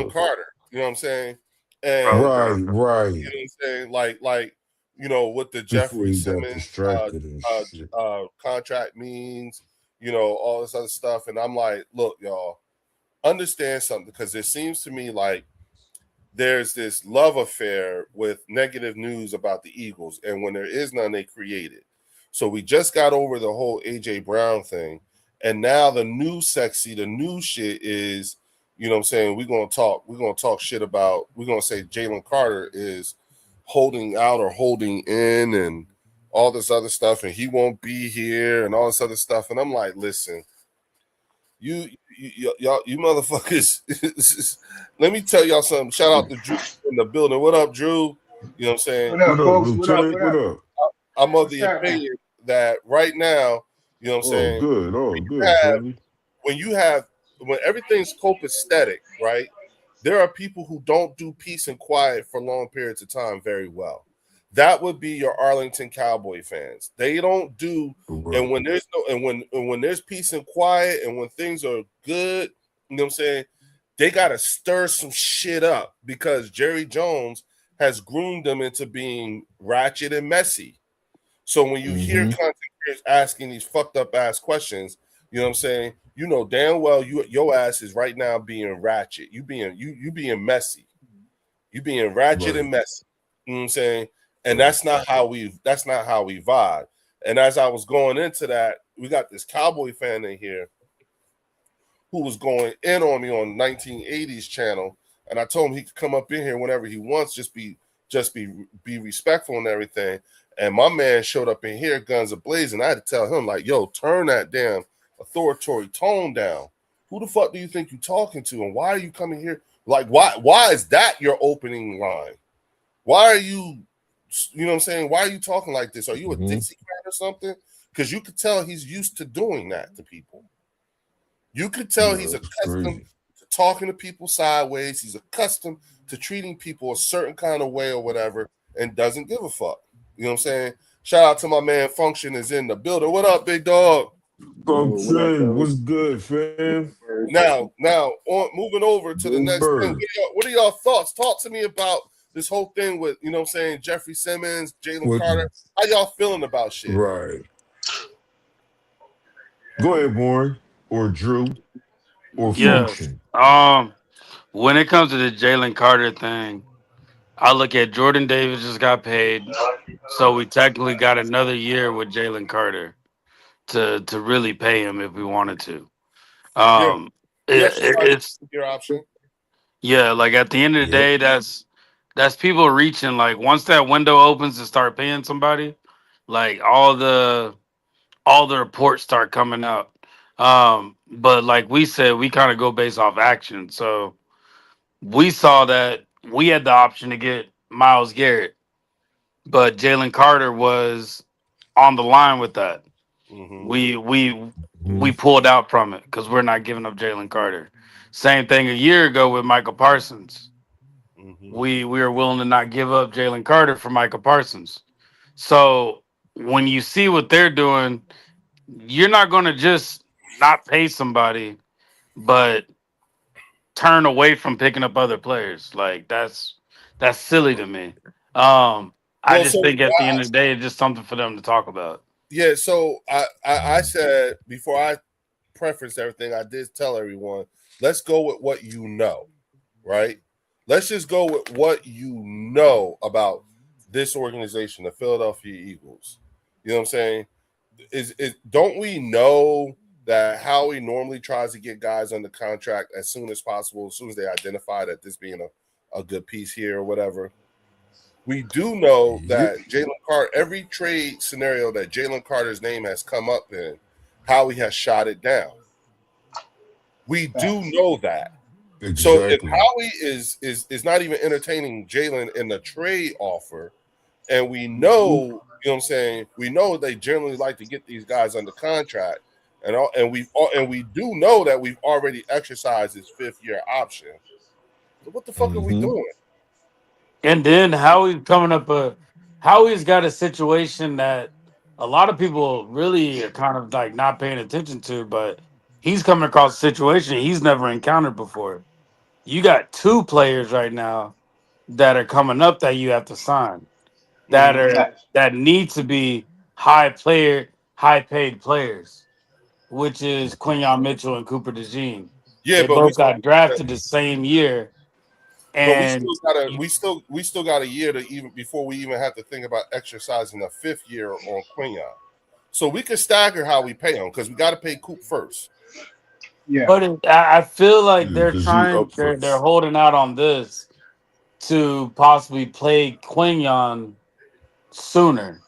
Jalen Carter. You know what I'm saying? And Right, you right. know what I'm saying? What the Before Jeffrey he got Simmons distracted and shit. contract means, all this other stuff. And I'm like, look, y'all, understand something, because it seems to me like there's this love affair with negative news about the Eagles, and when there is none, they create it. So we just got over the whole AJ Brown thing, and now the new shit is, what I'm saying, we're gonna talk shit about, we're gonna say Jalen Carter is holding out or holding in and all this other stuff, and he won't be here and all this other stuff. And I'm like, listen, y'all, you motherfuckers. Let me tell y'all something. Shout out to Drew in the building. What up, Drew? You know what I'm saying? What up, What up, folks? What up? Lieutenant? What What up? up? I'm of What's the happening? opinion that right now, you know what I'm Oh, saying, good. Oh, you good, have family. when everything's copacetic, right? There are people who don't do peace and quiet for long periods of time very well. That would be your Arlington Cowboy fans. They don't do, Right. and when there's no, and when there's peace and quiet, and when things are good, you know what I'm saying, they got to stir some shit up, because Jerry Jones has groomed them into being ratchet and messy. So when you hear Mm-hmm. content creators asking these fucked up ass questions, you know what I'm saying? You know damn well your ass is right now being ratchet. You being messy. You being ratchet Right. and messy. You know what I'm saying? And Right. that's not how we vibe. And as I was going into that, we got this Cowboy fan in here who was going in on me on 1980s channel, and I told him he could come up in here whenever he wants, just be respectful and everything. And my man showed up in here, guns ablazing. I had to tell him, like, yo, turn that damn authoritarian tone down. Who the fuck do you think you're talking to, and why are you coming here? Like, why is that your opening line? Why are you know what I'm saying? Why are you talking like this? Are you a Mm-hmm. Dixiecrat or something? Because you could tell he's used to doing that to people. You could tell he's Yeah, it's accustomed crazy. to talking to people sideways. He's accustomed to treating people a certain kind of way or whatever, and doesn't give a fuck. You know what I'm saying? Shout out to my man Function is in the building. What up, big dog? Pump What up, 10, fellas? what's good, fam? Now, moving over to the Big next thing. Bird. What are y'all thoughts? Talk to me about this whole thing with, what I'm saying, Jeffrey Simmons, Jalen What? Carter. How y'all feeling about shit? Right. Go ahead, Warren, or Drew, or Yeah. Function. When it comes to the Jalen Carter thing, I look at Jordan Davis just got paid, so we technically got another year with Jalen Carter to really pay him if we wanted to. Yeah, Um, he it, it- exercised it's your option. yeah, like at the end of the Yep. day, that's people reaching. Like once that window opens to start paying somebody, like all the reports start coming out. But like we said, we kind of go based off action. So we saw that we had the option to get Miles Garrett, but Jalen Carter was on the line with that. Mm-hmm. We Mm-hmm. pulled out from it because we're not giving up Jalen Carter. Same thing a year ago with Michael Parsons. Mm-hmm. We were willing to not give up Jalen Carter for Michael Parsons. So when you see what they're doing, you're not going to just not pay somebody, but turn away from picking up other players. Like that's silly to me. I Well, just so think at the end of the day, it's just something for them to talk about. yeah, so I said before I preference everything, I did tell everyone, let's go with what you know, right? Let's just go with what you know about this organization, the Philadelphia Eagles. You know what I'm saying? Is don't we know that Howie normally tries to get guys under contract as soon as possible, as soon as they identify that this being a good piece here or whatever? We do know Yep. that Jalen Carter, every trade scenario that Jalen Carter's name has come up in, Howie has shot it down. We do Facts. know that. So if Exactly. Howie is not even entertaining Jalen in the trade offer, and we know, you know what I'm saying, we know they generally like to get these guys under contract, and we do know that we've already exercised his 5th year option. So what the fuck are we Mm-hmm. doing? And then Howie's got a situation that a lot of people really are kind of like not paying attention to, but he's coming across a situation he's never encountered before. you got two players right now that are coming up that you have to sign that Mhm. are Facts. that need to be high paid players, which is Quinyon Mitchell and Cooper DeJean. Yeah, They but we both got drafted the same year, but we and still gotta you, we still got a year to even before we even have to think about exercising a fifth year on Quinion. So we can stagger how we pay them because we got to pay Coop first. Yeah. but I feel like Yeah, they're because he trying up they're first. holding out on this to possibly play Quinyon sooner.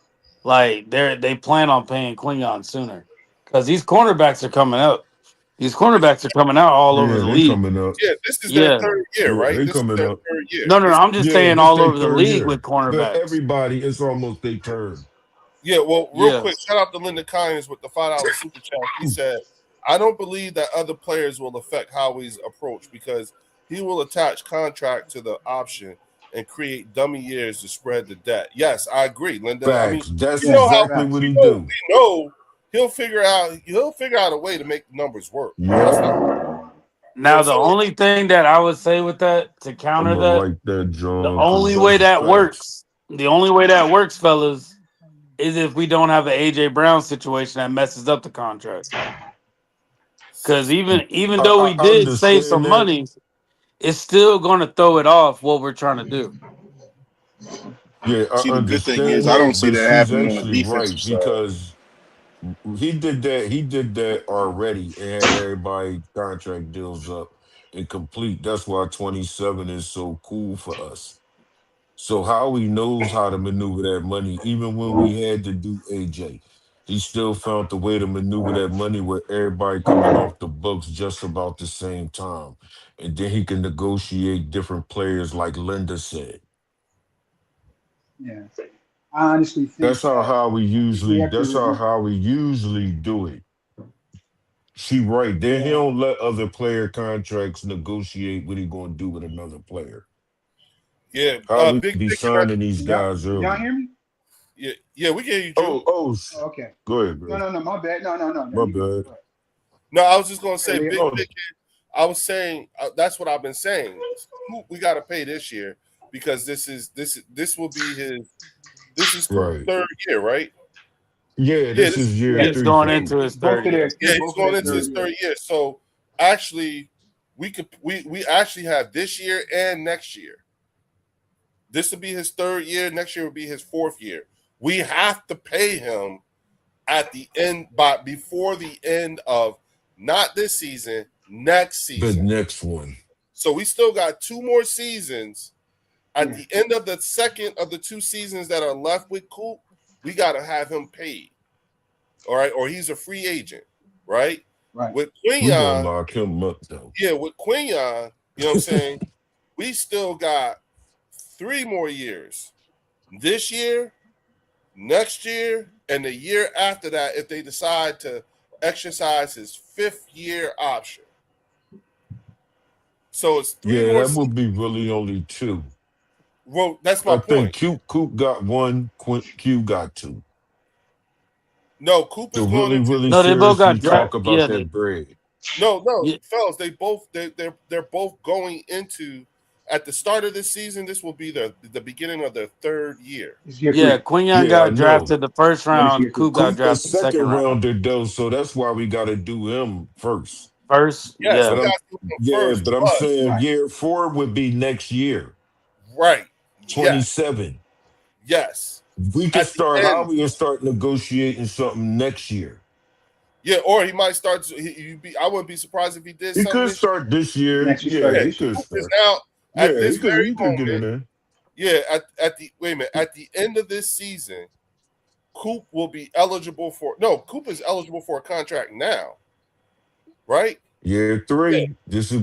Like they plan on paying Quinyon sooner because these cornerbacks are coming up. These cornerbacks are coming out all over Yeah, the they league. coming up. Yeah, this is their Yeah. third year, Yeah, right? they This is coming their up. third year. No, no, no. This I'm just Yeah, saying this all they over the third league with year. But cornerbacks. everybody, it's almost their turn. Yeah, well, real quick, Yes. shout out to Linda Kynes with the $5 super chat. He said, I don't believe that other players will affect Howie's approach because he will attach contract to the option and create dummy years to spread the debt. Yes, I agree, Linda. I mean, Facts. That's you know Yes. how exactly Facts. what he do. we know he'll figure out a way to make the numbers work. That's Yep. not Now the so only thing that I would say with that to counter I'm gonna that, write that, the John, because only way that's that facts. works, the only way that works, fellas, is if we don't have an AJ Brown situation that messes up the contract. Because even though we I did save understand some that. money, it's still going to throw it off what we're trying to do. Yeah, I See, the good thing is, understand I don't that, see but that she's happening on the actually defensive right side. because he did that. He did that already and had everybody contract deals up and complete. That's why 27 is so cool for us. So Howie knows how to maneuver that money. Even when we had to do AJ, he still found the way to maneuver that money with everybody coming off the books just about the same time. And then he can negotiate different players, like Linda said. Yeah. I honestly That's think how that Howie if we usually. have to That's how review, Howie usually do it. She right. Then he yeah, don't let other player contracts negotiate what he gonna do with another player. yeah. How we Big be Dick and signing these guys can y'all early. hear me? yeah, we get you, Drew. Oh, okay. Go ahead, No, bro. no, no, my bad. No, no, no, no. My You good? bad. Go ahead. No, I was just gonna Go say, ahead, Leah. Big Oh, Dick. I was saying that's what I've been saying. Coop, we got to pay this year because this will be this is Coop's right. third year, right? Yeah, Yeah, this this is is year yeah, He's three going for into Coop. his third year. yeah. He's Both of going their into third his year. third year. So actually, we actually have this year and next year. This will be his third year. Next year will be his fourth year. We have to pay him at the end by before the end of not this season, next The season. next one. So we still got two more seasons. At Yeah. the end of the second of the two seasons that are left with Coop, we got to have him paid. All right, or he's a free agent, right? Right. With We gonna Quinion, lock him up though. yeah, with Quinion, you know what I'm saying? We still got 3 more years. This year, next year, and the year after that, if they decide to exercise his fifth year option. So it's three Yeah, more that seasons. would be really only two. Well, that's my I think point. Coop got one. Q got two. No, Coop To is going really, into really No, they both seriously got talk draft. about Yeah, that bread. no, yeah, fellas. They're both going into at the start of this season. This will be the beginning of their third year. It's year yeah. three. Quinyon Yeah, I got know. drafted the first Yeah, this round. year three. Coop got Coop a drafted second second round. rounder though, so that's why we got to do him first. First, Yes, But we yeah, I'm got to do them yeah, first, but I'm but saying Right. year four would be next year, right, yes, 27. yes. We could At the start how end, we can start negotiating something next year. yeah, or he might start. I wouldn't be surprised if he did He something could this year. start this He can year. actually Yeah, start Yeah, he this year. could Coop is start. now at Yeah, this very he could get in moment. there. Yeah, at the wait a minute. At the end of this season, Coop will be eligible for no. Coop is eligible for a contract now, right? Year Yeah, three.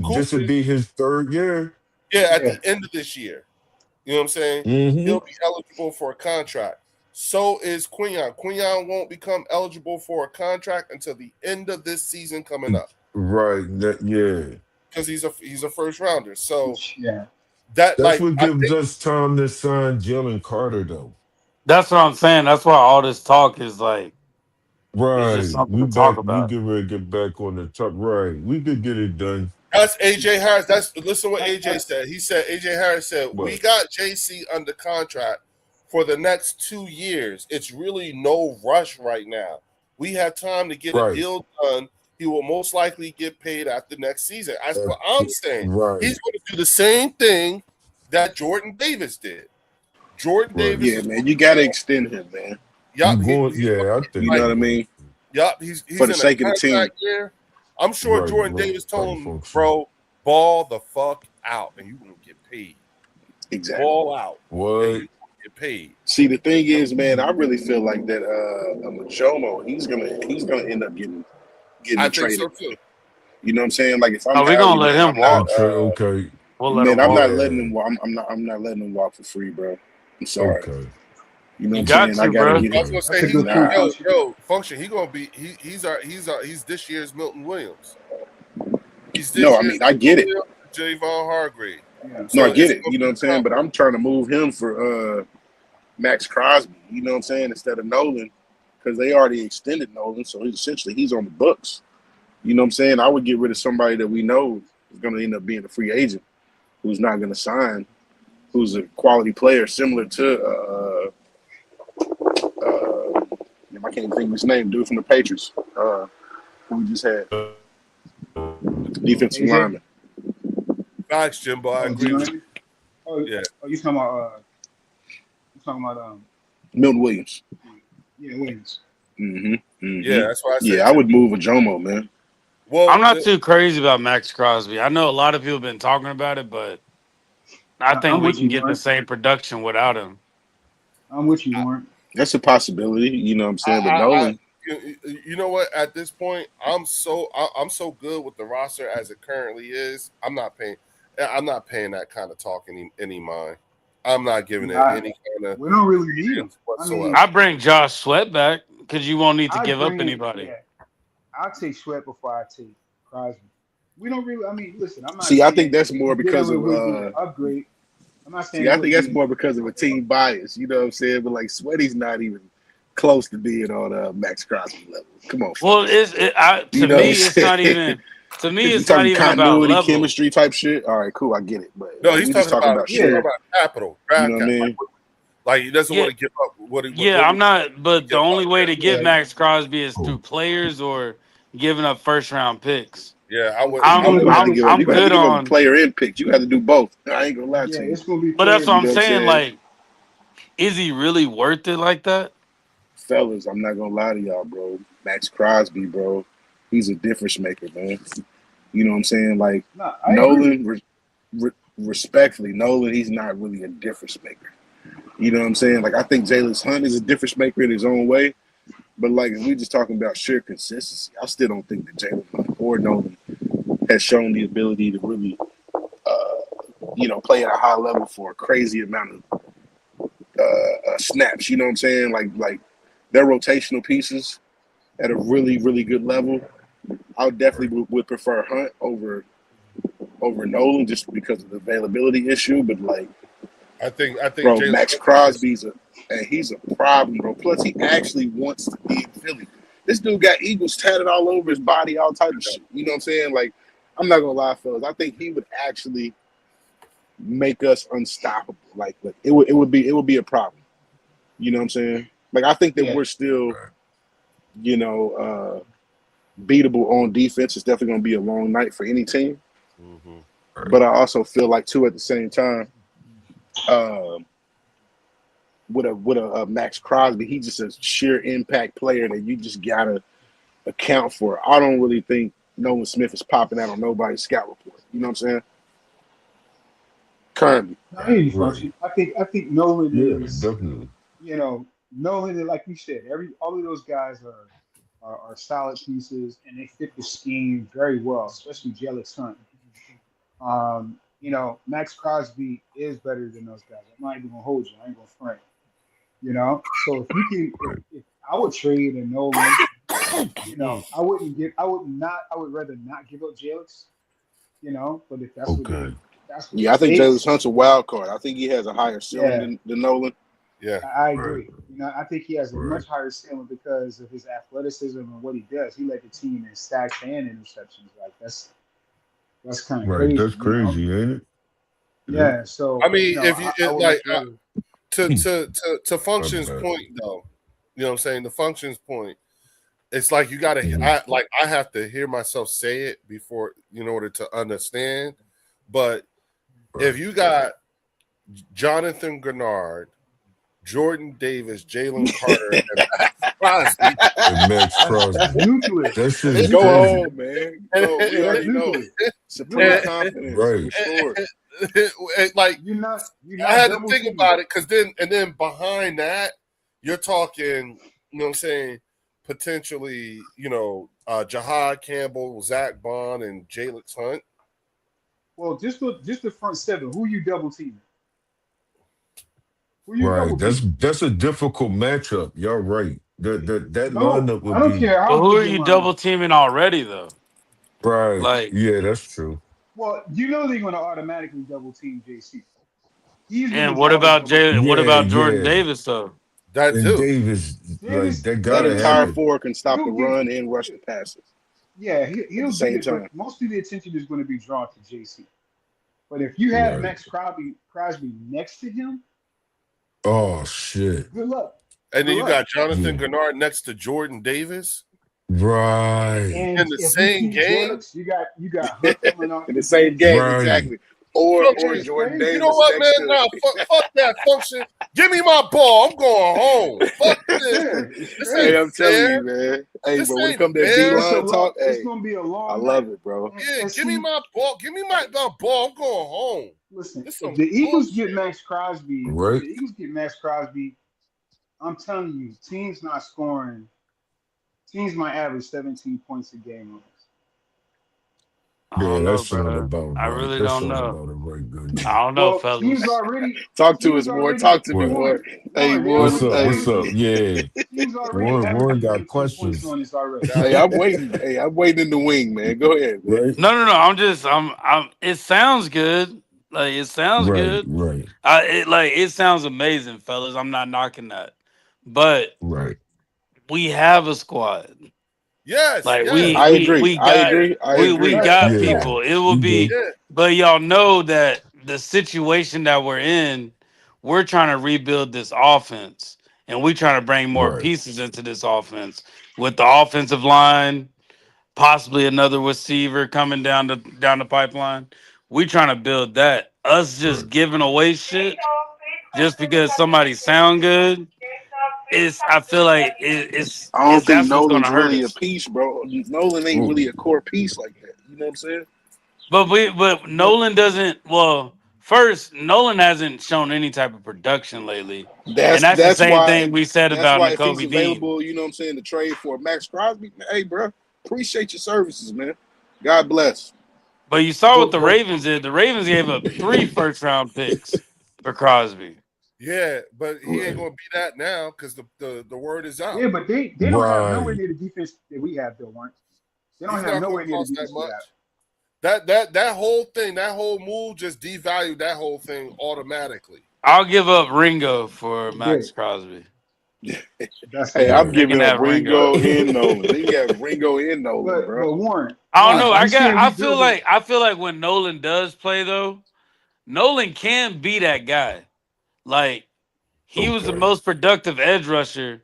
Coop This would is be his third year. yeah. At Yeah. the end of this year, you know what I'm saying? Mm-hmm. He'll be eligible for a contract. So is Quinion. Quinion won't become eligible for a contract until the end of this season coming up Right. Yeah. because he's a first rounder. So Yeah. that That's like what I gives think us time to sign Jalen Carter though. that's what I'm saying. That's why all this talk is like it's just Right. something We to talk back. We about. get ready to get back on the top. Right. We could get it done. That's AJ Harris. Listen what AJ said. He said AJ Harris said we What? got JC under contract for the next 2 years. It's really no rush right now. We have time to get a Right. deal done. He will most likely get paid after next season. That's what I'm saying. Right. He's going to do the same thing that Jordan Davis did. Jordan Right. Davis Yeah, is man, you got to extend him, man. yup, You going? he's Yeah, I You think know like what you're I going. mean? yup, he's For the in a sake of the team. contract year. I'm sure Right. Jordan Right. Davis told him, Function. bro, ball the fuck out and you gonna get paid. Exactly. Ball out What? and you gonna get paid. See, the thing is, man, I really feel like that Majomo, he's gonna end up getting I think traded. so too. You know what I'm saying? Like if I'm Oh, we're Howie, gonna let man, him I'm not. walk. Okay. We'll let Man, him I'm walk. not letting Yeah. him walk. I'm not letting him walk for free, bro. I'm sorry. Okay. You know You what I'm got saying? I to, gotta bro. I get was him. gonna That's say a he's good point, Nah, Function. function. He gonna be he's this year's Milton Williams. He's no, this I year's mean I Milton get it. Williams, Javon Hargrave. Yeah. No, So I get it's it. gonna You know be what I'm saying? But I'm trying to move him for Max Crosby. You know what I'm saying? Instead of Nolan, because they already extended Nolan, so he's on the books. You know what I'm saying? I would get rid of somebody that we know is going to end up being a free agent, who's not going to sign, who's a quality player similar to I can't even think of his name, dude from the Patriots, who we just had, defensive AJ. lineman. facts, Jimbo. I Oh, agree with Delaney. Oh, you. Yeah. you talking about Milton Williams. yeah, Williams. Yeah, that's why I said Yeah, I would move a Jomo, man. well I'm not too crazy about Max Crosby. I know a lot of people have been talking about it, but I think I'm we with can you, get the Warren. same production without him. I'm with you, Warren. That's a possibility. You know what I'm saying? But I Nolan, you know what? At this point, I'm so good with the roster as it currently is. I'm not paying that kind of talk any mind. I'm not giving it Nah, any kind of we don't really need him. I whatsoever. mean, I bring Josh Sweat back because you won't need to I'd give up bring anybody. yeah, I'll take Sweat before I take Crosby. We don't really. I mean, listen, I'm not see, I think saying that's more you get because him, of it would be an upgrade. I'm not saying see, it I think wouldn't be that's an more because of a team bias. You know what I'm saying? But like Sweaty's not even close to being on Max Crosby level. Come on, Well, fellas. You to know what me, I'm it's not saying? even. To me, If you're it's not talking even about continuity, level. chemistry type shit, all right, cool, I get it. But No, like he's we just talking talking about about yeah. capital, you draft know what I cap. mean? Like he doesn't Yeah, want to give up yeah. I'm not. But the give only up. way to get Yeah. Max Crosby is through Cool. players or giving up first round picks. Yeah, I Well, would. it's Yeah, I gonna you're would. gonna be have to give up. it's You're I'm gonna have gonna to good give up a on. player and picks. You have to do both. I ain't gonna lie yeah, to you. it's gonna be But that's player. what You I'm know what I'm saying. saying? Like, is he really worth it like that? Fellas, I'm not gonna lie to y'all, bro. Max Crosby, bro, he's a difference maker, man. You know what I'm saying? Like No, I agree. Nolan, respectfully, Nolan, he's not really a difference maker. You know what I'm saying? Like I think Jalen Hunt is a difference maker in his own way, but like if we just talking about sheer consistency, I still don't think that Jalen Hunt or Nolan has shown the ability to really, play at a high level for a crazy amount of snaps. You know what I'm saying? Like they're rotational pieces at a really really good level. I definitely would prefer Hunt over Nolan just because of the availability issue. But like, I think bro, Jalen. Max Crosby's he's a problem, bro. Plus, he actually wants to be in Philly. This dude got Eagles tatted all over his body, all type of shit. You know what I'm saying? Like, I'm not gonna lie, fellas. I think he would actually make us unstoppable. Like it would be a problem. You know what I'm saying? Like, I think that Yeah. we're still, beatable on defense. It's definitely gonna be a long night for any team. Mhm. But I also feel like too at the same time, um, with a Max Crosby, he's just a sheer impact player that you just gotta account for. I don't really think Nolan Smith is popping out on nobody's scout report. You know what I'm saying? Currently, No, I hear you, Right. Function. I think Nolan Yeah, is, definitely. Nolan is like you said, all of those guys are solid pieces and they fit the scheme very well, especially Jellic Hunt. Max Crosby is better than those guys. I'm not even gonna hold you. I ain't gonna front. So if you can, if I would trade a Nolan, I would rather not give up Jellic. But if Okay. that's what yeah, it I think Jalen takes, Hunt's a wild card. I think he has a higher ceiling yeah, than Nolan. Yeah. I Right. agree. I think he has a Right. much higher ceiling because of his athleticism and what he does. He led the team in sacks and interceptions. Like That's kind of Right. crazy. That's crazy, ain't it? Yeah. Yeah. I So mean, if you I would like much rather. to My functions bad. point though, you know what I'm saying? The functions point. It's like you got to. Mhm. I have to hear myself say it before in order to understand. But if Right. you got Jonathan Grenard, Jordan Davis, Jalen Carter, and Matt Crosby, And Max That's Crosby. nuclear. That That's shit's Go nuclear. crazy. home, man. and, Go. We That's already know. nuclear. You're Supreme not. confidence Right. restored. like You're I not had to double think teaming. about it because then behind that, you're talking, you know what I'm saying, potentially, Jahad Campbell, Zach Bond, and Jalen Hunt. Well, just the front seven. Who you double teaming? Who you Right. double teaming? That's a difficult matchup. Y'all right. That No, lineup I would don't be care But how who good are your you lineup double is. teaming already though? right. Like, Yeah, that's true. Well, you know they're going to automatically double team JC. He's going to and get what all the about double Jay? teams. What Yeah, about Jordan yeah. Davis though? That And too. Davis, like Davis, that That gotta Davis entire will happen. four can stop the he'll get run and rush the passes yeah at the he'll get same it, but time. most of the attention is going to be drawn to JC. But if you have Right. Max Crosby next to him, Oh shit. good luck. And then Good you luck. got Jonathan Yeah. Grenard next to Jordan Davis Right. in And the if we same keep game. Jordan, you got Hunt coming off In the the same bench. game, Right. exactly. You Or know what I'm or saying? It's Jordan crazy. You know Davis what, next man? to Nah, fuck that function. Give me my ball. I'm going home. Fuck this. Yeah, it's This ain't Hey, crazy. I'm telling fair. you, man. Hey, This bro, when it ain't comes to that D fair. It's a line long. talk, It's hey, going to be a I long night. love it, bro. Yeah, And give me see, my ball. Give me my ball. I'm going home. listen, This if some the Eagles get bullshit. Max Crosby, Right. I'm telling you, teams not scoring. Teams might average 17 points a game on us. I Yeah, don't that know, sound bro. about I right. really That don't sound know. about a right good number. I don't know, Well, teams fellas. already, Talk to teams us, Warren. Talk already, to me, What? Warren. Hey, Warren, they What's Warren. already up? Hey, What's up? averaging. Yeah. Teams already Warren averaging got 19 points questions. on us already. Now, hey, I'm waiting. Hey, I'm waiting in the wing, man. Go ahead, man. Right? No, no, no. I'm. It sounds good. Like it sounds Right, good. right, It sounds amazing, fellas. I'm not knocking that, but right. we have a squad. yes, Like yes, Yeah, I agree. we I got agree. I we agree. got that's Yeah, people. fact. It will we be, do. yeah, but y'all know that the situation that we're in, we're trying to rebuild this offense, and we trying to bring more Right, pieces into this offense with the offensive line, possibly another receiver coming down the pipeline. We trying to build that. Us right. just giving away shit just because somebody sound good is. I feel like I don't it's think that's what's Nolan's gonna hurt really a us. piece, bro. Nolan ain't Well, really a core piece like that. You know what I'm saying? But But Nolan doesn't. Well, first Nolan hasn't shown any type of production lately, and That's that's the that's same why thing we said that's about why if he's N'Kobe Dean. available, you know what I'm saying, to trade for Max Crosby, hey, bro, appreciate your services, man. God bless. But you saw what but the but Ravens did. The Ravens gave up 3 first-round picks for Crosby. yeah. But he ain't right, gonna be that now because the word is out. yeah, but they don't have nowhere right. near the defense that we have, Bill Warren. They don't He's have not gonna nowhere near the cost that defense we have. much. That whole thing, that whole move just devalued that whole thing automatically. I'll give up Ringo for It did. Max Crosby. That's Hey, it. I'm Right. They can giving up have Ringo. Ringo and Nolan. They can have Ringo and Nolan, But bro. Warren, I don't know. you saying we building? I feel like when Nolan does play though, Nolan can be that guy. Like he was the Okay. most productive edge rusher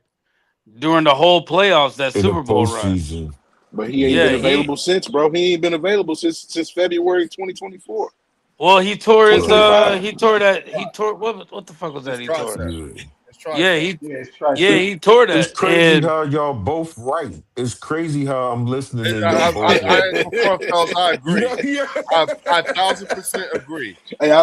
during the whole playoffs, that In the Super Bowl run. postseason. But he ain't Yeah. been Yeah, he available since, bro. He ain't been available since February 2024. well Right. he tore that he tore what the fuck was that His he tore? tricep, Yeah. his Yeah, tricep. Yeah, it's yeah, tricep. he tore It's that. crazy And how y'all both right. It's crazy how I'm listening And and y'all both I right. ain't no front fellas. I agree. Yeah, yeah. I 1,000% agree. I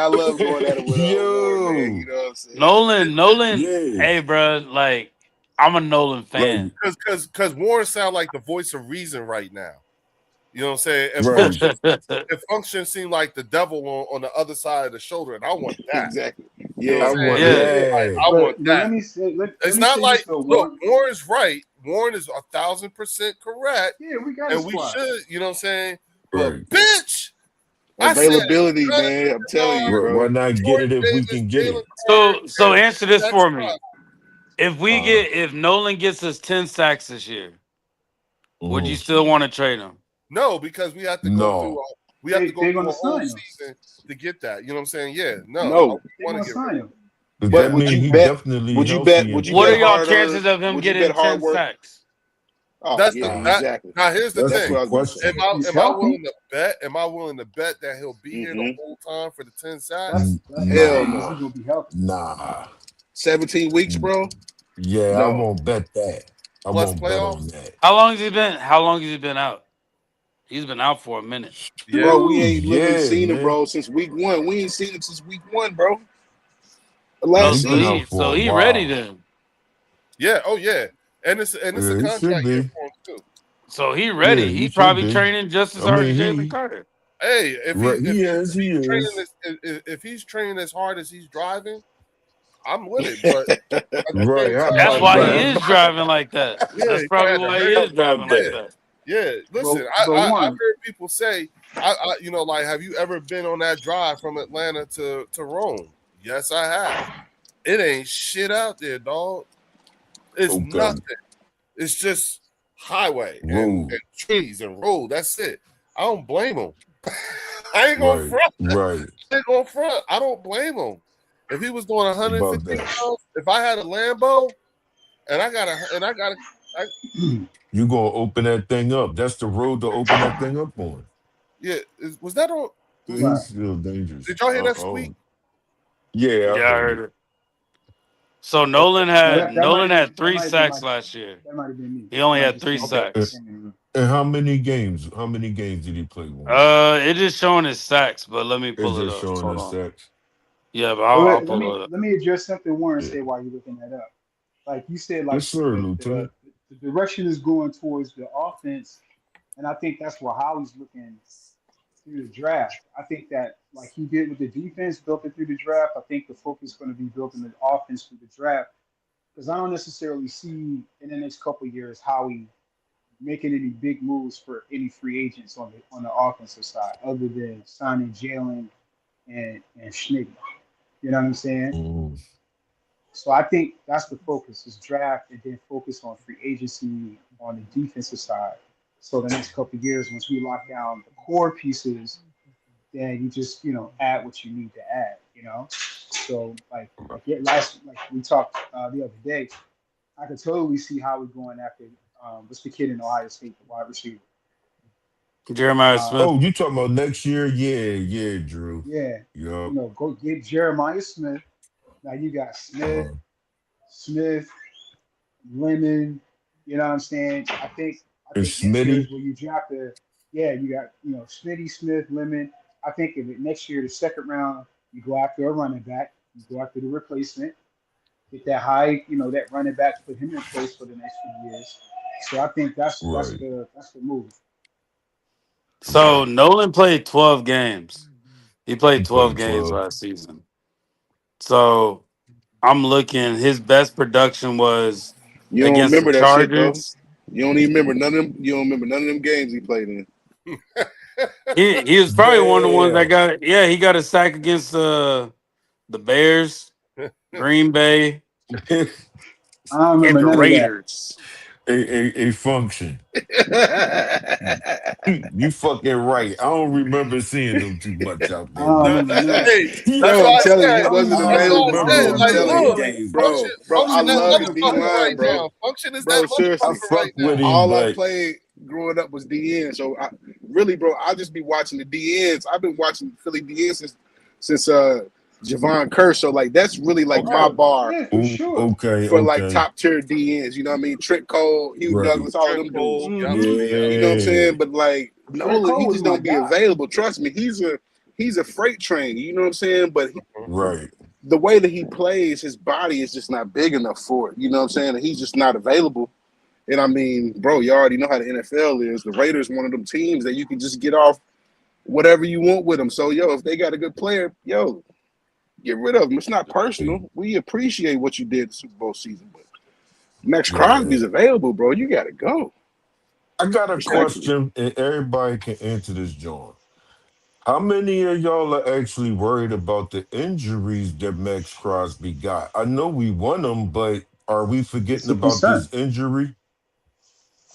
love going at it with Warren, man. You Yo. know what I'm saying? Nolan, Yeah. hey, bro, like I'm a Nolan Like, fan. Because Warren sound like the voice of reason right now. You know what I'm saying? And right. function seemed like the devil on the other side of the shoulder, and I want that. Exactly. You know what Yeah, I'm I saying? want. Yeah, Yeah, Like, Yeah. I want But that. let It's me not say like this though, look, Warren. Warren's right. Warren is 1,000% correct, Yeah, we got a and we squad. should, you know what I'm saying? But Right. bitch, I said availability, man. Jonathan I'm telling you, Bernard, Why bro. not get Jordan it if we Davis, can get Jalen it? Carter, so and answer this Max for me. Crosby. Uh, If Nolan gets us 10 sacks this year, would you mhm. still want to trade him? No, because we have to go through No. We have to go they're through gonna a whole sign him. season to get that. You know what I'm saying? Yeah, no, I No, They're want to gonna get rid sign of him. him. But but that Yeah, would mean you he bet? definitely Would you bet? healthy Would and you What bet are play. y'all hard chances on? of him Would you bet getting hard 10 work? sacks? Oh that's the yeah, Uh, that. exactly. Now here's the that's That's thing. the what I was gonna say. Am question. I He's am I healthy. willing to bet? Am I willing to bet that he'll be here the Mm-hmm. whole time for the 10 sacks? That's the Hell thing. Is Nah, he no. gonna be healthy? nah. 17 weeks, Mm, bro. Yeah, I No. won't bet that. I Plus won't bet on playoffs? that. How long has he been out? He's been out for a minute. Yeah. Bro, we Ooh, ain't literally yeah, seen him, man. bro, since week one. We ain't seen him since week one, bro. Yeah, Oh, Last he been season. out so for a he ready while. then. Yeah. Oh yeah. And it's a Yeah, he should contract year be. for him too. So he Yeah, ready. he He should probably be. training just as I hard mean, as Jalen he Carter. Hey, right. He is. if He he's training is. this if he's training as hard as he's driving, I'm with it. But at the same Right. How time, That's about like, why bro, he that? is driving like that. yeah, That's he might probably have to why he hurry How up. is about driving like Yeah, that? that. yeah. Listen, But I've one, heard people say, like, have you ever been on that drive from Atlanta to Rome? Yes, I have. It ain't shit out there, dog. It's Okay. nothing. It's just highway and Road. trees and road. That's it. I don't blame him. I ain't gonna Right. front. Right. I ain't gonna front. I don't blame him. If he was doing About 150 that. miles, if I had a Lambo I, You gonna open that thing up. That's the road to open that thing up on. yeah, was that on? right? He's still dangerous. Did y'all hear that squeak? Oh. Yeah, I Yeah, I heard heard it. it. So No, Nolan had three sacks last year. that might have been me. He I only might have had just three came in. And, sacks. Came in the room. and how many games? How many games did he play one? It is showing his sacks, but let me It's pull it just up. showing Hold the on. sex. Yeah, but But I'll let pull me it up. let me address something Warren Yeah. said while you're looking that up. Like you said, Yes, like sir, Lieutenant. the direction is going towards the offense, and I think that's where Howie's looking through the draft. I think that like he did with the defense, built it through the draft. I think the focus is going to be built in the offense through the draft because I don't necessarily see in the next couple of years Howie making any big moves for any free agents on the offensive side, other than signing Jalen and Schnitty. You know what I'm saying? Mm, So I think that's the focus is draft and then focus on free agency on the defensive side. So the next couple of years, once we lock down the core pieces, then you just add what you need to add. So like we talked the other day, I could totally see how we're going after what's the kid in Ohio State, the wide receiver. Jeremiah Um, Smith. Oh, you talking about next year? Yeah, yeah, Drew. yeah, Yup. go get Jeremiah Smith. Now you got Uh, Smith, Lemon. You know what I'm saying? I and think next year is Smitty. where you drop yeah, you got Smitty, Smith, Lemon. I think if it, next year the second round you go after a running back, you go after the replacement, get that high, that running back, put him in place for the next few years. So I think Right. that's the move. So Nolan played 12 games. He He played 12 played games 12. last season. So I'm looking. His best production was You don't against the remember that shit though. Chargers. You don't even remember none of them. You don't remember none of them games he played in. He was probably one of the ones that Damn. got he got a sack against the Bears, Green Bay, a, I don't and remember the none of that. Raiders. a function. You fucking right. I don't remember seeing them too much out I there, don't man. remember none of Hey, that. that's Bro, why I'm I telling you, said. he I don't wasn't even That's why I available, remember said. bro. them I'm Like, 12 telling look, you, games. function, bro. I function, that love the D motherfucker line, right bro. now. Function is that Bro, I seriously. motherfucker fuck right with now. him, All I but played growing up was DN. So really, bro, I just be watching the DNs. I've been watching Philly DNs since Javon Curse. So like that's really like Okay, my Oh bar yeah, for ooh, sure. okay, for like okay. top tier DNs. You know what I mean? Trent Cole, Hugh Right. Douglas, all of Trent them dudes. Cole. Yep, Mm-hmm. yep. You know what I'm Yeah. saying? But like Trent Nolan, Cole he was just my don't be guy. available. Trust me, he's a freight train. You know what I'm saying? But Right. the way that he plays, his body is just not big enough for it. You know what I'm saying? And he's just not available. And I mean, bro, you already know how the NFL is. The Raiders, one of them teams that you can just get off whatever you want with them. So, if they got a good player, get rid of them. It's not personal. We appreciate what you did the Super Bowl season, but Max Yeah. Crosby's available, bro. You got to go, I got a respectfully. question, and everybody can answer this, John. How many of y'all are actually worried about the injuries that Max Crosby got? I know we won them, but are we It's forgetting a about concern. this injury?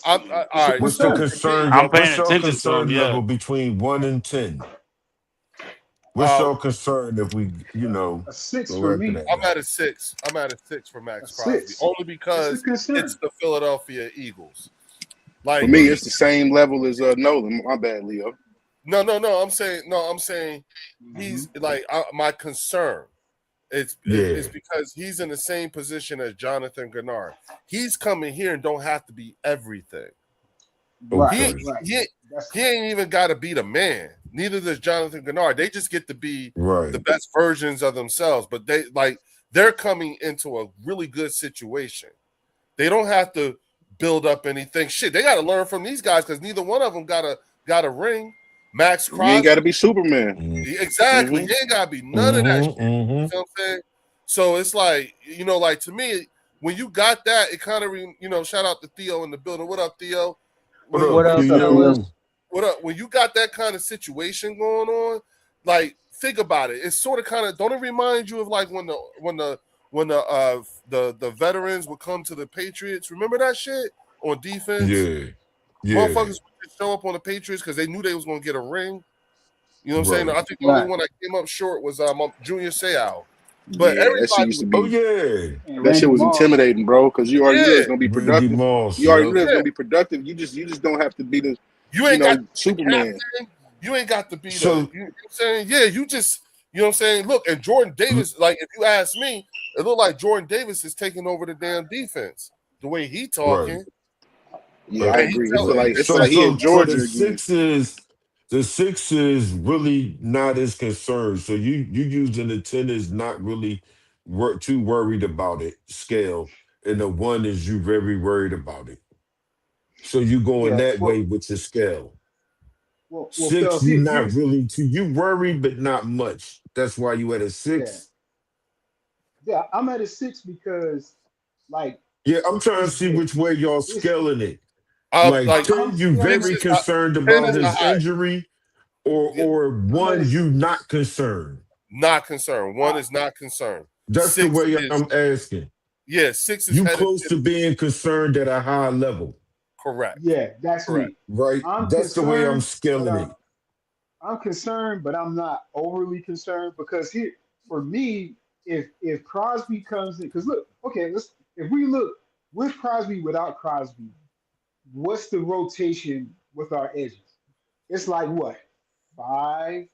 all right. What's the So concern. for me, concern? I'm paying What's your attention to him. concern Yeah. level between 1 and 10? What's uh, your concern if we, A 6 go for after me. that? I'm at a 6. I'm at a 6 for A Max Crosby, 6. only It's a because it's concern. the Philadelphia Eagles. For Like me, Right. it's the same level as Nolan. My bad, Leo. no. I'm saying Hmm. he's like my concern. It's Yeah. because he's in the same position as Jonathan Gennard. He's coming here and don't have to be everything. Right, He Okay. right. he That's he ain't even got to be the man. Neither does Jonathan Gennard. They just get to be the Right. best versions of themselves. But they're coming into a really good situation. They don't have to build up anything. Shit, they got to learn from these guys because neither one of them got a ring. Max You ain't got to Crosby, be Superman. exactly. Mm-hmm. He ain't got to be none of that shit. You Mm-hmm. know what I'm saying? So it's like, like to me, when you got that, it kind of, shout out to Theo in the building. What up, Theo? What When up, What up, what's up, fellas? Theo. Theo? what up? When you got that kind of situation going on, like think about it. It's sort of kind of don't it remind you of like when the veterans would come to the Patriots? Remember that shit on defense? Yeah. Yeah. Motherfuckers would just show up on the Patriots because they knew they was gonna get a ring. You know what I'm saying? Right. I think the only Right. one that came up short was Junior Seau. But Yeah, that shit everybody used was to Oh be. yeah. And That shit Randy was Moss. intimidating, bro. Because you already knew yeah, it's gonna be Randy productive. Moss. You already Yep. knew it's yeah. gonna be productive. You just don't have to be the You ain't got to be the Superman. captain. You ain't got to be So you know what I'm saying? Yeah, you know what I'm saying? Look, and Jordan Davis, like if you ask me, it looked like Jordan Davis is taking over the damn defense. The way he right. talking. Yeah, I And he agree. It tell feel Right. like he it feel So like he telling in so so Georgia the again. six is really not as concerned. So you using the 10 is not really too worried about it scale, and the 1 is you very worried about it. So you going Yeah. that way Well, with your scale. well, 6, fellas, you not here's really too you worried, but not much. That's why you at a yeah, 6. yeah. I'm at a 6 because like Yeah, I'm trying to it's see the which way y'all it's scaling it. Like like 10, I'm you scaling six very it. is concerned 10 about is the his Listen, high. injury, or Yeah, or I'm at a 1, you not concerned. not concerned. One I, is not concerned. That's the Six way is I'm asking. yeah, six is You headed close to to being concerned at a high level, correct. yeah, that's Correct. me. right? I'm That's the way I'm concerned, but scaling it. I'm concerned, but I'm not overly concerned because here for me, if Crosby comes in, because look, okay, let's if we look with Crosby without Crosby, what's the rotation with our edges? It's like what five?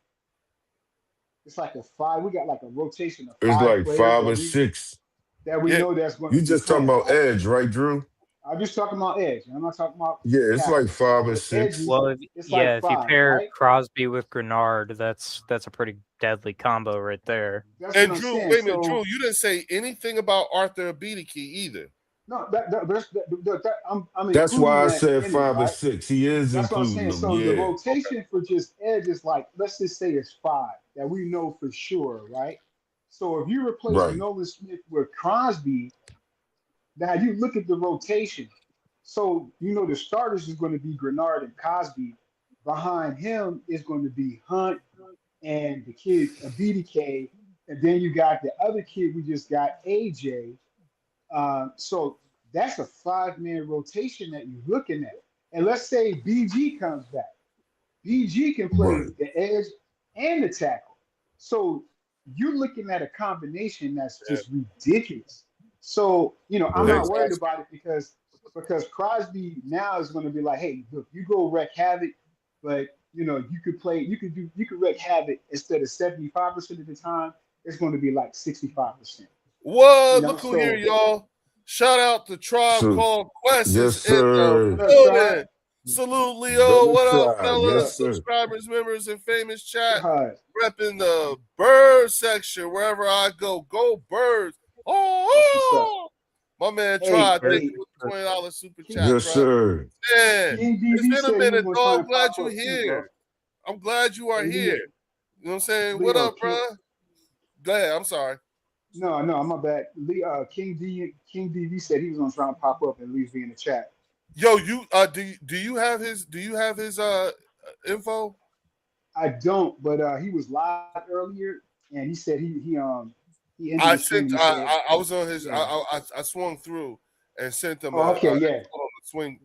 It's like a five. We got like a rotation of It's five like players 5 or 6. that we Yeah. know that's going to You be just talking playing, about right? edge, right, Drew? I'm just talking about edge. I'm not talking about Yeah, it's like tackle. 5 or 6. Edges, Well, it's like if you five, pair right? Crosby with Grenard, that's a pretty deadly combo right there. That's what And I'm Drew, saying. wait a minute, Drew, So you didn't say anything about Arthur Abidiki either. no, I'm That's including why I that said in it, five or right? six. He is That's what I'm including saying. them. So the Yeah. rotation for just edge is like, let's just say it's five that we know for sure, right? So if you replace Right. Nolan Smith with Crosby, now you look at the rotation. So you know the starters is going to be Grenard and Cosby. Behind him is going to be Hunt and the kid BDK, and then you got the other kid we just got AJ. So that's a five-man rotation that you're looking at. And let's say BG comes back. BG can play Right. the edge and the tackle. So you're looking at a combination that's Yeah, just ridiculous. So, I'm Right. not worried exactly. about it because Crosby now is going to be like, hey, look, you go wreak havoc, but you could wreak havoc instead of 75% of the time, it's going to be like 65%. What? Look who here, So y'all. Shout out to Tribe So Called Quest yes, is in the what sir. up, Tribe? building. Salute, Leo. Brother What up, Tribe. fellas? Yes, sir. Subscribers, members, and famous chat. God, Repping the bird section wherever I go. Go birds. that's what's up. Oh, my man Hey, Tribe, thank hey, you for the $20 super King, chat, Yes, Tribe. sir. Man, King it's DB been a said he was minute, gonna try dog. I'm and glad pop you're up too, bro. here. I'm glad you are Hey, here. Leo, You know what I'm saying? What Leo, up, King. bro? Go ahead. I'm sorry. No, I'm my bad. King DB said he was gonna try and pop up and at least be in the chat. Yo, you do you have his info? I don't, but he was live earlier and he said he ended I the stream sent and he said, I was on his yeah. I swung through and sent him Oh, a okay, yeah. info on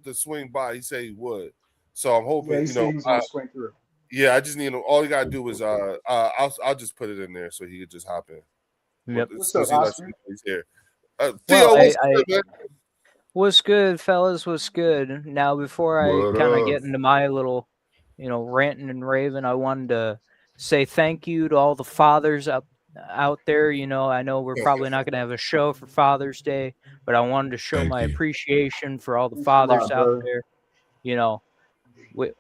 to swing by. He said he would. So I'm Yeah, hoping, he said he was gonna swing through. yeah, I just need him. All you gotta do is I'll just put it in there so he could just hop in. Yep. What's Since up, he lets you Oscar? know he's here. Well, Theo, what's good, man? what's good, fellas? What's good? Now, before I What kind of up? get into my little, ranting and raving, I wanted to say thank you to all the fathers out there. I know we're probably not going to have a show for Father's Day, but I wanted to show Thank my you. appreciation for all the Thanks a fathers lot, out brother. there. You know, we,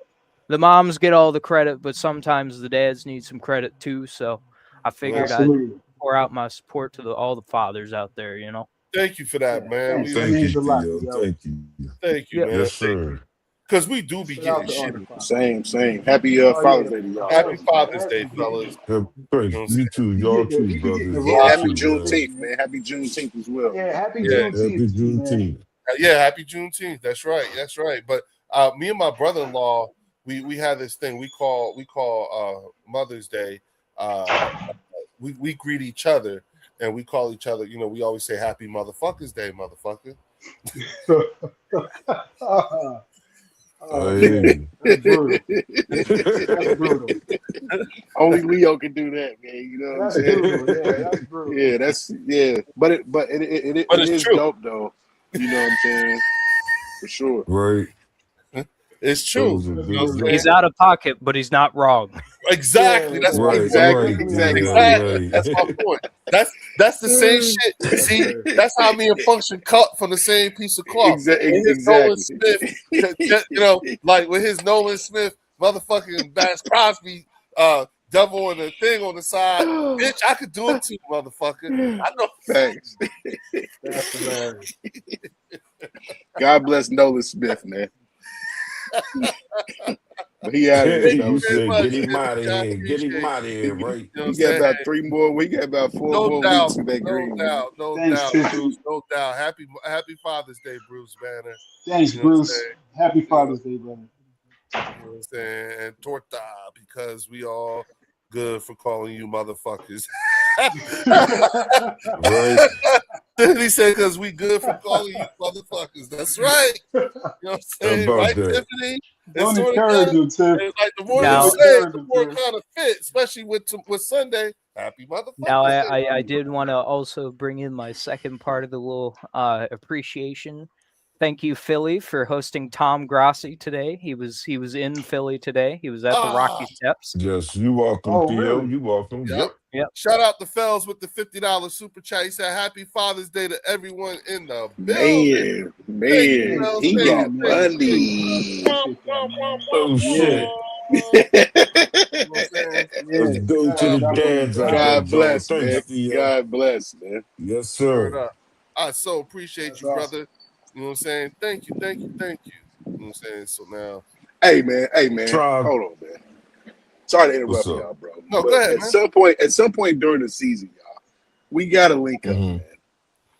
the moms get all the credit, but sometimes the dads need some credit too. So I figured I'd Absolutely. pour out my support to all the fathers out there. Thank you for Yeah, that, man. thanks. We That Thank you, means a lot, Theo. yo. Thank you. thank you, Yep. man. Yes, sir. Because we do be Shout getting out to all the shit. fathers. Same. Happy Oh Father's yeah. Day to y'all, Happy man. Father's Day, fellas. Yeah, You thanks. know what I'm You saying? too. He Y'all getting the, too, he be getting the brothers. Yeah, raw Y'all happy too, energy man. today, Juneteenth, man. man. Happy Juneteenth as well. Yeah, happy Yeah. Happy Juneteenth to you, man. Juneteenth. Yeah, happy Juneteenth. That's right. That's right. But me and my brother-in-law, we had this thing we call Mother's Day. We greet each other and we call each other, we always say happy motherfuckers day, motherfucker. Oh man, Hey. that's brutal. That's brutal. Only Leo can do that, man. You know what I'm That's saying? brutal. Yeah, that's brutal. But it it's is true. dope though. You know what I'm saying? For sure. Right. It's true. Those are That's You know what I'm good. brutal. saying? He's out of pocket, but he's not wrong. Exactly. Yeah, That's my yeah. Right, point. Exactly. right. Definitely Exactly. out of Yeah, pocket. right. That's my point. That's the same shit. Yes, See, sir. that's how me and Function cut from the same piece of cloth. With his Nolan Exactly. Smith, like with his Nolan Smith, motherfucking Bass Crosby, devil and the thing on the side. Bitch, I could do it too, motherfucker. I know. Thanks. That's hilarious. God bless Nolan Smith, man. But he out of here, Thank you You fellas. very said, much, get him Jimmy. out of I here. Get him appreciate out of you. here, right? You know what I'm We got saying? about 3 more. We got about 4 No more doubt, weeks in that no green. doubt, no Thanks, doubt, Tiffany. Bruce. No doubt. Happy Father's Day, Bruce Banner. Thanks, You know what I'm Bruce. saying? Happy You know, Father's Day, brother. you know what I'm saying? And torta, because we all good for calling you motherfuckers. Right. He said, because we good for calling you motherfuckers. That's right. You know what I'm How saying? about Right, that? Tiffany? It's Don't sort of encourage good. him, Tiff. And like the more you Don't Now, say it, encourage the him, more it Tiff. kind of fit, especially with Sunday. Happy now motherfuckers Day. I did want to also bring in my second part of the little appreciation. Thank you, Philly, for hosting Tom Grossi today. He was in Philly today. He was at the Rocky Ah, Steps. Yes, you welcome, Oh, Theo. really? You welcome. yep. Yep. Yep. Shout out to Fells with the $50 super chat. He said, Happy Father's Day to everyone in the building. Thank you, Man, Fells. Thanks, he Thank you, got man. thank you, thank you. money. Appreciate that, man. Oh, Yeah, shit. You know what I'm saying? Let's yeah. go to the Shout out to dads out God. there, God John. bless, Thanks, man. Theo. God bless, man. Yes, Word sir. up. I so appreciate That's you, awesome. brother. You know what I'm saying? Thank you, thank you, thank you. You know what I'm saying? So now, Hey, man. Try. Hold on, man. Sorry to What's interrupt up? y'all, bro. no, go But ahead, at man. some point during the season, y'all, we gotta link up, Hmm. man.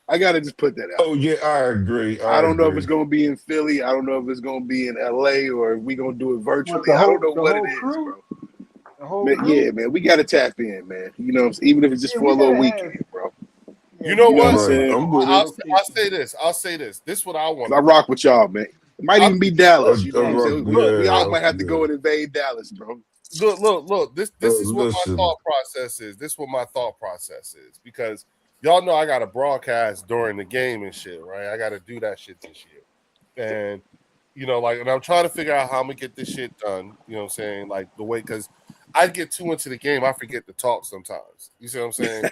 I gotta just put that out Oh, there. yeah, I agree. I I don't know if it's agree. gonna be in Philly. I don't know if it's gonna be in LA or if we gonna do it What virtually. I don't know the what it whole is, crew? bro. The whole Man, crew? yeah, man, we gotta tap in, man. You know, even if it's just Yeah, for a we little gotta have. weekend, bro. Yeah, You we know You know what gotta I'm what? have Right. like saying? a I'm with home it. I'll location. say this. I'll say this. This is what I want I to do. rock with y'all, man. It might I, even be look, Dallas. You know what I'm Rock, saying? look, We all yeah, might have to go yeah. and invade Dallas, bro. look. This is what my Listen. thought process is. This is what my thought process is because y'all know I got to broadcast during the game and shit, right? I got to do that shit this year, and and I'm trying to figure out how I'm gonna get this shit done. You know what I'm saying? Like the way because I get too into the game, I forget to talk sometimes. You see what I'm saying?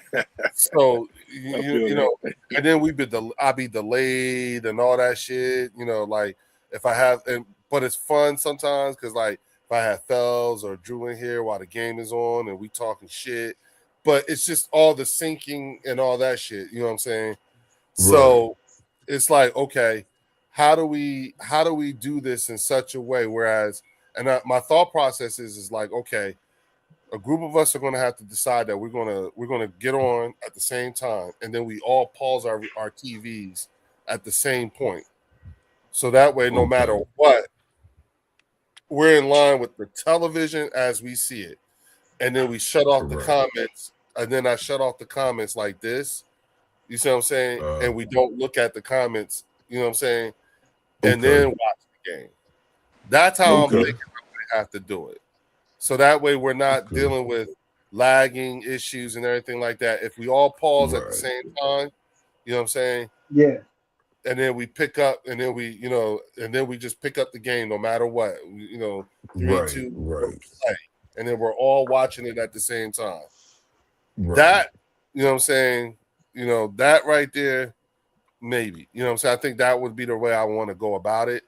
So I feel that. and then I be delayed and all that shit. Like if I have but it's fun sometimes because like if I have Fells or Drew in here while the game is on and we talking shit, but it's just all the syncing and all that shit. You know what I'm saying? Right. So it's like okay, how do we do this in such a way? Whereas, my thought process is like okay, a group of us are going to have to decide that we're going to get on at the same time, and then we all pause our TVs at the same point, so that way, no matter Okay. what, we're in line with the television as we see it, and then we shut off the Correct. comments, and then I shut off the comments like this. You see what I'm saying? Uh, And we don't look at the comments. You know what I'm saying? and then watch the game. That's how I'm thinking I have to do it. So that way we're not dealing with lagging issues and everything like that. If we all pause at the same time, you know what I'm saying? Yeah. And then we pick up, and then we, and then we just pick up the game no matter what. 3, 2, play. And then we're all watching it at the same time. That, you know what I'm saying? That right there, maybe. You know what I'm saying? I think that would be the way I want to go about it.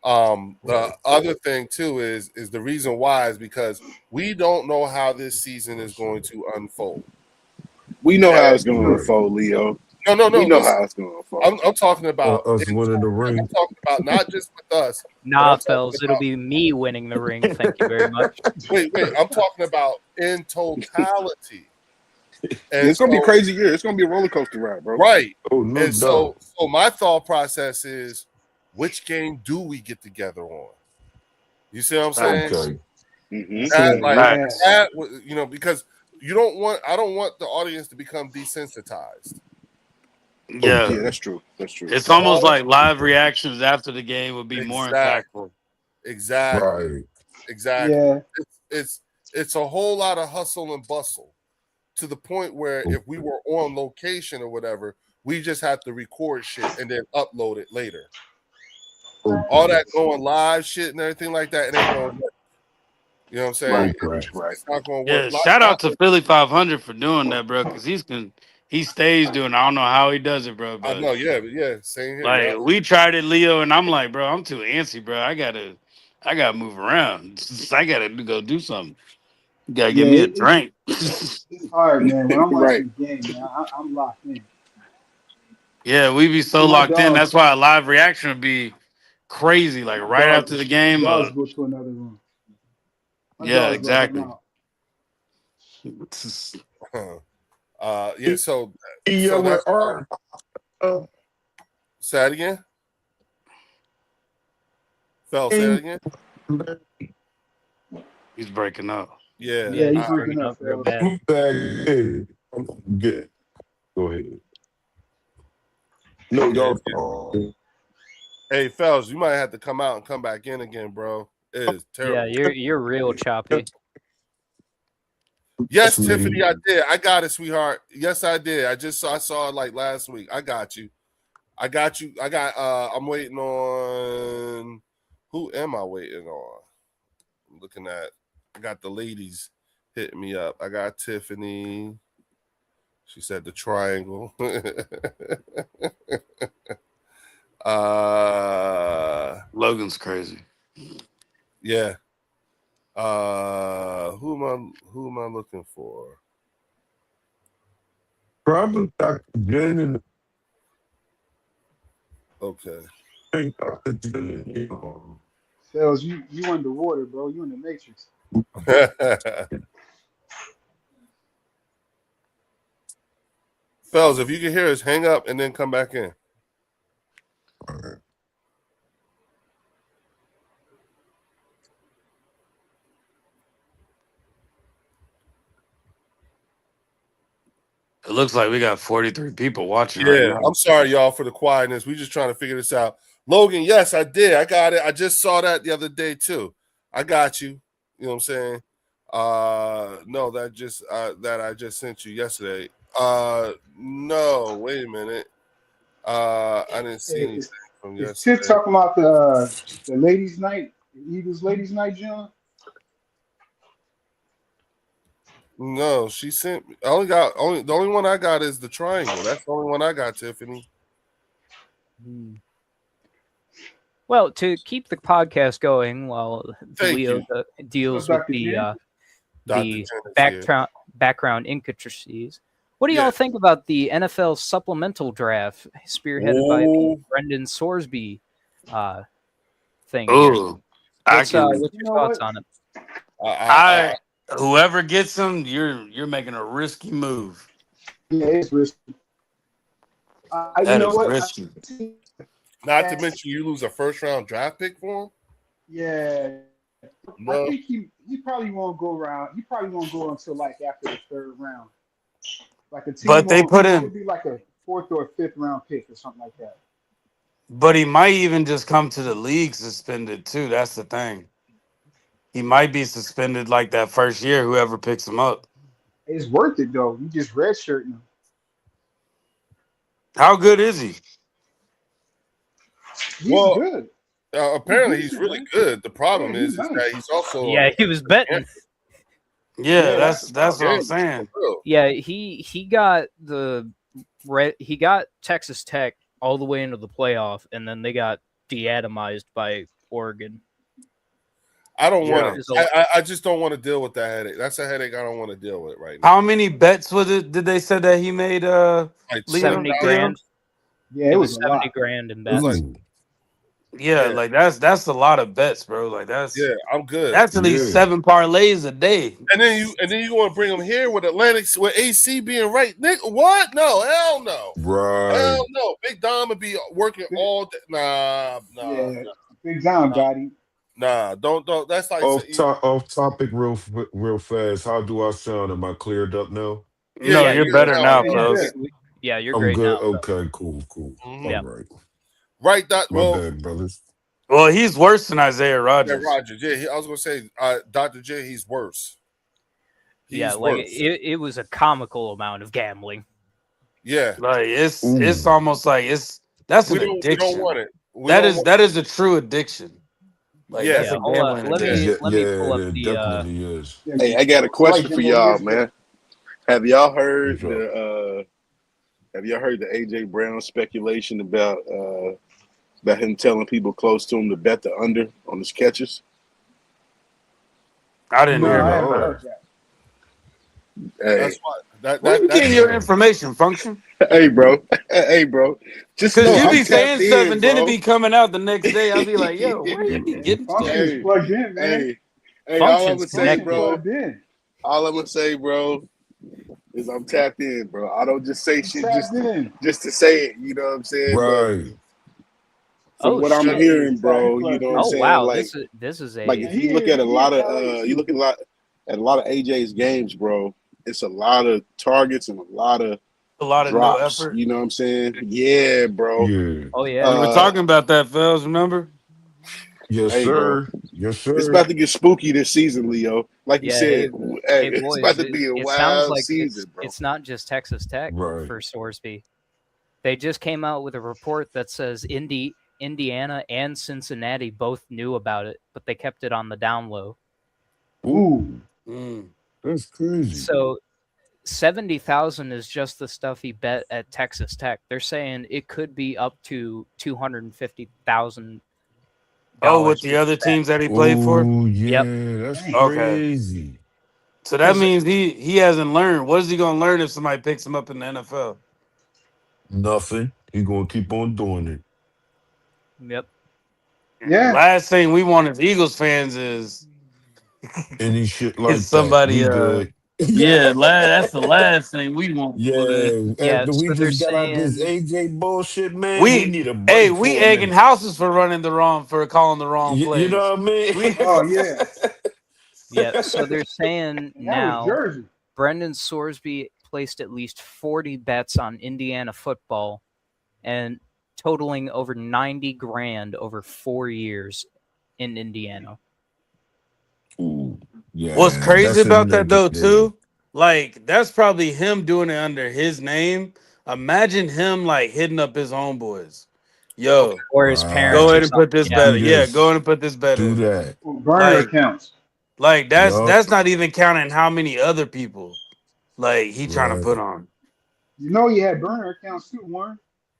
The other thing too is the reason why is because we don't know how this season is going to unfold. We know how it's going to unfold, Leo. No. We know how it's going to unfold. I'm talking about us winning the ring. I'm talking about not just with us. Nah, fellas, it'll be me winning the ring. Thank you very much. Wait. I'm talking about in totality. And it's going to be a crazy year. It's going to be a roller coaster ride, bro. Right. Oh, no doubt. So my thought process is, which game do we get together on? You see what I'm saying? Okay. That, because I don't want the audience to become desensitized. Yeah, that's true. It's almost like live reactions after the game would be more impactful. Exactly. Right. Exactly. Yeah. It's a whole lot of hustle and bustle to the point where if we were on location or whatever, we just have to record shit and then upload it later. All that going live shit and everything like that, it ain't going to work. You know what I'm saying? Right. It's not going to work. Yeah, shout out to Philly 500 for doing that, bro, because he stays doing it. I don't know how he does it, bro. But I know, yeah, same here. Like we tried it, Leo, and I'm like, bro, I'm too antsy, bro. I gotta move around. I gotta go do something. You gotta give me a drink. It's hard, man. When I'm watching the game, man, I'm locked in. Yeah, we be so locked in. That's why a live reaction would be crazy. Like right after the game. Dogs go to another room. Yeah, exactly. So say that again. Say that again. He's breaking up. Yeah, he's breaking up real bad. Good. Go ahead. No, y'all. Hey, fellas, you might have to come out and come back in again, bro. It is terrible. Yeah, you're real choppy. Yes, Tiffany, I did. I got it, sweetheart. Yes, I did. I saw it like last week. I got you. I'm waiting on who am I waiting on? I'm looking at I got the ladies hitting me up. I got Tiffany. She said the triangle. Logan's crazy. Yeah. Who am I looking for? Probably Dr. Jen. Okay. Dr. Jen. Sales, you underwater, bro. You in the Matrix. Fellas, if you can hear us, hang up and then come back in. All right. It looks like we got 43 people watching right now. I'm sorry, y'all, for the quietness. We're just trying to figure this out. Logan, yes, I did. I got it. I just saw that the other day, too. I got you. You know what I'm saying? No, that I just sent you yesterday. No, wait a minute. I didn't see anything from yesterday. Is Tiff talking about the ladies' night, the Eagles ladies' night, John? No, she sent me. The only one I got is the triangle. That's the only one I got, Tiffany. Well, to keep the podcast going while Leo deals with the background intricacies, what do y'all think about the NFL supplemental draft spearheaded by Brendan Sorsby thing? Ooh, what's your thoughts on it? Whoever gets him, you're making a risky move. Yeah, it's risky. That is risky. Not to mention you lose a first-round draft pick for him. Yeah, no. I think he probably won't go around. He probably won't go until like after the third round. Like a team, but they put him. It would be like a fourth or fifth round pick or something like that. But he might even just come to the league suspended too. That's the thing. He might be suspended like that first year. Whoever picks him up. It's worth it though. You just redshirting him. How good is he? He's Well, good. He's apparently he's decent, really man. good. The Yeah, problem he's is that nice. he's also Yeah, he was betting. Yeah, Yeah, that's the that's what problem. I'm saying. Yeah, he got he got Texas Tech all the way into the playoff, and then they got de-atomized by Oregon. I don't want Yeah. it. I just don't want to deal with that headache. That's a headache I don't want to deal with right now. How many bets was it? Did they say that he made? Like Leo? 70 $7,000? grand. Yeah, It it was was a 70 lot. grand in It was bets. like, Ooh, Yeah, Yeah. like that's a lot of bets, bro. Like that's yeah, I'm good. that's at least yeah. 7 parlays a day. And then you want to bring him here with Atlantic with AC being right. Nick, what? No, hell no. Right. Hell no. Big Dom would be working all day. Yeah, Big Dom got him. Don't. That's like Off topic, real fast. How do I sound? Am I cleared up now? yeah, No, Yeah, you you're you're good good. better now. now, Yeah, you Pels. good. Yeah, you're I'm great good. now. Okay, cool. Mhm. All Yeah. right. Right. That My well, bad, brothers. Well, he's worse than Isaiah yeah, Rogers. Rogers. Yeah, I was gonna say, Dr. J. He's worse. Yeah, He's like worse. it was a comical amount of gambling. Yeah, Like it's Ooh. almost like that's we an don't addiction. want it. We That don't is want. that is a true addiction. Like Yeah, that's Yeah, a hold on. gambling Let yeah. me addiction. let me pull up It the definitely is. Yeah, Hey, I got a so like question for Jimbo, y'all, here's man. Have y'all heard What's up? the AJ Brown speculation about him telling people close to him to bet the under on his catches? I didn't No, hear I about haven't that. heard that. Hey, That's why. Where you getting your Yeah. information, Function? hey, bro. Hey, bro. Just Because know you I'm be tapped saying stuff in, and then it bro. be coming out the next day. I'll be like, yo, where you be getting Function stuff? is Hey, plugged in, man. hey. All I'm functions gonna say, Function connected. bro. plugged in. All I'm gonna say, bro, is I'm tapped in, bro. I don't just say He shit tapped in. just to say it. You know what I'm saying? But Right. from Oh what I'm shit. hearing, He bro, you plugged know what I'm in. Oh saying? wow, Like this is And if a you look at a he in lot of Cali you too. look at a lot of AJ's games, bro, it's a lot of targets and a lot of A lot of no drops. effort. You know what I'm saying? Yeah, bro. Yeah. oh yeah. We were talking about that, fellas, remember? Yes, Hey, bro. sir. Yes, It's sir. about to get spooky this season, Leo. Like you Yeah, said, hey hey, it's about boys, to be a it sounds wild like season, bro. it's not just Texas Tech Right. for Sorsby. They just came out with a report that says Indiana and Cincinnati both knew about it, but they kept it on the down low. Ooh, Mm. that's crazy. So 70,000 is just the stuff he bet at Texas Tech. They're saying it could be up to $250,000. Oh, with the other teams that he played for? Oh, Yep. yeah. That's Dang. Okay. crazy. So that means he hasn't learned. What is he gonna learn if somebody picks him up in the NFL? Nothing. He gonna keep on doing it. Yep. Yeah. Last thing we want as Eagles fans is Any shit like that. somebody We good. yeah, that's the last thing we want, boy. Yeah. Yeah. After we So they're just got out this saying, AJ bullshit, man, we need a Hey, break we for a egging minute. houses for calling the wrong You plays. know what I mean? We Oh yeah. yeah. So they're saying And that was now Jersey. Brendan Sorsby placed at least 40 bets on Indiana football and totaling over 90 grand over 4 years in Indiana. Ooh, What's yeah, crazy that's a about that nigga. though, Yeah. too? Like, that's probably him doing it under his name. Imagine him like hitting up his homeboys. Yo, Or his go parents Right. or ahead and put something. this Yeah. bet. Do In. Yeah, go ahead this. and put this bet Do in. that. Burner Like, accounts. Yup. that's not even counting how many other people like he trying to Right. put on. You know you had burner accounts too, Warren.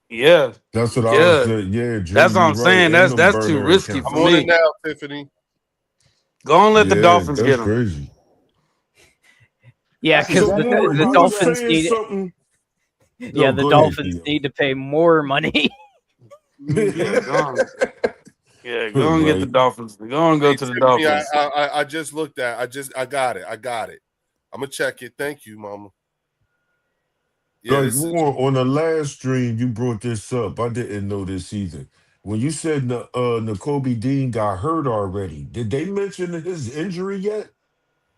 Yeah, That's what I was yeah. saying. Yeah, That's Drew, what you I'm right. saying. And them That's too burner risky I'm for accounts. on it me. now, Tiffany. Go and let the Yeah, Dolphins that's get him. crazy. Yeah, That's because So exactly what Warren, the I'm you was talking Dolphins about. saying need something. yeah, No, the go ahead, Dolphins Theo. need to pay more money. Yeah, Mm-hmm. go on. Yeah, go and get the Right. Dolphins. Go and go Hey, to the Tiffany, Dolphins. I just looked at. I got it. I'm gonna check it. Thank you, Mama. Yeah, Like this is. Warren, on the last stream, you brought this up. I didn't know this either. When you said N'Kobe Dean got hurt already, did they mention his injury yet?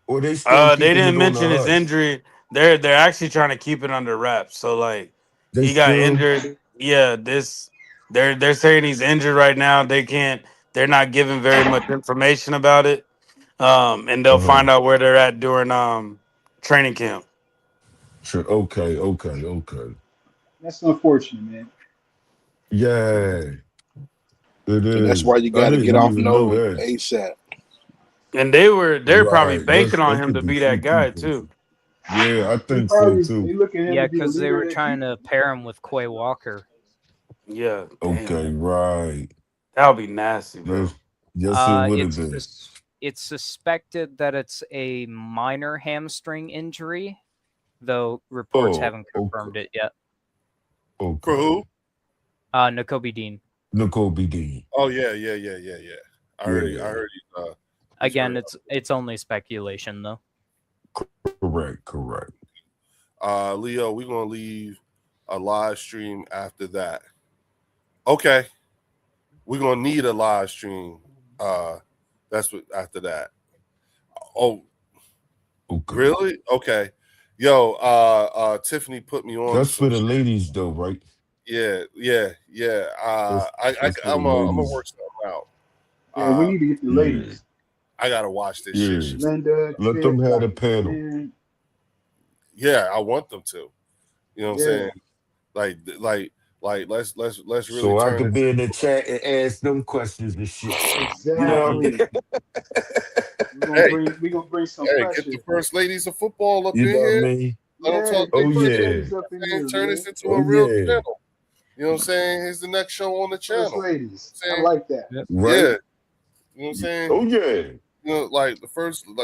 Or they still They keeping didn't it on the mention his hush? injury. They're actually trying to keep it under wraps. So like They he got still injured. Yeah, this They're saying he's injured right now. They're not giving very much information about it. And they'll Uh-huh. find out where they're at during training camp. Sure. Okay. That's unfortunate, man. Yeah, it And that's is. why you I got to get didn't off even know Nolan that. ASAP. And they're probably Right. banking on That him could to be be that guy 50. too. Yeah, I He think so probably too. they look at him Yeah, to be the because they leader were of that trying to defense. pair him with Quay Walker. Yeah, Okay, damn. right. That would be nasty, Yes, bro. yes, it would have been. It's suspected that it's a minor hamstring injury, though reports Oh, haven't okay, confirmed it yet. For okay. who? Nakobe Dean. Nicole B. D. Oh yeah. I heard he. Yeah, He's Again, hurt. it's only speculation though. correct. Leo, we're gonna leave a live stream after that. Okay, we're gonna need a live stream. That's what after that. Oh, Okay. really? Okay. Yo, Tiffany put me on to That's some for the shit. ladies, though, right? Yeah. That's I that's for the I'm gonna ladies. work something out. Yeah, we need to get the Yeah, ladies. I gotta watch this shit. yeah. Linda, Let them Tiff, have a Dr. panel. Jen. Yeah, I want them to. You know what I'm Yeah, saying? Like let's really So I turn could this. be in the chat and ask them questions and shit. You know what I exactly. mean? Hey, We're gonna bring some get the pressure. first ladies of football up You in know what I here. mean? Let them Yeah, talk get their the Oh first shit. yeah. ladies up in And here, turn man. this into Oh a real yeah. channel. You know what I'm saying? Here's the next show on the First channel. ladies. You know I what I'm saying? like that. Yep. Right? Yeah. You know what I'm saying? Oh yeah. You know, like I the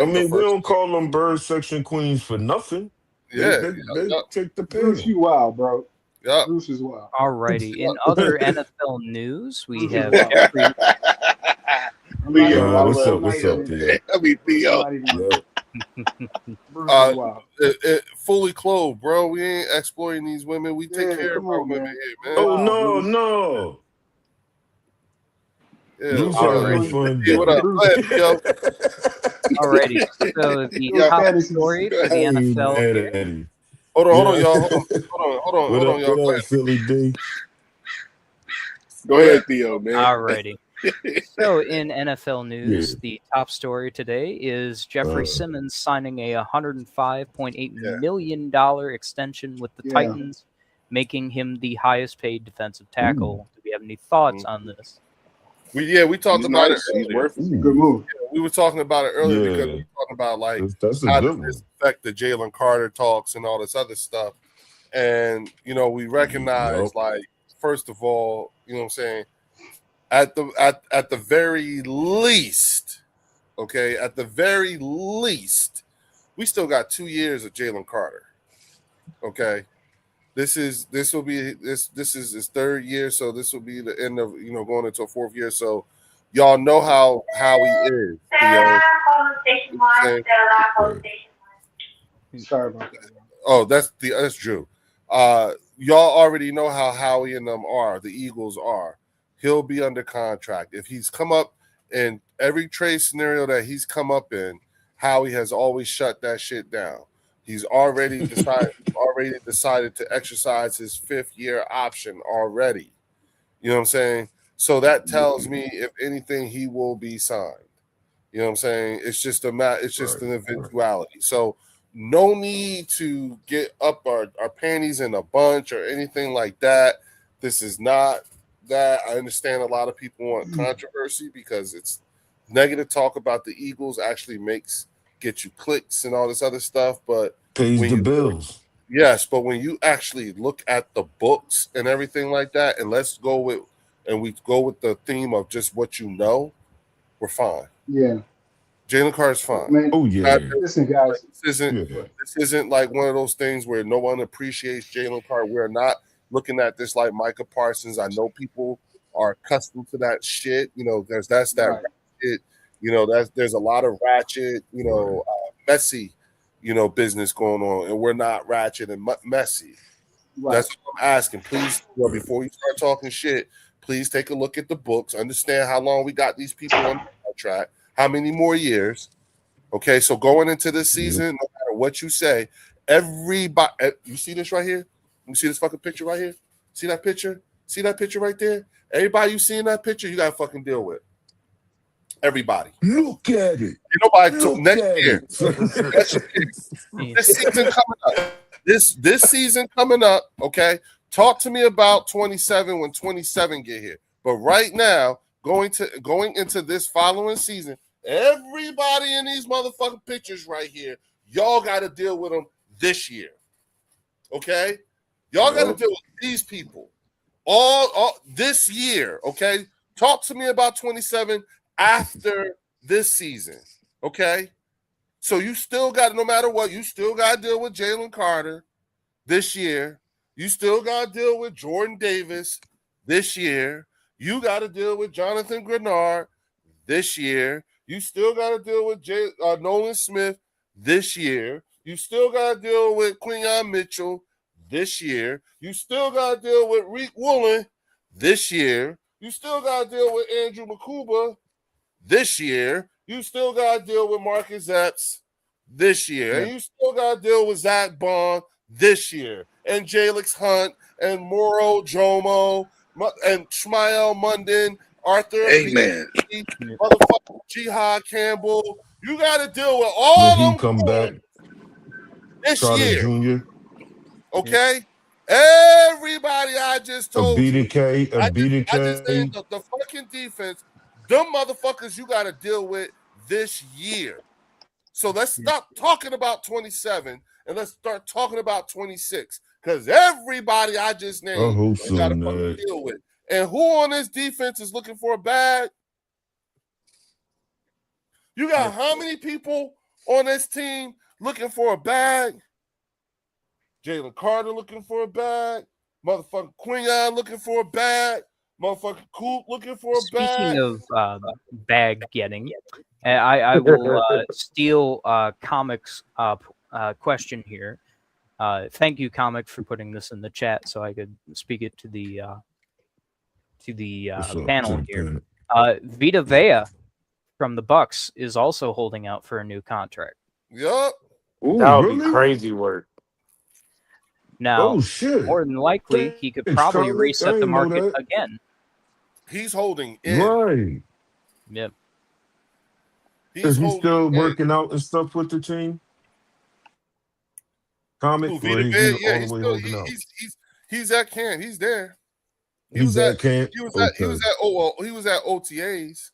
mean, we first. don't call them bird section queens for nothing. They Yeah. they, they take the Bruce, panel. you wild, bro. Yep. Bruce is wild. Alrighty. In other NFL news, we Bruce is have wild. Jeffrey. I'm not even gonna What's go up? no What's up, further. Theo? I mean, I'm Theo. not even gonna. Yo, Bruce is wild. Fully clothed, bro. We ain't exploiting these women. We take Yeah, care of come our on, women man. here, man. oh Wow, no, Bruce. no. Yeah. Bruce Yo, having a Alrighty. fun Hey, what day. up? Go Bruce, ahead, Theo. Alrighty. So the those top fantasies. story for I the ain't NFL mad here. at him. Hold on, Yeah. y'all. Hold on, y'all. What Go up, ahead. Philly D? Go ahead, Theo, man. Alrighty. So in NFL Yeah. news, the top story today is Jeffrey Simmons signing a $105.8 Yeah. million extension with the Yeah. Titans, making him the highest paid defensive tackle. Do we have any thoughts on this? We talked He's about nice. it He's earlier. worth it. It's a good move. We were talking about it earlier because we Yeah. were talking about like That's a how good does this one. affect the Jalen Carter talks and all this other stuff. And we recognize Yup. like first of all, you know what I'm saying, at the very least, okay, at the very least, we still got 2 years of Jalen Carter. Okay. This is his third year, so this will be the end of going into a fourth year. So y'all know how he is. Sorry about that. Oh, that's Drew. Y'all already know how Howie and them are. The Eagles are. He'll be under contract if he's come up in every trade scenario that he's come up in. Howie has always shut that shit down. He's already decided to exercise his 5th-year option already. You know what I'm saying? So that tells me, if anything, he will be signed. You know what I'm saying? It's just it's just an eventuality. So no need to get up our panties in a bunch or anything like that. This is not that. I understand a lot of people want controversy because it's negative talk about the Eagles actually get you clicks and all this other stuff. But Pays when the you bills. yes, but when you actually look at the books and everything like that, and we go with the theme of just what you know, we're fine. Yeah. Jalen Carter's fine. Man, Oh yeah. listen, guys. This Yeah. isn't like one of those things where no one appreciates Jalen Carter. We're not looking at this like Micah Parsons. I know people are accustomed to that shit. That's that Right. ratchet. There's a lot of ratchet. Messy. Business going on, and we're not ratchet and messy. Right. That's what I'm asking. Please, before you start talking shit, please take a look at the books. Understand how long we got these people on the contract. How many more years? Okay, so going into this season, no matter what you say, everybody, you see this right here? You see this fucking picture right here? See that picture? See that picture right there? Everybody you see in that picture, you got to fucking deal with. Everybody. Look at it. Nobody Look next at year. Next year. it. This season coming up. This season coming up, okay? Talk to me about 27 when 27 get here. But right now, going into this following season, everybody in these motherfucking pictures right here, y'all got to deal with them this year. Okay? Y'all got to deal with these people all this year, okay? Talk to me about 27 after this season, okay? So you still got, no matter what, you still got to deal with Jalen Carter this year. You still got to deal with Jordan Davis this year. You got to deal with Jonathan Grenard this year. You still got to deal with Nolan Smith this year. You still got to deal with Quinyon Mitchell this year. You still got to deal with Reek Woolen this year. You still got to deal with Andrew Makuba this year. You still got to deal with Marcus Epps this year. And you still got to deal with Zach Bond this year. And Jalix Hunt and Moro Jomo and Shmael Munden, Arthur Amen. motherfucking Jihad Campbell. You got to deal with When all he them come back, this Trotter year. Jr., Okay? Everybody I just a told you. BDK, a I just said BDK. the fucking defense, them motherfuckers you got to deal with this year. So let's stop talking about 27 and let's start talking about 26. Because everybody I just I named, hope you so, got to fucking Ned. deal with. And who on this defense is looking for a bag? You got how many people on this team looking for a bag? Jalen Carter looking for a bag. Motherfucking Quinyon looking for a bag. Motherfucking Coop looking for a bag. Speaking of bag getting, I will steal Comic's question here. Thank you, Comic, for putting this in the chat so I could speak it to the What's up panel to the here. panel? Vita Vea from the Bucks is also holding out for a new contract. Yup. Oh, That would be really? crazy work. Now, Oh, shit. more than likely, he could Thanks, probably Charlie. I reset the ain't know market that. again. He's holding in. Right. Yep. He's Is he holding still in. working out and stuff with the team? Comic, Who, or Vita he's Vea? Yeah, all the he's way still holding out? he's at camp. He's there. He's at camp? He was Okay. at OTAs.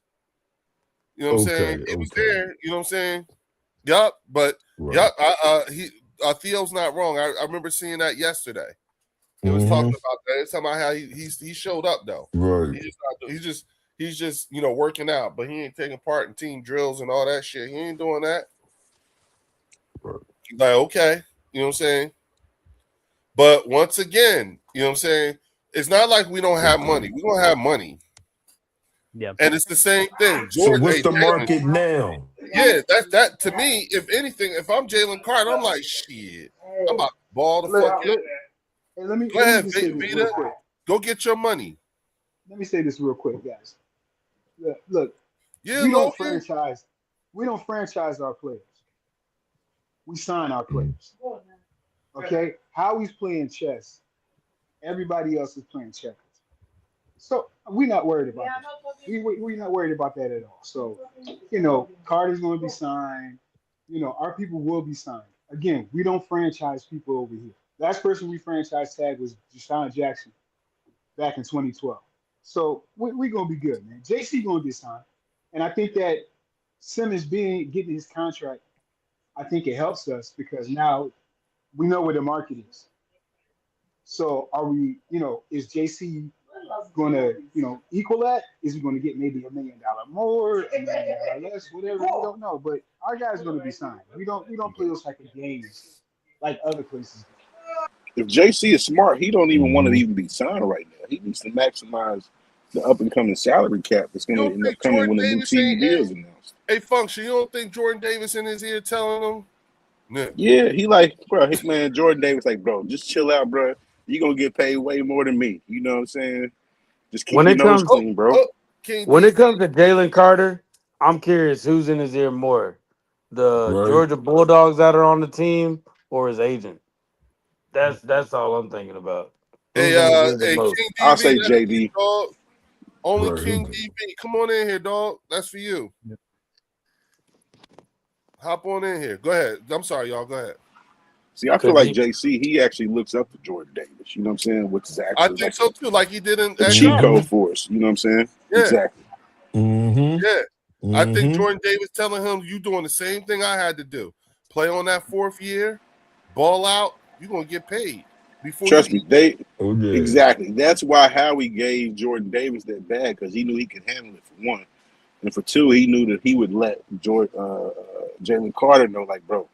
You know what I'm saying? He was Okay. there. You know what I'm saying? Yup. But Right. yup. Theo's not wrong. I remember seeing that yesterday. He was talking about that. It's talking about how he showed up though. Right. He's just working out, but he ain't taking part in team drills and all that shit. He ain't doing that. Right. Like, okay, you know what I'm saying? But once again, you know what I'm saying? It's not like we don't have money. We don't have money. Yeah. And it's the same thing. So what's the market now? Yeah, that to me, if anything, if I'm Jalen Carter, I'm like, shit, I'm about to ball the fuck out. Let me Go ahead, just say this real quick. Go get your money. Let me say this real quick, guys. Look, Yeah, we don't Logan. franchise our players. We sign our players. Okay? Howie's playing chess. Everybody else is playing checkers. So we're not worried about that. We're not worried about that at all. So, Carter's going to be signed. Our people will be signed. Again, we don't franchise people over here. Last person we franchise tagged was Deshaun Jackson back in 2012. So we're going to be good, man. JC going to get signed. And I think that Simmons getting his contract, I think it helps us because now we know where the market is. So are we, is JC going to, equal that? Is he going to get maybe $1 million more, $1 million less, whatever? We don't know. But our guy's going to be signed. We don't play those type of games like other places do. If JC is smart, he don't even want to even be signed right now. He needs to maximize the up and coming salary cap that's going to end up coming when the new TV deal is announced. Hey, Function, you don't think Jordan Davis in his ear telling him? No. Yeah, he like, bro, man, Jordan Davis like, bro, just chill out, bro. You're going to get paid way more than me. You know what I'm saying? Just keep your nose clean, bro. When it comes to Jalen Carter, I'm curious who's in his ear more. The Georgia Bulldogs that are on the team or his agent? That's all I'm thinking about. Hey, Who's gonna win the hey, most? King I'll DV, say that's for you, JD. dog. Only Right. King DV. Come on in here, dog. That's for you. Yep. Hop on in here. Go ahead. I'm sorry, y'all. Go ahead. See, I feel Could like be. JC, he actually looks up to Jordan Davis. You know what I'm saying? Which is I actually think like so too. Like he did in a at cheat college. code for us. You know what I'm saying? Yeah, Exactly. Mm-hmm. yeah. I think Mm-hmm. Jordan Davis telling him, "You doing the same thing I had to do. Play on that fourth year, ball out. You're gonna get paid before you Trust me, even." they Oh yeah. exactly. That's why Howie gave Jordan Davis that bag because he knew he could handle it for one, and for two, he knew that he would let Jalen Carter know, like, bro,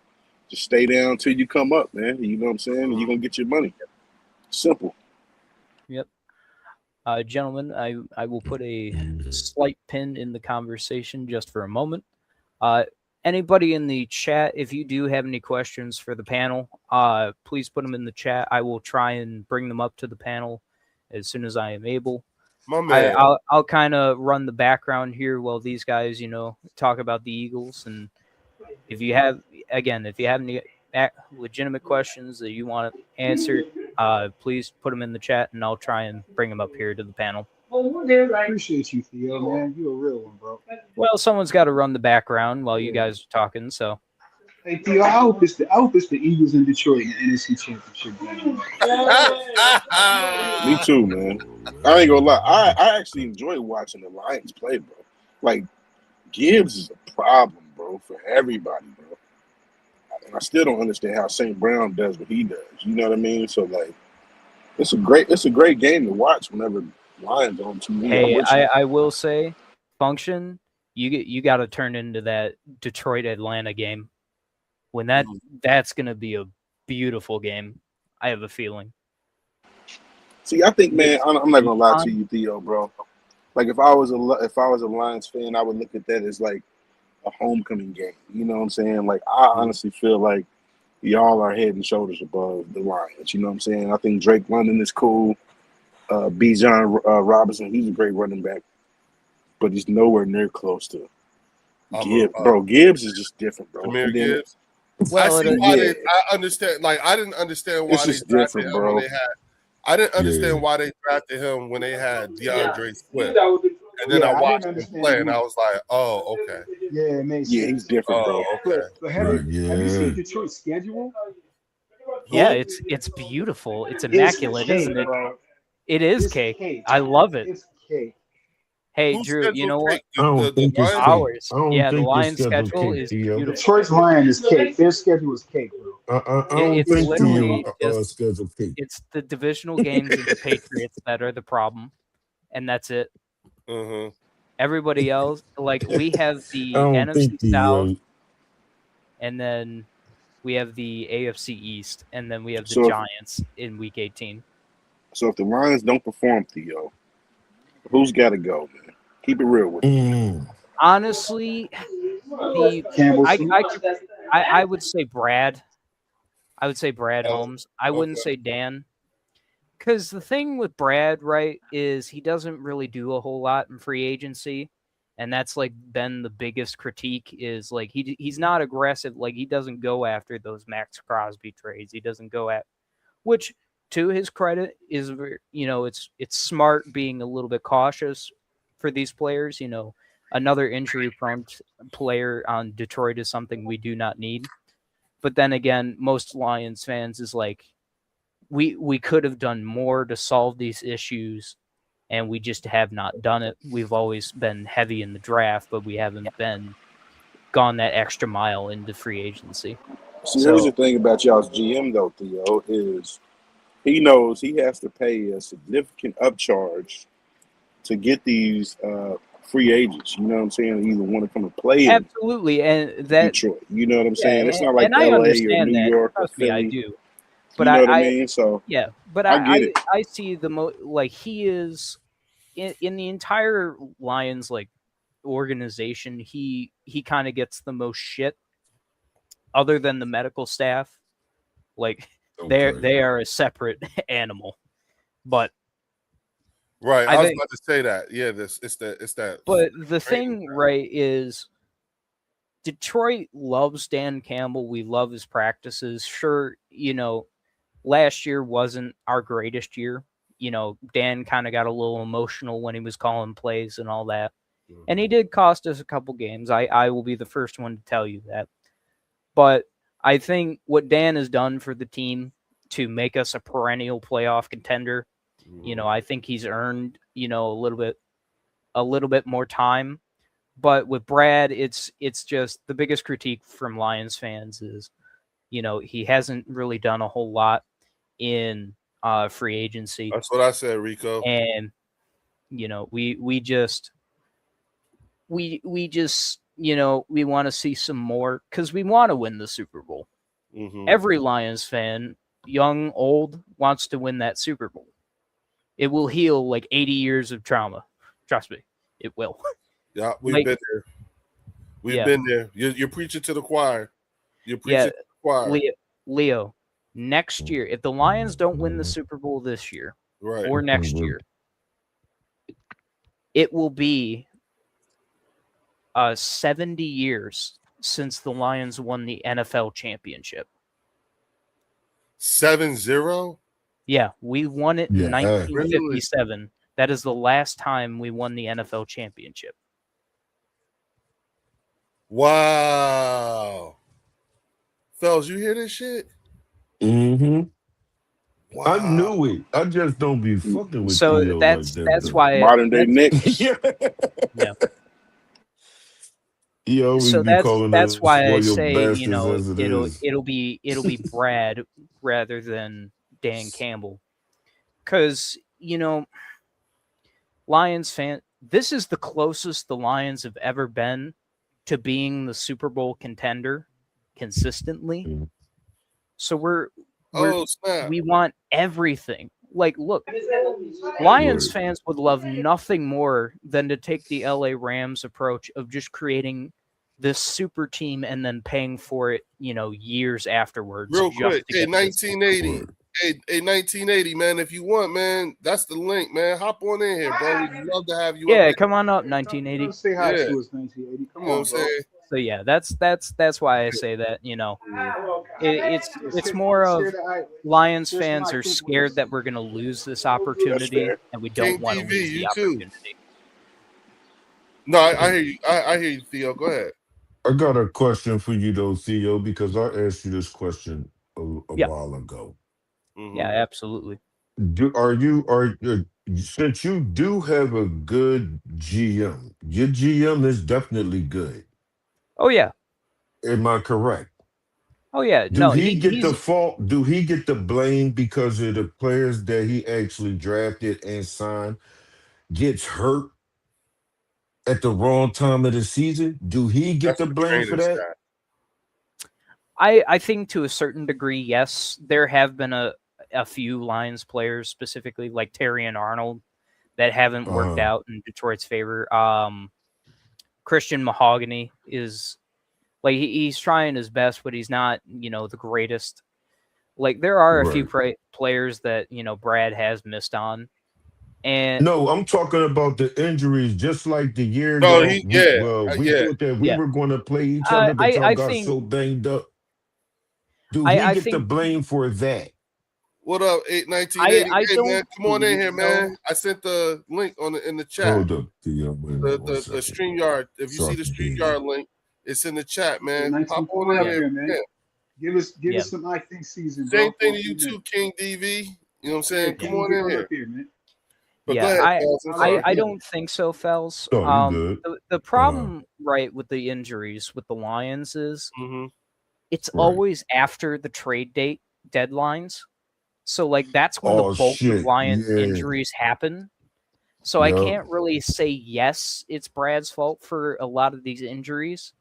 just stay down till you come up, man. You know what I'm saying? And you're gonna get your money. Simple. Yep. Gentlemen, I will put a Mhm. slight pin in the conversation just for a moment. Anybody in the chat, if you do have any questions for the panel, please put them in the chat. I will try and bring them up to the panel as soon as I am able. My man. I'll kind of run the background here while these guys, talk about the Eagles. And if you have any legitimate questions that you want answered, please put them in the chat, and I'll try and bring them up here to the panel. Appreciate you, Theo, man. You a real one, bro. Well, someone's got to run the background while you guys are talking, so. Hey, Theo, I hope it's the Eagles in Detroit in the NFC Championship game. Me too, man. I ain't gonna lie. I actually enjoy watching the Lions play, bro. Like Gibbs is a problem, bro, for everybody, bro. And I still don't understand how St. Brown does what he does. You know what I mean? So like, it's a great game to watch whenever Lions on TV. Hey, I will say, function, you got to turn into that Detroit Atlanta game. When that's gonna be a beautiful game. I have a feeling. See, I think, man, I'm not gonna lie to Fun. you, Theo, bro. Like if I was a Lions fan, I would look at that as like a homecoming game. You know what I'm saying? Like I honestly feel like y'all are head and shoulders above the Lions. You know what I'm saying? I think Drake London is cool. Bijan Robinson, he's a great running back, but he's nowhere near close to Gibbs. Bro, Gibbs is just different, bro. Jameer And then Gibbs. I Well, see why they. I understand. Like I didn't understand it's why they just drafted different, him when bro. they had. I didn't Yeah. understand why they drafted him when they had DeAndre Swift, and then I Yeah, I didn't watched him understand play, it and I either. was like, "Oh, okay. Yeah, it makes Yeah, he's sense. different, bro. Oh, okay." But Right. have you seen Yeah. Detroit's schedule? yeah, Who? it's beautiful. It's It's immaculate, cake, isn't it? bro. It is It's cake. cake. I love it. It's cake. Hey, Whose Drew, you schedule know what? cake? I don't The think it's Lions. cake. Ours. I don't Yeah, the think this Lions schedule schedule cake, is Theo. beautiful. Detroit's Lion is cake. Their schedule is cake, bro. I don't It's think literally Theo just schedule cake. it's the divisional games of the Patriots that are the problem, and that's it. Mm-hmm. Everybody else, like we have I the don't NFC think South, Theo. and then we have the AFC East, and then we have the So Giants in Week 18. so if the Lions don't perform, Theo, who's gotta go, man? Keep it real with me. Honestly, the Campbell I soup. I could I would say Brad. I would say Brad Oh, Holmes. I wouldn't okay. say Dan. Because the thing with Brad, right, is he doesn't really do a whole lot in free agency. And that's like been the biggest critique is like he's not aggressive. Like he doesn't go after those Max Crosby trades. He doesn't go at, which to his credit is, it's smart being a little bit cautious for these players. Another injury prone player on Detroit is something we do not need. But then again, most Lions fans is like, we could have done more to solve these issues, and we just have not done it. We've always been heavy in the draft, but we haven't been gone that extra mile into free agency. See, here's the So thing about y'all's GM though, Theo, is he knows he has to pay a significant upcharge to get these free agents. You know what I'm saying? Either want to come and play in absolutely, and that Detroit. You know what I'm saying? It's yeah, not like and I LA or understand New that. York or Trust me, I Philly. do. But You know what I mean? So yeah, but I get it. I see like he is in the entire Lions like organization. He kind of gets the most shit, other than the medical staff. Like Okay. they are a separate animal. But Right. I I was think, about to say that. Yeah. It's that. but the training thing, right, is Detroit loves Dan Campbell. We love his practices. Sure, last year wasn't our greatest year. You know, Dan kind of got a little emotional when he was calling plays and all that. And he did cost us a couple games. I will be the first one to tell you that. But I think what Dan has done for the team to make us a perennial playoff contender, you know, I think he's earned, you know, a little bit more time. But with Brad, it's just the biggest critique from Lions fans is, you know, he hasn't really done a whole lot in free agency. That's what I said, Rico. And you know, we just you know, we want to see some more because we want to win the Super Bowl. Every Lions fan, young, old, wants to win that Super Bowl. It will heal like 80 years of trauma. Trust me, it will. Yeah, we've been there. We've been there. You're preaching to the choir. You're preaching to the choir. Leo, next year, if the Lions don't win the Super Bowl this year or next year, it will be 70 years since the Lions won the NFL championship. 7-0? Yeah, we won it in 1957. Really? That is the last time we won the NFL championship. Wow. Fells, you hear this shit? Wow. I knew it. I just don't be fucking with so Theo that's like that. That's why modern day Knicks. Yeah. He always so be calling that's why I spoiled say, you know, bastards as it is. it'll be Brad rather than Dan Campbell. Because, you know, Lions fan, this is the closest the Lions have ever been to being the Super Bowl contender consistently. So we want everything. Like, look, Lions fans would love nothing more than to take the LA Rams approach of just creating this super team and then paying for it, you know, years afterwards. Real quick, hey, 1980. Hey, 1980, man. If you want, man, that's the link, man. Hop on in here, bro. We'd love to have you. Yeah, come on up, 1980. Come say hi to us, 1980. Come on, bro. So yeah, that's why I say that, you know, it's more of Lions fans are scared that we're gonna lose this opportunity, and we don't want to lose the opportunity. No, I hear you. I hear you, Theo. Go ahead. I got a question for you though, Theo, because I asked you this question a while ago. Yeah, absolutely. Since you do have a good GM, your GM is definitely good. Oh yeah. Am I correct? Oh yeah. Do he get the fault? Do he get the blame because of the players that he actually drafted and signed gets hurt at the wrong time of the season? Do he get the blame for that? I think to a certain degree, yes. There have been a few Lions players, specifically like Terry and Arnold, that haven't worked out in Detroit's favor. Christian Mahogany is like he's trying his best, but he's not, you know, the greatest. Like there are a few players that, you know, Brad has missed on. And no, I'm talking about the injuries. Just like the year ago, we thought that we were going to play each other, but y'all got so banged up. Do he get the blame for that? What up, 1980? Hey, man, come on in here, man. I sent the link in the chat. Hold up, Theo. The StreamYard. If you see the StreamYard link, it's in the chat, man. Hop on in here, man. Give us some I think season. Same thing to you too, King DV. You know what I'm saying? Come on in here. Man. But yeah, I don't think so, Fells. The problem, with the injuries with the Lions is it's always after the trade deadlines. So, like, that's when the bulk of Lions injuries happen. So I can't really say, yes, it's Brad's fault for a lot of these injuries.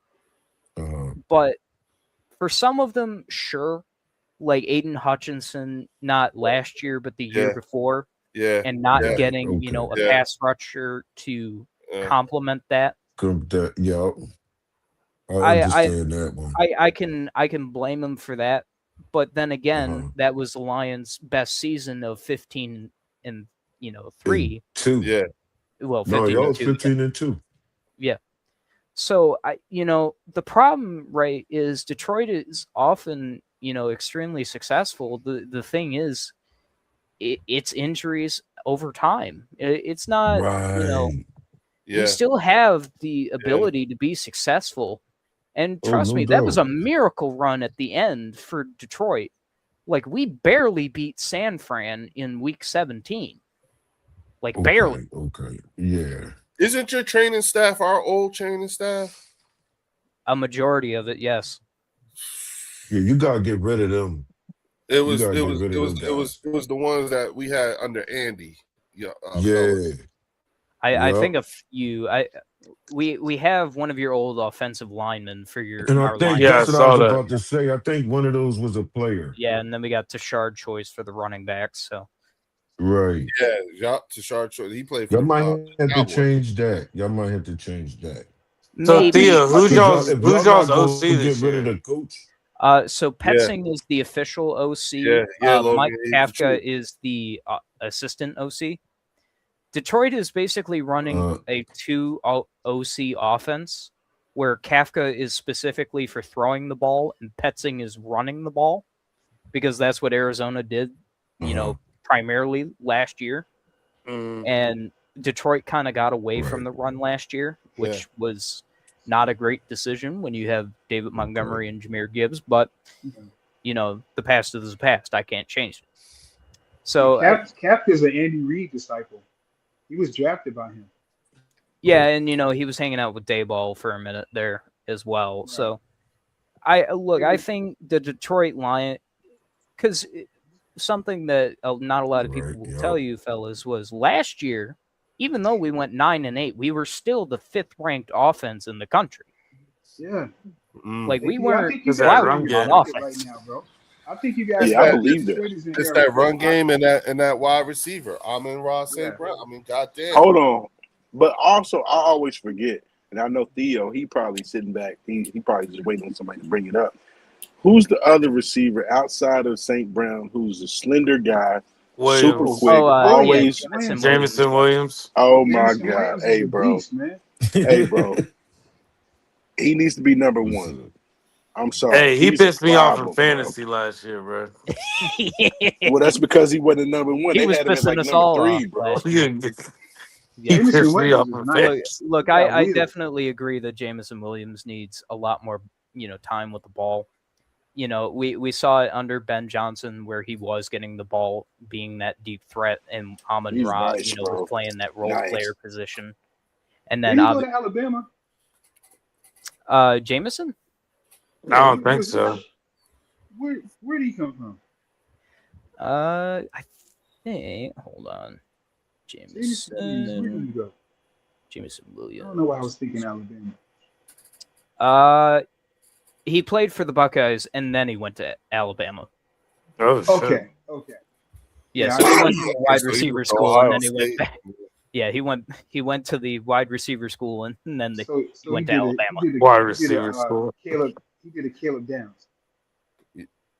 But for some of them, sure. Like Aiden Hutchinson, not last year, but the year before. Yeah. And not getting, you know, a pass rusher to complement that. I understand that one. I can blame him for that. But then again, that was the Lions' best season of 15 and 3. 2. Yeah. Well, 15 and 2. Yeah. So the problem, is Detroit is often, extremely successful. The thing is, it's injuries over time. It's not, Right. we Yeah. still have the ability to be successful. And Oh, trust no me, that was doubt. a miracle run at the end for Detroit. Like, we barely beat San Fran in week 17. Like, barely. Okay. Yeah. Isn't your training staff our old training staff? A majority of it, yes. Yeah, you gotta get rid of them. It You was gotta it get was rid it of was them it was guys. it was the ones that we had under Andy. Yeah, Yeah. fellas. I Yep. think we have one of your old offensive linemen for And I our think line. Yeah, I that's what I saw was that. about to say. I think one of those was a player. Yeah, and then we got Tashard Choice for the running backs. So Right. Yeah, Jacques Tashard. He played for Y'all the might have to Cowboys. change that. Y'all might have to change that. So maybe. Thea, who's Because y'all's if y'all who's not going OC to this get rid of year? the coach, So Yeah. Petzing is the official OC. Yeah, Logan. Mike he's the Kafka truth. is the assistant OC. Detroit is basically running a 2 OC offense, where Kafka is specifically for throwing the ball and Petzing is running the ball, because that's what Arizona did, primarily last year. Mm. And Detroit kind of got away from Right. the run last year, which was not a great decision when you have David Montgomery and Jahmyr Gibbs. But the past is the past. I can't change it. So Cap is an Andy Reid disciple. He was drafted by him. yeah, and he was hanging out with Dayball for a minute there as well. Right. So I think the Detroit Lions, because something that not a lot of people will tell you, fellas, was last year, even though we went 9-8, we were still the 5th ranked offense in the country. Yeah. Like, we I weren't think you guys that are run in game. your pocket right now, bro. I think you guys. Yeah, I believe that. It's that run game and that wide receiver. Amon-Ra St. Brown. I mean, goddamn. Hold on. But also, I always forget, and I know Theo, he probably sitting back. He probably just waiting on somebody to bring it up. Who's the other receiver outside of St. Brown who's a slender guy, super Williams. quick, always? Jameson Williams. Oh, my Jameson God. Williams Hey, is a bro. beast, man. Hey, bro. He needs to be number one. I'm sorry. Hey, he He's a pissed me off in problem, fantasy last year, bro. Well, that's because he wasn't number one. He They was had him at pissing like us number all 3, off bro. last year. He Jameson pissed me Williams off is in nice. fantasy. Look, Yeah, I weird. definitely agree that Jameson Williams needs a lot more, time with the ball. We saw it under Ben Johnson where he was getting the ball, being that deep threat, and Amon-Ra, He's nice, bro. was playing that role Nice. player position. And Did then he go to Alabama? Jameson? I don't think so. Where did he come from? I think. Hold on. Jameson Williams, where did he go? Jameson I Williams. don't know why I was thinking Alabama. He played for the Buckeyes and then he went to Alabama. Oh, shit. Okay. Yeah, Yeah, so I he know went to the wide So he receiver went to school Ohio and then he went State. back. Yeah, he went to the wide receiver school and then he went to he did Alabama. Wide receiver school. He did a Caleb Downs.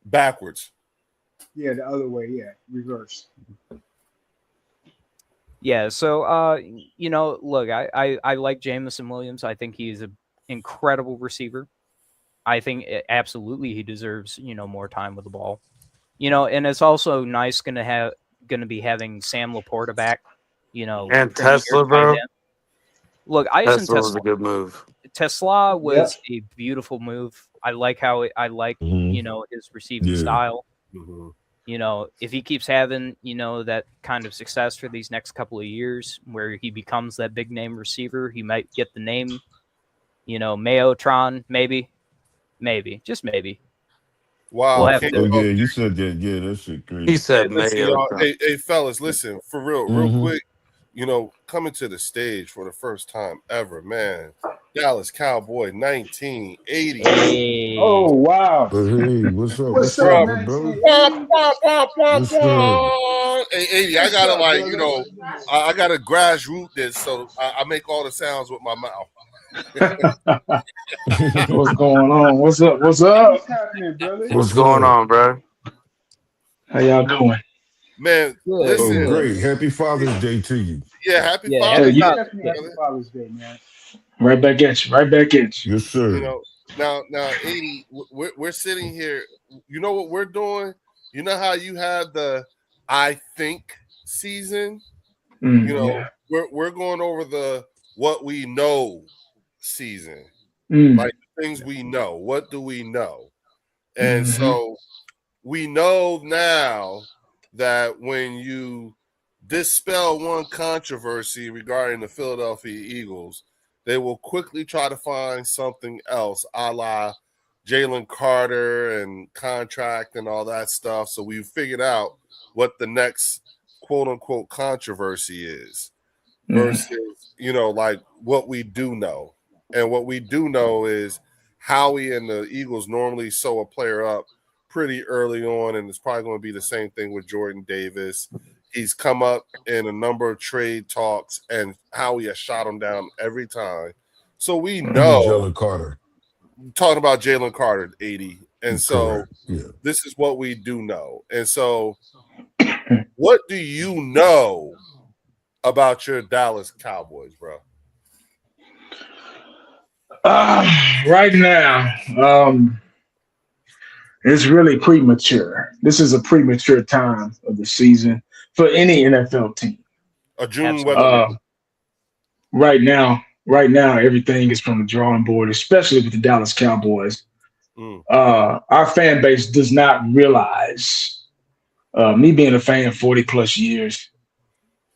Backwards. Yeah, the other way. Yeah, reverse. Yeah, so look, I like Jameson Williams. I think he's an incredible receiver. I think absolutely he deserves more time with the ball. And it's also nice going to be having Sam Laporta back. And premier Tesla, tight bro. end. Look, Ison Tesla was a good move. Tesla was a beautiful move. I like his receiving style. Mm-hmm. If he keeps having, that kind of success for these next couple of years where he becomes that big name receiver, he might get the name, Mayotron, maybe, just maybe. Wow. We'll have to. Oh, yeah, you said that. Yeah, that shit crazy. He said Listen, Mayo. y'all. Hey, fellas, listen, for real quick. Coming to the stage for the first time ever, man. Dallas Cowboy 1980. Hey. Oh wow! But hey, what's up? What's up, up, bro? 1980? What's up? Hey, 80, I gotta I gotta grassroot this, so I make all the sounds with my mouth. What's going on? What's up? What's up? What's happening, brother? What's going on, bro? How y'all doing? Man, Good. listen. Oh, great. Happy Father's Day to you. Yeah, happy Yeah, Father's Day. Definitely happy Father's Day, man. Right back at you. Right back at you. Yes, sir. now, 80. We're sitting here. You know what we're doing? You know how you had the I think season. You know, Yeah. we're going over the what we know season, Mm, like things we know. What do we know? And hmm so we know now that when you dispel one controversy regarding the Philadelphia Eagles, they will quickly try to find something else, a la Jalen Carter and contract and all that stuff. So we figured out what the next quote unquote controversy is versus, like what we do know. And what we do know is Howie and the Eagles normally sew a player up pretty early on, and it's probably going to be the same thing with Jordan Davis. He's come up in a number of trade talks, and Howie has shot him down every time. So we You mean know, Jalen Carter? talking about Jalen Carter, 80. And so Correct. Yeah. this is what we do know. And so what do you know about your Dallas Cowboys, bro? Right now, it's really premature. This is a premature time of the season for any NFL team. A June weather. Absolutely. Right now, everything is from the drawing board, especially with the Dallas Cowboys. Our fan base does not realize, me being a fan 40 plus years,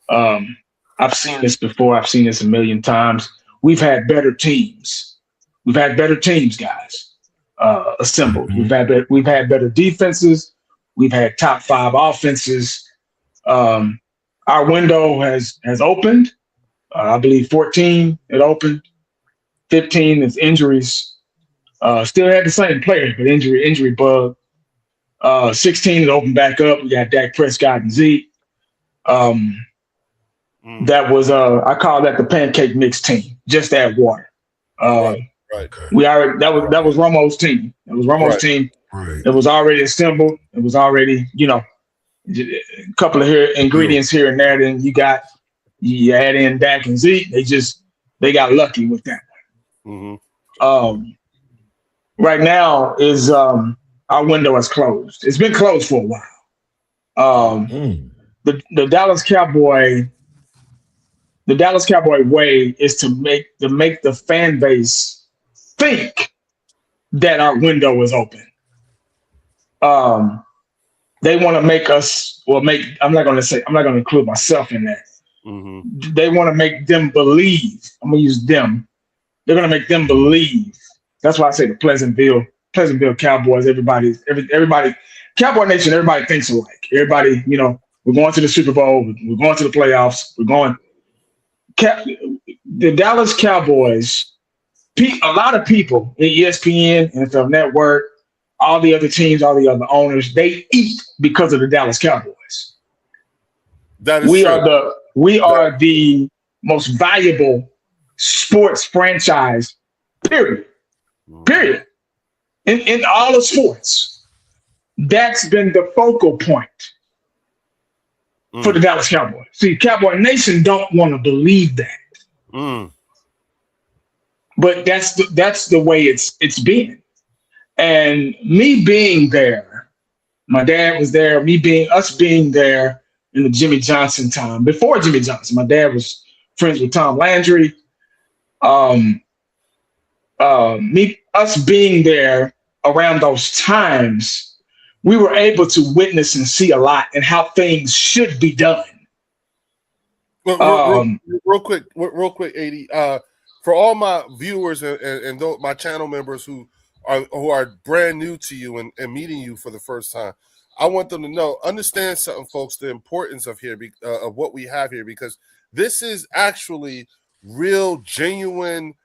um, I've seen this before. I've seen this a million times. We've had better teams. We've had better teams, guys, assembled. Mm-hmm. We've had better defenses. We've had top five offenses. Our window has opened. I believe 14 it opened. 15 is injuries. Still had the same players, but injury bug. 16 it opened back up. We got Dak Prescott and Zeke. That was I call that the pancake mix team. Just add water. Right. We already that was Romo's team. It was Romo's team. Right. It was already assembled. It was already, a couple of ingredients here and there. Then you add in Dak and Zeke. They got lucky with that one. Right now is our window is closed. It's been closed for a while. The Dallas Cowboy way is to make the fan base think that our window is open. They want to make us, I'm not going to include myself in that. They want to make them believe. I'm going to use them. They're going to make them believe. That's why I say the Pleasantville Cowboys. Everybody, Cowboy Nation. Everybody thinks alike. Everybody, we're going to the Super Bowl. We're going to the playoffs. We're going. The Dallas Cowboys. A lot of people in ESPN, NFL Network, all the other teams, all the other owners, they eat because of the Dallas Cowboys. That is true. We are the most valuable sports franchise, period. In all of sports. That's been the focal point for the Dallas Cowboys. See, Cowboy Nation don't want to believe that. But that's the way it's been. And me being there, my dad was there, us being there in the Jimmy Johnson time. Before Jimmy Johnson, my dad was friends with Tom Landry. Us being there around those times, we were able to witness and see a lot and how things should be done. Real quick, 80. For all my viewers and my channel members who are brand new to you and meeting you for the first time, I want them to understand something, folks, the importance of what we have here, because this is actually real, genuine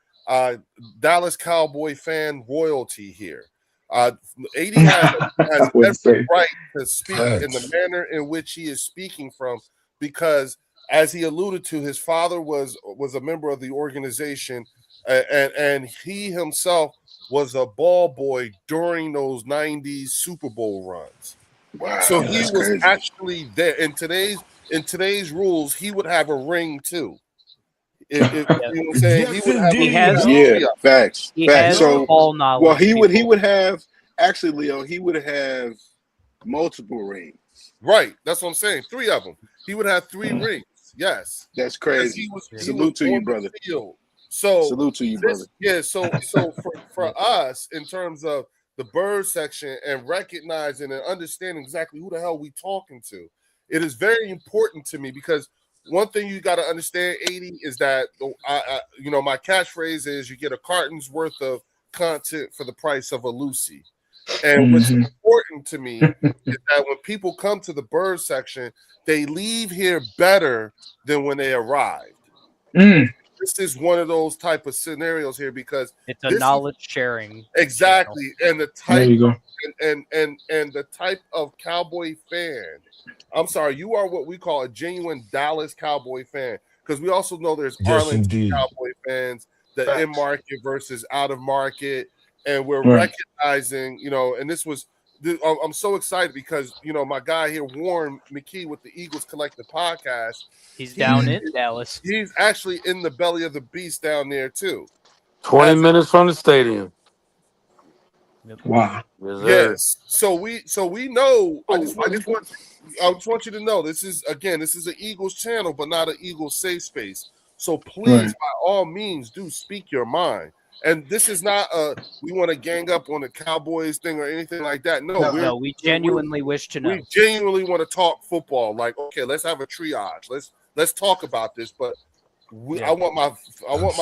Dallas Cowboy fan royalty here. 80 has every right to speak in the manner in which he is speaking from, because as he alluded to, his father was a member of the organization, and he himself was a ball boy during those 90s Super Bowl runs. Wow, so he was crazy. Actually there. In today's rules, he would have a ring too. You know what I'm saying? Yes, He He would has have indeed. Yeah, three of facts. he Facts. has So, ball knowledge. he people. would have actually, Leo. He would have multiple rings. Right. That's what I'm saying. 3 of them. He would have 3 rings. Yes. That's Because crazy. he was Salute to you, on brother. the field. So Salute to you, brother. so for us in terms of the bird section and recognizing and understanding exactly who the hell we talking to, it is very important to me because one thing you got to understand, 80, is that my catchphrase is you get a carton's worth of content for the price of a Lucy. And what's important to me is that when people come to the bird section, they leave here better than when they arrived. This is one of those type of scenarios here because It's a knowledge sharing. exactly channel. and the There type you go. and the type of Cowboy fan. I'm sorry, you are what we call a genuine Dallas Cowboy fan because we also know there's Yes, Arlington indeed. Cowboy fans, the Facts. in market versus out of market, and we're Right. recognizing, and I'm so excited because my guy here, Warren McKee with the Eagles Collective podcast, He's down in Dallas. he's actually in the belly of the beast down there too. 20 minutes from the stadium. Wow. Yes, sir. Yes. So we know. I just want you to know this is an Eagles channel, but not an Eagles safe space. So please, by all means, do speak your mind. And this is not we want to gang up on the Cowboys thing or anything like that. No, we genuinely wish to know. We genuinely want to talk football. Like, okay, let's have a triage. Let's talk about this. But I want my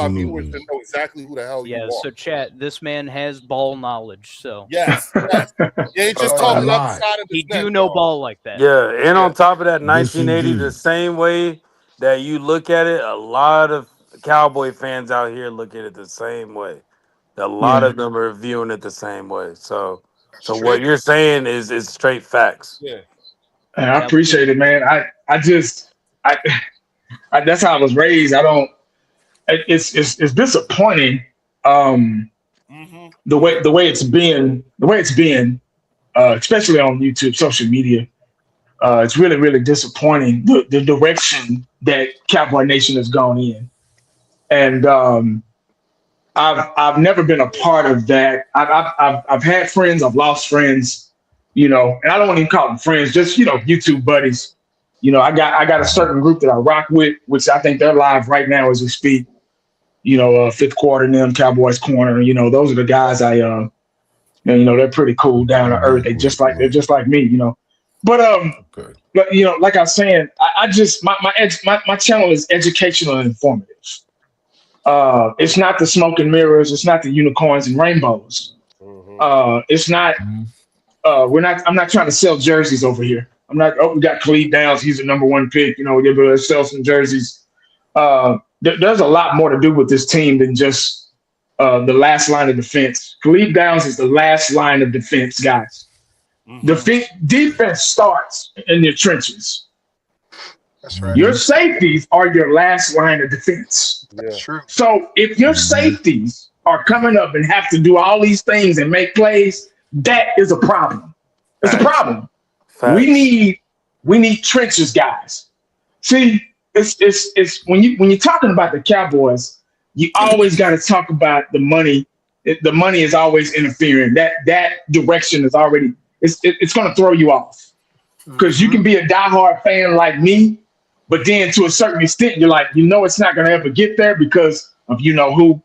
viewers to know exactly who the hell you are. So chat, this man has ball knowledge. So yes. You ain't just talking outside of he do know ball like that. Yeah, and on top of that, Yes, 1980, indeed. the same way that you look at it, a lot of Cowboy fans out here look at it the same way. A lot of them are viewing it the same way. So what you're saying is straight facts. Yeah. I appreciate it, man. I that's how I was raised. It's disappointing. The way it's been, especially on YouTube, social media. It's really, really disappointing the direction that Cowboy Nation has gone in. And I've never been a part of that. I've had friends, I've lost friends, and I don't even call them friends, just YouTube buddies. I got a certain group that I rock with, which I think they're live right now as we speak. Fifth Quarter and them, Cowboys Corner. Those are the guys they're pretty cool, down to earth. They're just like me. But like I was saying, I just my channel is educational and informative. It's not the smoke and mirrors. It's not the unicorns and rainbows. It's not. I'm not trying to sell jerseys over here. I'm not. Oh, we got Khalid Downs. He's the #1 pick. We're able to sell some jerseys. There's a lot more to do with this team than just the last line of defense. Khalid Downs is the last line of defense, guys. Defense starts in your trenches. That's right. Your safeties are your last line of defense. That's true. So if your safeties are coming up and have to do all these things and make plays, that is a problem. It's a problem. Facts. We need trenches, guys. See, it's when you're talking about the Cowboys, you always got to talk about the money. The money is always interfering. That direction is already it's going to throw you off because you can be a diehard fan like me, but then to a certain extent, you're like, it's not going to ever get there because of who.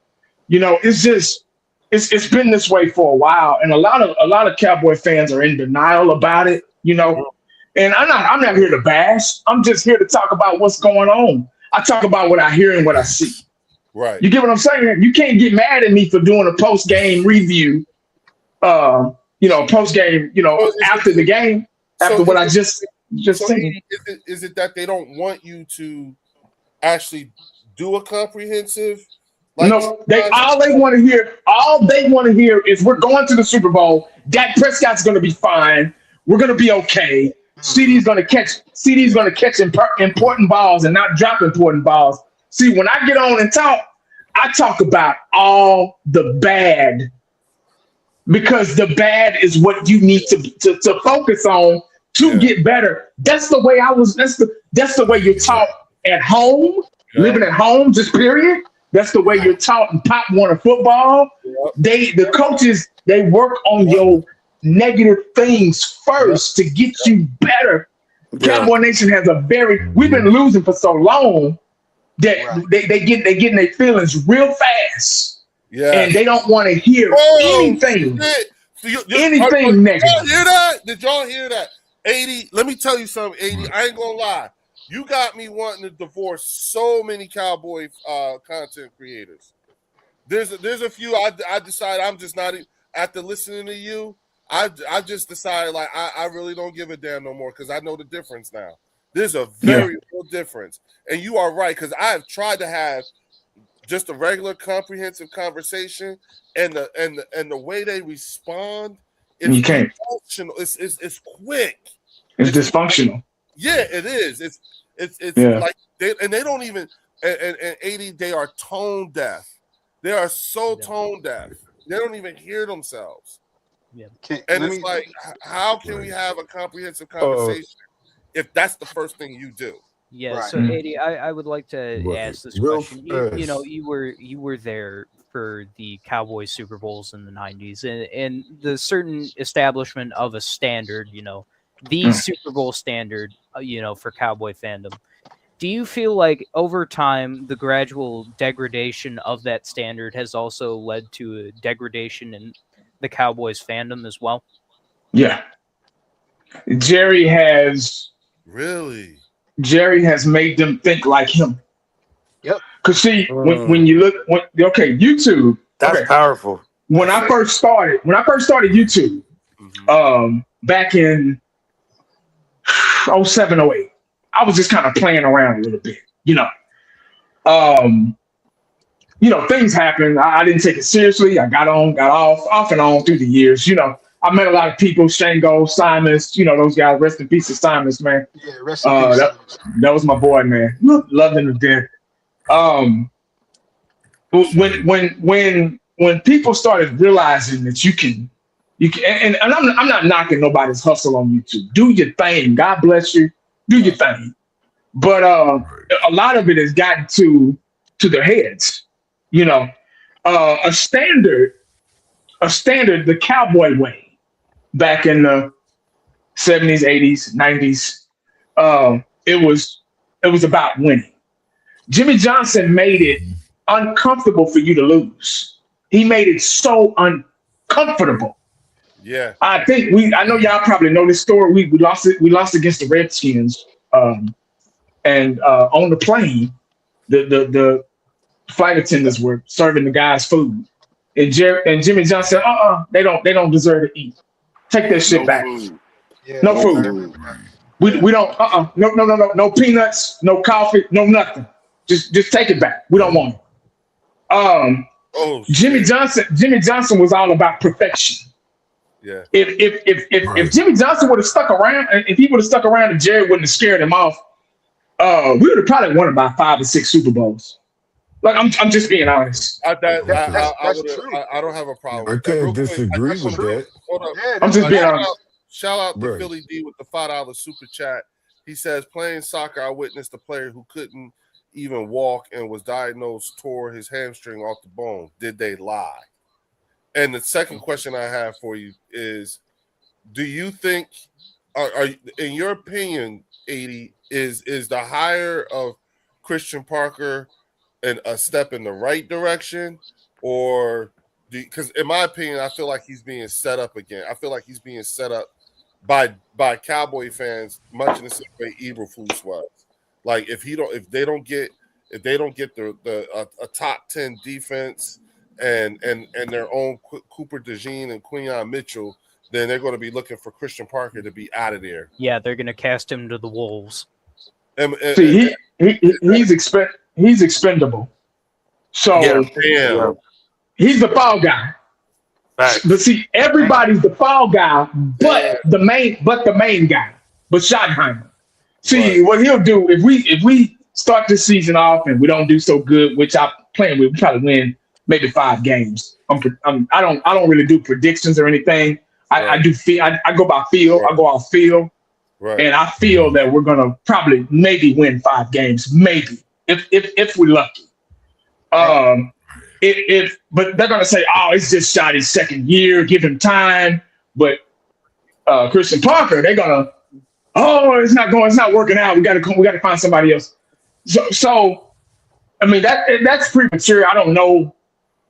It's just it's been this way for a while, and a lot of Cowboy fans are in denial about it. And I'm not here to bash. I'm just here to talk about what's going on. I talk about what I hear and what I see. Right. You get what I'm saying? You can't get mad at me for doing a post-game review. Post-game, after the game, after what I just said. Is it that they don't want you to actually do a comprehensive? No, all they want to hear is we're going to the Super Bowl. Dak Prescott's going to be fine. We're going to be okay. CD's going to catch important balls and not drop important balls. See, when I get on and talk, I talk about all the bad because the bad is what you need to focus on to get better. That's the way that's the way you talk at home. living at home, just period. That's the way you're taught in Pop Warner football. The coaches, they work on your negative things first to get you better. Cowboy Nation has we've been losing for so long that they get their feelings real fast. And they don't want to hear anything. Anything negative. Did y'all hear that? 80, let me tell you something, 80. I ain't gonna lie. You got me wanting to divorce so many Cowboy content creators. There's a few I decided I'm just not, after listening to you, I just decided like I really don't give a damn no more because I know the difference now. There's a very real difference. And you are right, because I have tried to have just a regular comprehensive conversation, and the way they respond, you can't. It's quick. It's dysfunctional. Yeah, it is. It's like they don't even and 80, they are tone deaf. They are so tone deaf. They don't even hear themselves. Yeah. And it's like, how can we have a comprehensive conversation if that's the first thing you do? Yeah. So 80, I would like to ask this question. You were there for the Cowboys Super Bowls in the 90s and the certain establishment of a standard, the Super Bowl standard, for Cowboy fandom. Do you feel like over time the gradual degradation of that standard has also led to a degradation in the Cowboys fandom as well? Yeah. Jerry has made them think like him. Yep. Because see, when you look, YouTube. That's powerful. When I first started YouTube, back in 07, 08, I was just kind of playing around a little bit, things happened. I didn't take it seriously. I got off and on through the years. I met a lot of people, Shango, Simus, those guys. Rest in peace to Simus, man. Yeah, rest in peace. That was my boy, man. Loved him to death. When people started realizing that you can, and I'm not knocking nobody's hustle on YouTube. Do your thing. God bless you. Do your thing. But a lot of it has gotten to their heads. A standard, the Cowboy way, back in the 70s, 80s, 90s, it was about winning. Jimmy Johnson made it uncomfortable for you to lose. He made it so uncomfortable. Yeah. I know y'all probably know this story. We lost against the Redskins. And on the plane, the flight attendants were serving the guys food. And Jimmy Johnson said, they don't deserve to eat. Take that shit back. Yeah, no food. We don't, no peanuts, no coffee, no nothing. Just take it back. We don't want it. Jimmy Johnson was all about perfection. Yeah. If Jimmy Johnson would have stuck around, and Jerry wouldn't have scared him off, we would have probably won about 5 or 6 Super Bowls. Like I'm just being honest. I don't have a problem. I can't disagree with that. Hold up. Yeah, I'm just being honest. Shout out to Philly D with the $5 super chat. He says, playing soccer, I witnessed a player who couldn't even walk and was diagnosed, tore his hamstring off the bone. Did they lie? And the second question I have for you is, do you think, are in your opinion, 80, is the hire of Christian Parker a step in the right direction, or because in my opinion, I feel like he's being set up again. I feel like he's being set up by Cowboy fans, much in the same way Eberflus was. Like if they don't get a top 10 defense and their own Cooper DeJean and Quinyon Mitchell, then they're going to be looking for Christian Parker to be out of there. Yeah, they're going to cast him to the Wolves. See, he's expendable. So he's the fall guy. Right. But see, everybody's the fall guy, but the main guy, but Schottenheimer. See, what he'll do if we start this season off and we don't do so good, which I'm playing with, we probably win maybe 5 games. I don't really do predictions or anything. I do feel. I go by feel. I go off feel. Right. And I feel that we're gonna probably maybe win 5 games, maybe. if we're lucky. But they're gonna say, oh, it's just shot his second year, give him time. But Christian Parker, they're gonna, oh, it's not working out. We gotta find somebody else. So I mean that's premature. I don't know.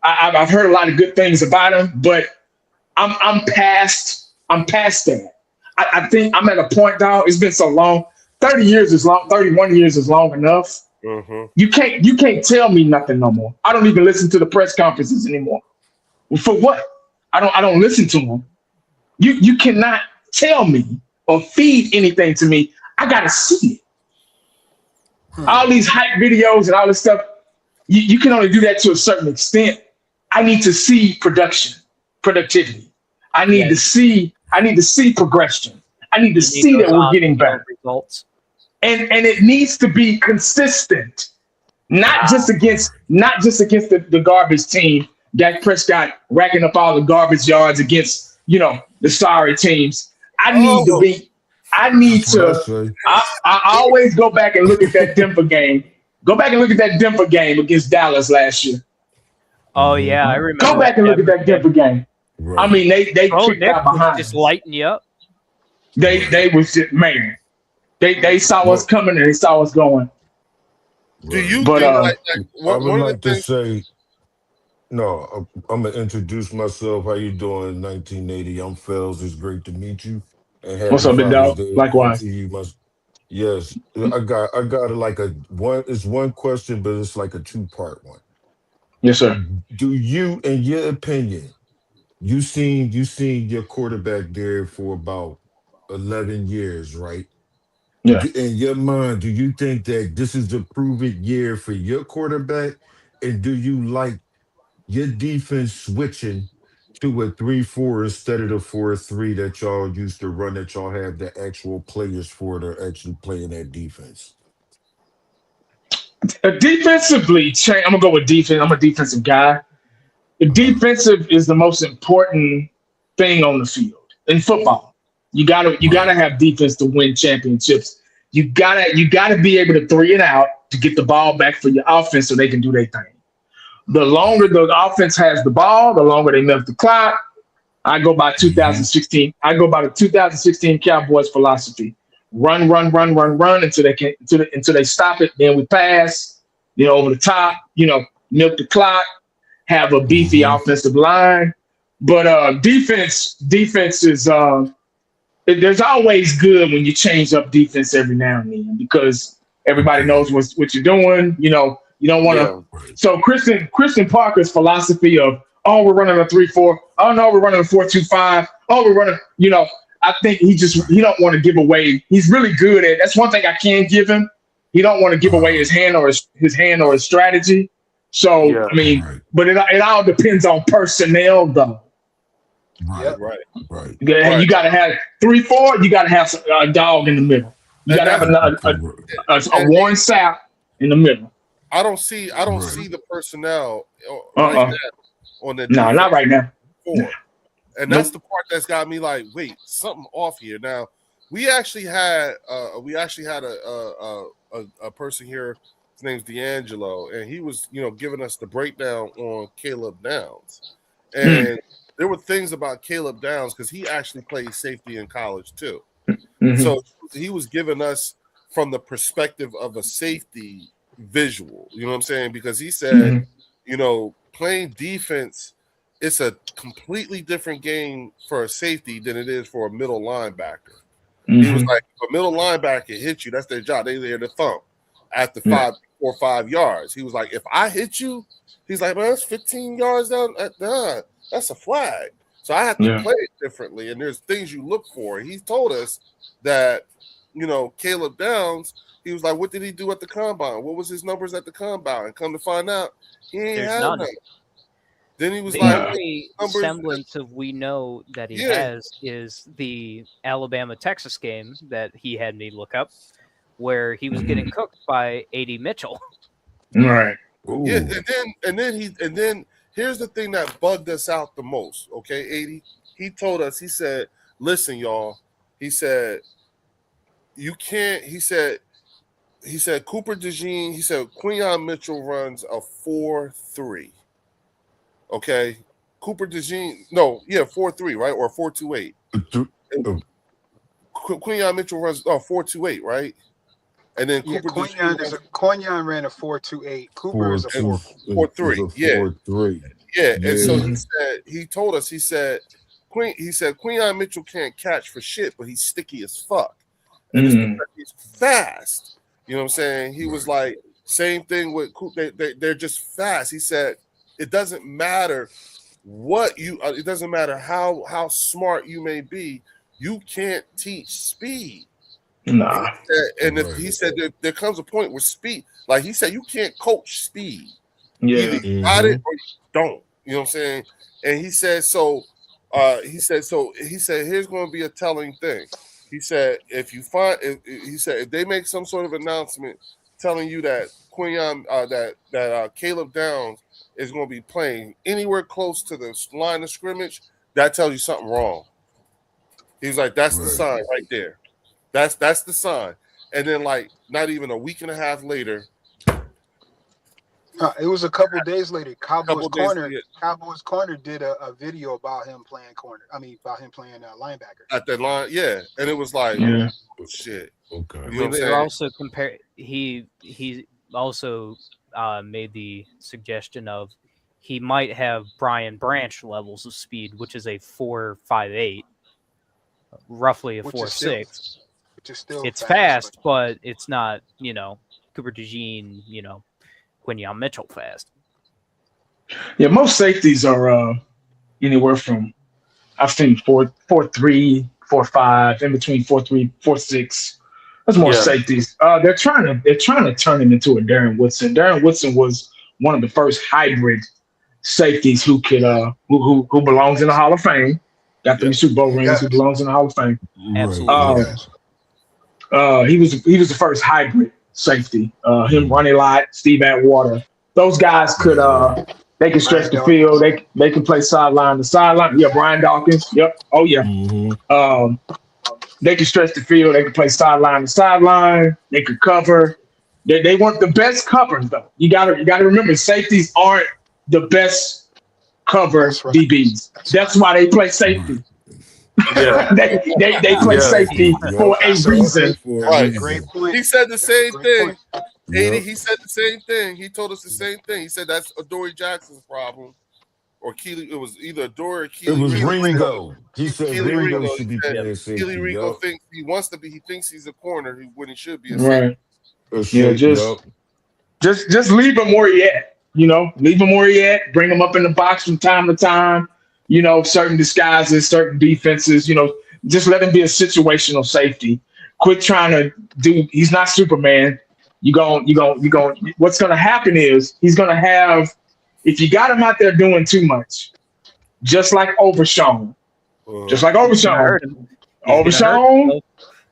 I've heard a lot of good things about him, but I'm past that. I think I'm at a point now. It's been so long. 30 years is long. 31 years is long enough. Mm-hmm. You can't tell me nothing no more. I don't even listen to the press conferences anymore. For what? I don't listen to them. You cannot tell me or feed anything to me. I gotta see it. All these hype videos and all this stuff. You can only do that to a certain extent. I need to see productivity. I need to see progression. I need to see that we're getting better. Results. And it needs to be consistent, not just against the garbage team. Dak Prescott racking up all the garbage yards against the sorry teams. I always go back and look at that Denver game. Go back and look at that Denver game against Dallas last year. Oh yeah, I remember. Go back and look at that Denver game. Right. I mean, they kicked Nick out behind. just lighting you up. They was just, man. They saw what's coming and they saw what's going. Do you But, think I one would of like the to things? say, no, I'm gonna introduce myself. How you doing? 1980. I'm Fells. It's great to meet you, and What's happy up, big Father's dog? Day Likewise. to you. Yes, I got like a one. It's one question, but it's like a two-part one. Yes, sir. Do you, in your opinion, you seen your quarterback there for about 11 years, right? Yeah. In your mind, do you think that this is the proven year for your quarterback? And do you like your defense switching to a 3-4 instead of the 4-3 that y'all used to run, that y'all have the actual players for to actually play in that defense? Defensively, I'm gonna go with defense. I'm a defensive guy. The defensive is the most important thing on the field in football. You gotta have defense to win championships. You gotta be able to 3 and out to get the ball back for your offense so they can do their thing. The longer the offense has the ball, the longer they milk the clock. I go by 2016. I go by the 2016 Cowboys philosophy: run until they stop it. Then we pass, over the top. Milk the clock. Have a beefy offensive line, but defense is there's always good when you change up defense every now and then because everybody knows what you're doing. You don't want to. Yeah. So Christian Parker's philosophy of, oh, we're running a 3-4. Oh no, we're running a 4-2-5. Oh, we're running. I think he don't want to give away. He's really good at. That's one thing I can give him. He don't want to give away his hand or his strategy. So Yeah. I mean, but it all depends on personnel, though. Right. You got to have 3-4. You got to have a dog in the middle. You got to have a Warren Sapp in the middle. I don't see the personnel Uh-uh. right now on the No, not right now. And that's the part that's got me like, wait, something off here. Now, we actually had a person here. His name's D'Angelo, and he was, giving us the breakdown on Caleb Downs. And there were things about Caleb Downs because he actually played safety in college too. Mm-hmm. So he was giving us from the perspective of a safety visual. You know what I'm saying? Because he said, playing defense, it's a completely different game for a safety than it is for a middle linebacker. He was like, if a middle linebacker hits you, that's their job. They're there to thump at the 4 or 5 yards. He was like, if I hit you, he's like, man, that's 15 yards down. That's a flag. So I have to play it differently. And there's things you look for. He told us that, Caleb Downs, he was like, what did he do at the combine? What was his numbers at the combine? And come to find out, he ain't had none. Then he was the like, only semblance of we know that he has is the Alabama-Texas game that he had me look up, where he was getting cooked by A.D. Mitchell. Right. Ooh. Yeah, and then here's the thing that bugged us out the most. Okay, 80. He told us. He said, "Listen, y'all." He said, "You can't." He said, he said Cooper DeJean, he said Quinyon Mitchell runs a 4.3. Okay. Cooper DeJean, no, yeah, 4.3, right? Or 4.28. Quinyon Mitchell runs 4.28, right? And then Yeah, Cooper DeJean runs Quinyon ran a 4.28. Cooper is a 4.2 4.4. is 4.3. a Yeah. 4.3. Yeah. And so Yeah. he told us, he said Quinyon Mitchell can't catch for shit, but he's sticky as fuck. And it's because he's fast. You know what I'm saying? He was like, same thing with they're just fast. He said, it doesn't matter what you it doesn't matter how smart you may be, you can't teach speed. Nah. He said there comes a point where speed, like he said, you can't coach speed. Either Yeah. you got it or you don't. You know what I'm saying? And he said here's going to be a telling thing. He said if they make some sort of announcement telling you that Caleb Downs is going to be playing anywhere close to the line of scrimmage, that tells you something wrong. He's like, that's the sign right there. That's the sign. And then, like, not even a week and a half later, It was a couple days later. Cowboys Corner did a video about him playing corner. I mean, about him playing linebacker at that line, yeah. And it was like, Yeah. shit. Okay. You know what I'm We saying? were also he also made the suggestion of he might have Brian Branch levels of speed, which is a 4.58, roughly a which is still 4.6. which is still It's fast. fast, but it's not, Cooper DeJean, Quinyon Mitchell fast. Yeah, most safeties are anywhere from I've seen 4.3, 4.5, in between 4.3, 4.6. That's more Yeah. safeties. They're trying to turn him into a Darren Woodson. Darren Woodson was one of the first hybrid safeties who could who belongs in the Hall of Fame. Got 3 Super Bowl rings. Who belongs in the Hall of Fame. Absolutely. He was the first hybrid safety. Him, Ronnie Lott, Steve Atwater. Those guys could they can stretch the field. They can play sideline to sideline. Yeah, Brian Dawkins. Yep. Oh yeah. They can stretch the field. They can play sideline to sideline. They could cover. They want the best covers though. You gotta remember, safeties aren't the best cover DBs. That's why they play safety. Yeah. they play safety for a reason. Right. Great point. He said the same thing. Point. 80, he said the same thing. He told us the same thing. He said that's Adoree Jackson's problem. Or Keely, it was either Adoree or Keely. It was Ringo. Ringo. He said Keely Ringo Ringo. should be He said playing safety. Keely Ringo thinks he wants to be. He thinks he's a corner when he should be a Right. safety. Yeah, just leave him where he at. Leave him where he at. Bring him up in the box from time to time. Certain disguises, certain defenses. Just let him be a situational safety. Quit trying to do. He's not Superman. What's going to happen is he's going to have. If you got him out there doing too much, just like Overshown, Overshown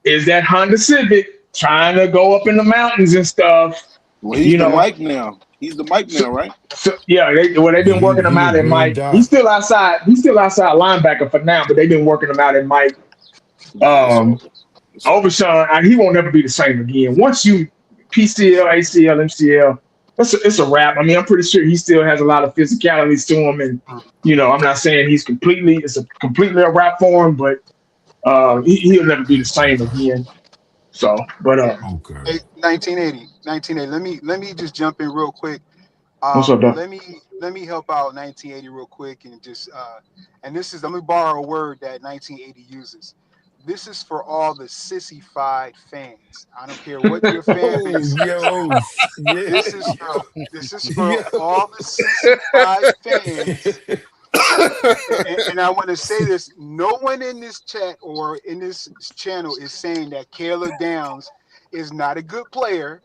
is that Honda Civic trying to go up in the mountains and stuff. Well, he's the Mike now. He's the Mike now, right? So, yeah, they've been working him out at Mike. He's still outside. He's still outside linebacker for now, but they've been working him out at Mike. Overshown, he won't never be the same again. Once you PCL, ACL, MCL, it's a wrap. I mean, I'm pretty sure he still has a lot of physicalities to him, and I'm not saying it's completely a wrap for him, but he'll never be the same again. So, but Hey, 1980. Let me just jump in real quick. What's up, Doc? Let me help out 1980 real quick and just and let me borrow a word that 1980 uses. This is for all the sissified fans. I don't care what your fan base is. This is for all the sissified fans. And I want to say this: no one in this chat or in this channel is saying that Caleb Downs is not a good player.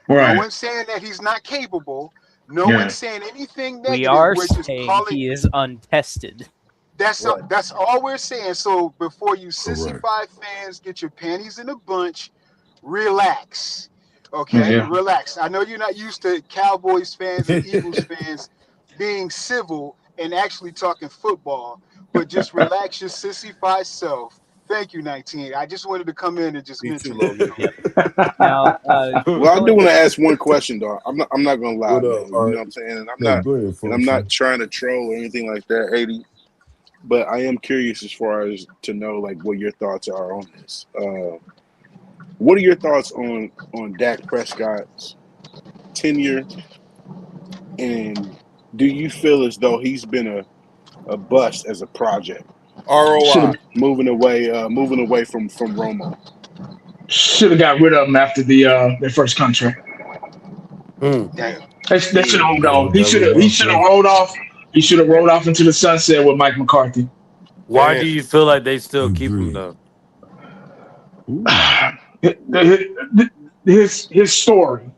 Right. No one's saying that he's not capable. No one's saying anything negative. We are We're just saying calling he is untested. That's all we're saying. So before you sissified fans get your panties in a bunch, relax. Okay, relax. I know you're not used to Cowboys fans and Eagles fans being civil and actually talking football, but just relax your sissified self. Thank you, 1980. I just wanted to come in and just Me too, mention Logan. Now, Well, I do going want to ask one question though. I'm not gonna lie, What man. up? You know what I'm saying? And No, go ahead, I'm not function. trying to troll or anything like that, 80. But I am curious as far as to know like what your thoughts are on this. What are your thoughts on Dak Prescott's tenure, and do you feel as though he's been a bust as a project, Should ROI. have moving away from Romo? got rid of him after their first contract. Damn. They should have moved Yeah, on. that was He my should have point. rolled off. He should have rolled off into the sunset with Mike McCarthy. Why And do you feel like they still keep him Agreed. though? Ooh. His story.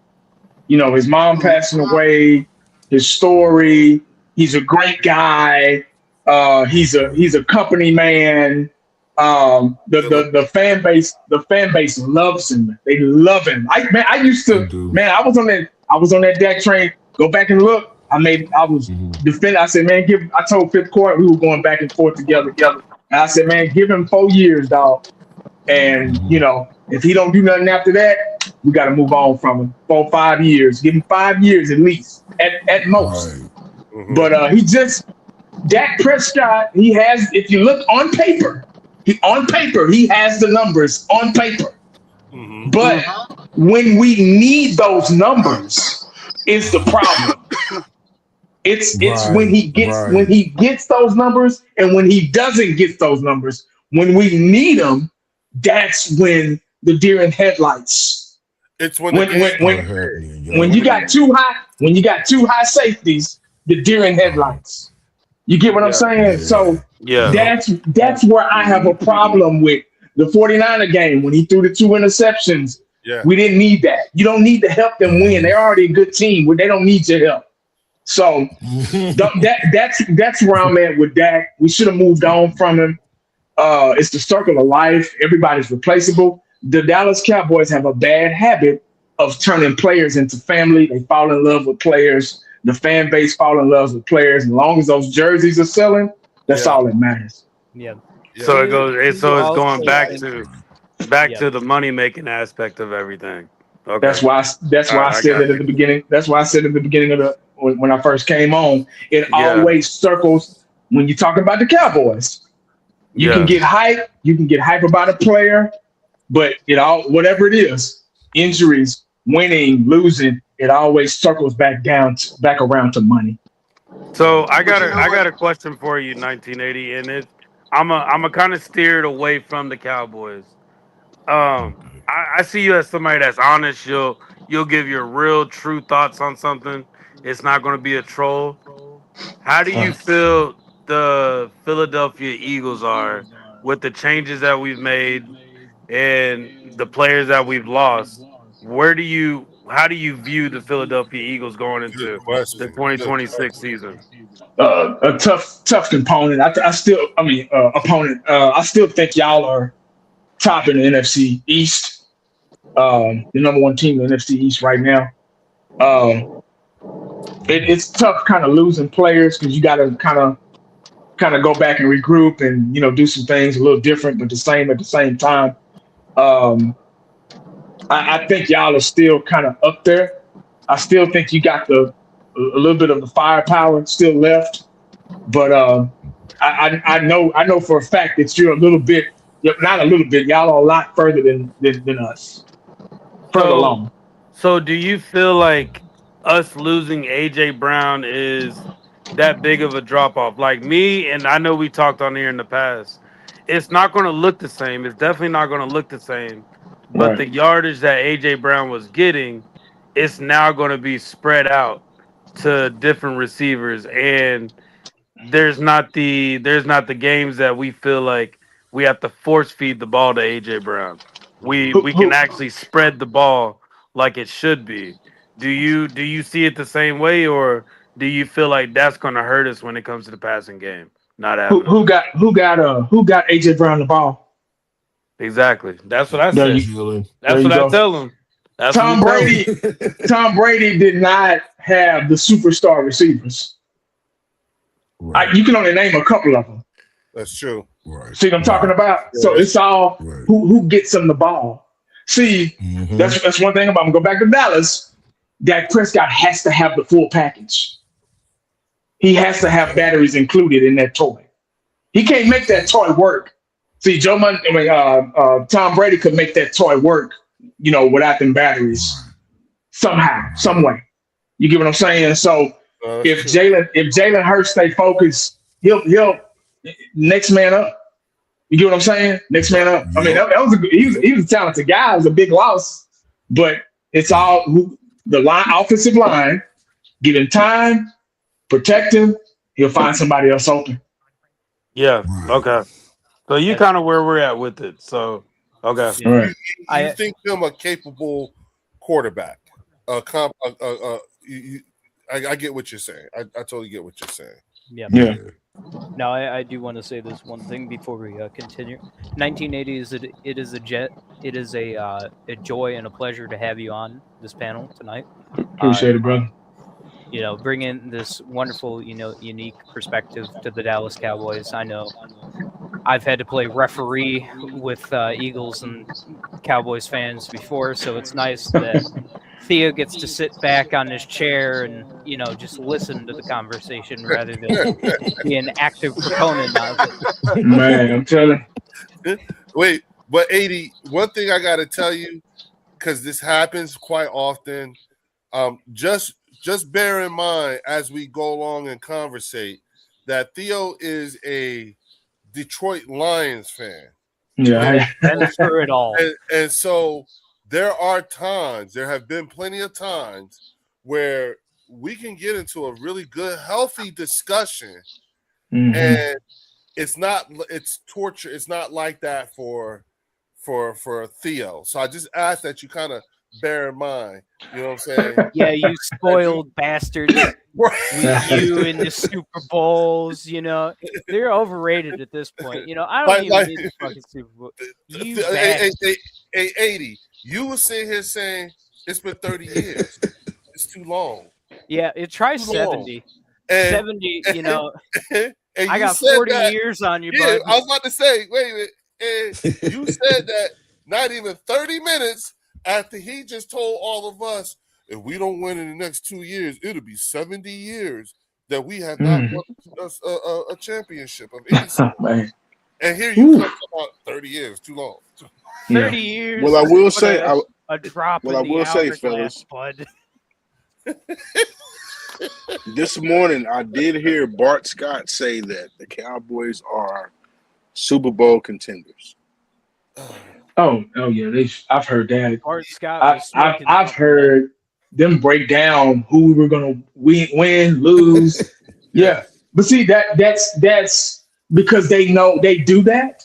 You know, his mom passing away, his story. He's a great guy. He's a company man. Philip, The fan base loves him. They love him. I used They to, do. man. I was on that Dak train. Go back and look. I was Hmm. defending. I said, man, I told Fifth Court we were going back and forth together. And I said, man, give him 4 years, dog. And Hmm. if he don't do nothing after that, we got to move on from him. 4 5 years, give him 5 years at least, at most. Right. mm-hmm. But Dak Prescott. He has. If you look on paper, he has the numbers on paper. Mm-hmm. But when we need those numbers, is the problem. It's when Right. he gets those numbers, and when he doesn't get those numbers, when we need them, that's when the deer in headlights. It's when the When game when Start when happening, when yo. you got two high safeties, the deer in Uh-huh. headlights. You get what I'm Yeah. saying? Yeah. So Yeah. Yep. that's where I have a problem with the 49er game when he threw the 2 interceptions. Yeah. We didn't need that. You don't need to help them win. They're already a good team, but they don't need your help. So that's where I'm at with Dak. We should have moved on from him. It's the circle of life. Everybody's replaceable. The Dallas Cowboys have a bad habit of turning players into family. They fall in love with players. The fan base fall in love with players. As long as those jerseys are selling, that's Yeah. all that matters. yeah. Yeah. So it Do goes. you So it's going also back think? back Yeah. to the money making aspect of everything. Okay. That's All why right. I I said got that at you. the beginning. That's why I said at the beginning of when I first came on. It Yeah. always circles when you talk about the Cowboys. You can Yeah. get hype. You can get hype about a player, but whatever it is, injuries, winning, losing, it always circles back around to money. So I But got you a know I what? got a question for you, 1980, and I'm a kind of steered away from the Cowboys. Okay. I see you as somebody that's honest. You'll give your real true thoughts on something. It's not going to be a troll. How do you Uh, feel the Philadelphia Eagles are with the changes that we've made and the players that we've lost? How do you view the Philadelphia Eagles going Good into the question. Good 2026 question. season? a tough component. Opponent. I still think y'all are top in the NFC East. The number one team in the NFC East right now. Um, it's tough, kind of losing players because you got to kind of go back and regroup and do some things a little different, but the same at the same time. Um, I think y'all are still kind of up there. I still think you got a little bit of the firepower still left, but I know for a fact that you're a little bit, yep, not a little bit. Y'all are a lot further than us, further So along. So do you feel like us losing AJ Brown is that big of a drop off? Like me, and I know we talked on here in the past. It's not going to look the same. It's definitely not going to look the same. But Right. the yardage that AJ Brown was getting, it's now going to be spread out to different receivers, and there's not the games that we feel like we have to force feed the ball to AJ Brown. We Who we can who actually spread the ball like it should be. Do you see it the same way, or do you feel like that's going to hurt us when it comes to the passing game? Not who having them. who got AJ Brown the ball? Exactly. That's what I There say. you Jalen. there That's you what I go. tell them. That's what we Tom tell them. Brady Tom Brady did not have the superstar receivers. Right. You can only name a couple of them. That's true. Right. See what I'm talking about? Yeah, So it's all right. who gets them the ball. See, Mhm. that's one thing about. I'm gonna go back to Dallas. Dak Prescott has to have the full package. He has to have batteries included in that toy. He can't make that toy work. See, Tom Brady could make that toy work, without them batteries somehow, some way. You get what I'm saying? So if Jalen Hurts stay focused, he'll next man up. You get what I'm saying? Next man up. I mean, that was he was a talented guy. It was a big loss, but it's all the offensive line. Give him time, protect him. He'll find somebody else open. Yeah. Okay. So you kind of where we're at with it. So okay. All right. You think him a capable quarterback? I get what you're saying. I totally get what you're saying. Yeah. Yeah. Now, I do want to say this one thing before we continue. 1980 it is a joy and a pleasure to have you on this panel tonight. Appreciate it, brother. Bring in this wonderful, unique perspective to the Dallas Cowboys. I know I've had to play referee with Eagles and Cowboys fans before, so it's nice that Theo gets to sit back on his chair and, just listen to the conversation rather than be an active proponent of it. Man, I'm telling you. Wait, but 80, one thing I got to tell you, because this happens quite often, just bear in mind as we go along and conversate that Theo is a Detroit Lions fan. Yeah. And through it all. And so there have been plenty of times where we can get into a really good, healthy discussion. Mm-hmm. And it's torture. It's not like that for Theo. So I just ask that you kind of bear in mind. You know what I'm saying? Yeah, you spoiled bastards. You in the Super Bowls, they're overrated at this point. I don't even need the fucking Super Bowl. You hey, 80. You were sitting here saying it's been 30 years. It's too long. Yeah, try 70. 70, and I got 40 years on you, bud. I was about to say, wait a minute. And you said that not even 30 minutes after he just told all of us, if we don't win in the next 2 years, it'll be 70 years that we have not won a championship of any sort. And here you come about 30 years, too long. 30 years. Well, I will say, a drop in the hourglass, bud. This morning I did hear Bart Scott say that the Cowboys are Super Bowl contenders. Oh yeah, I've heard that. Bart Scott. I've heard them break down who we were gonna win, lose. Yeah, but see that's because they know they do that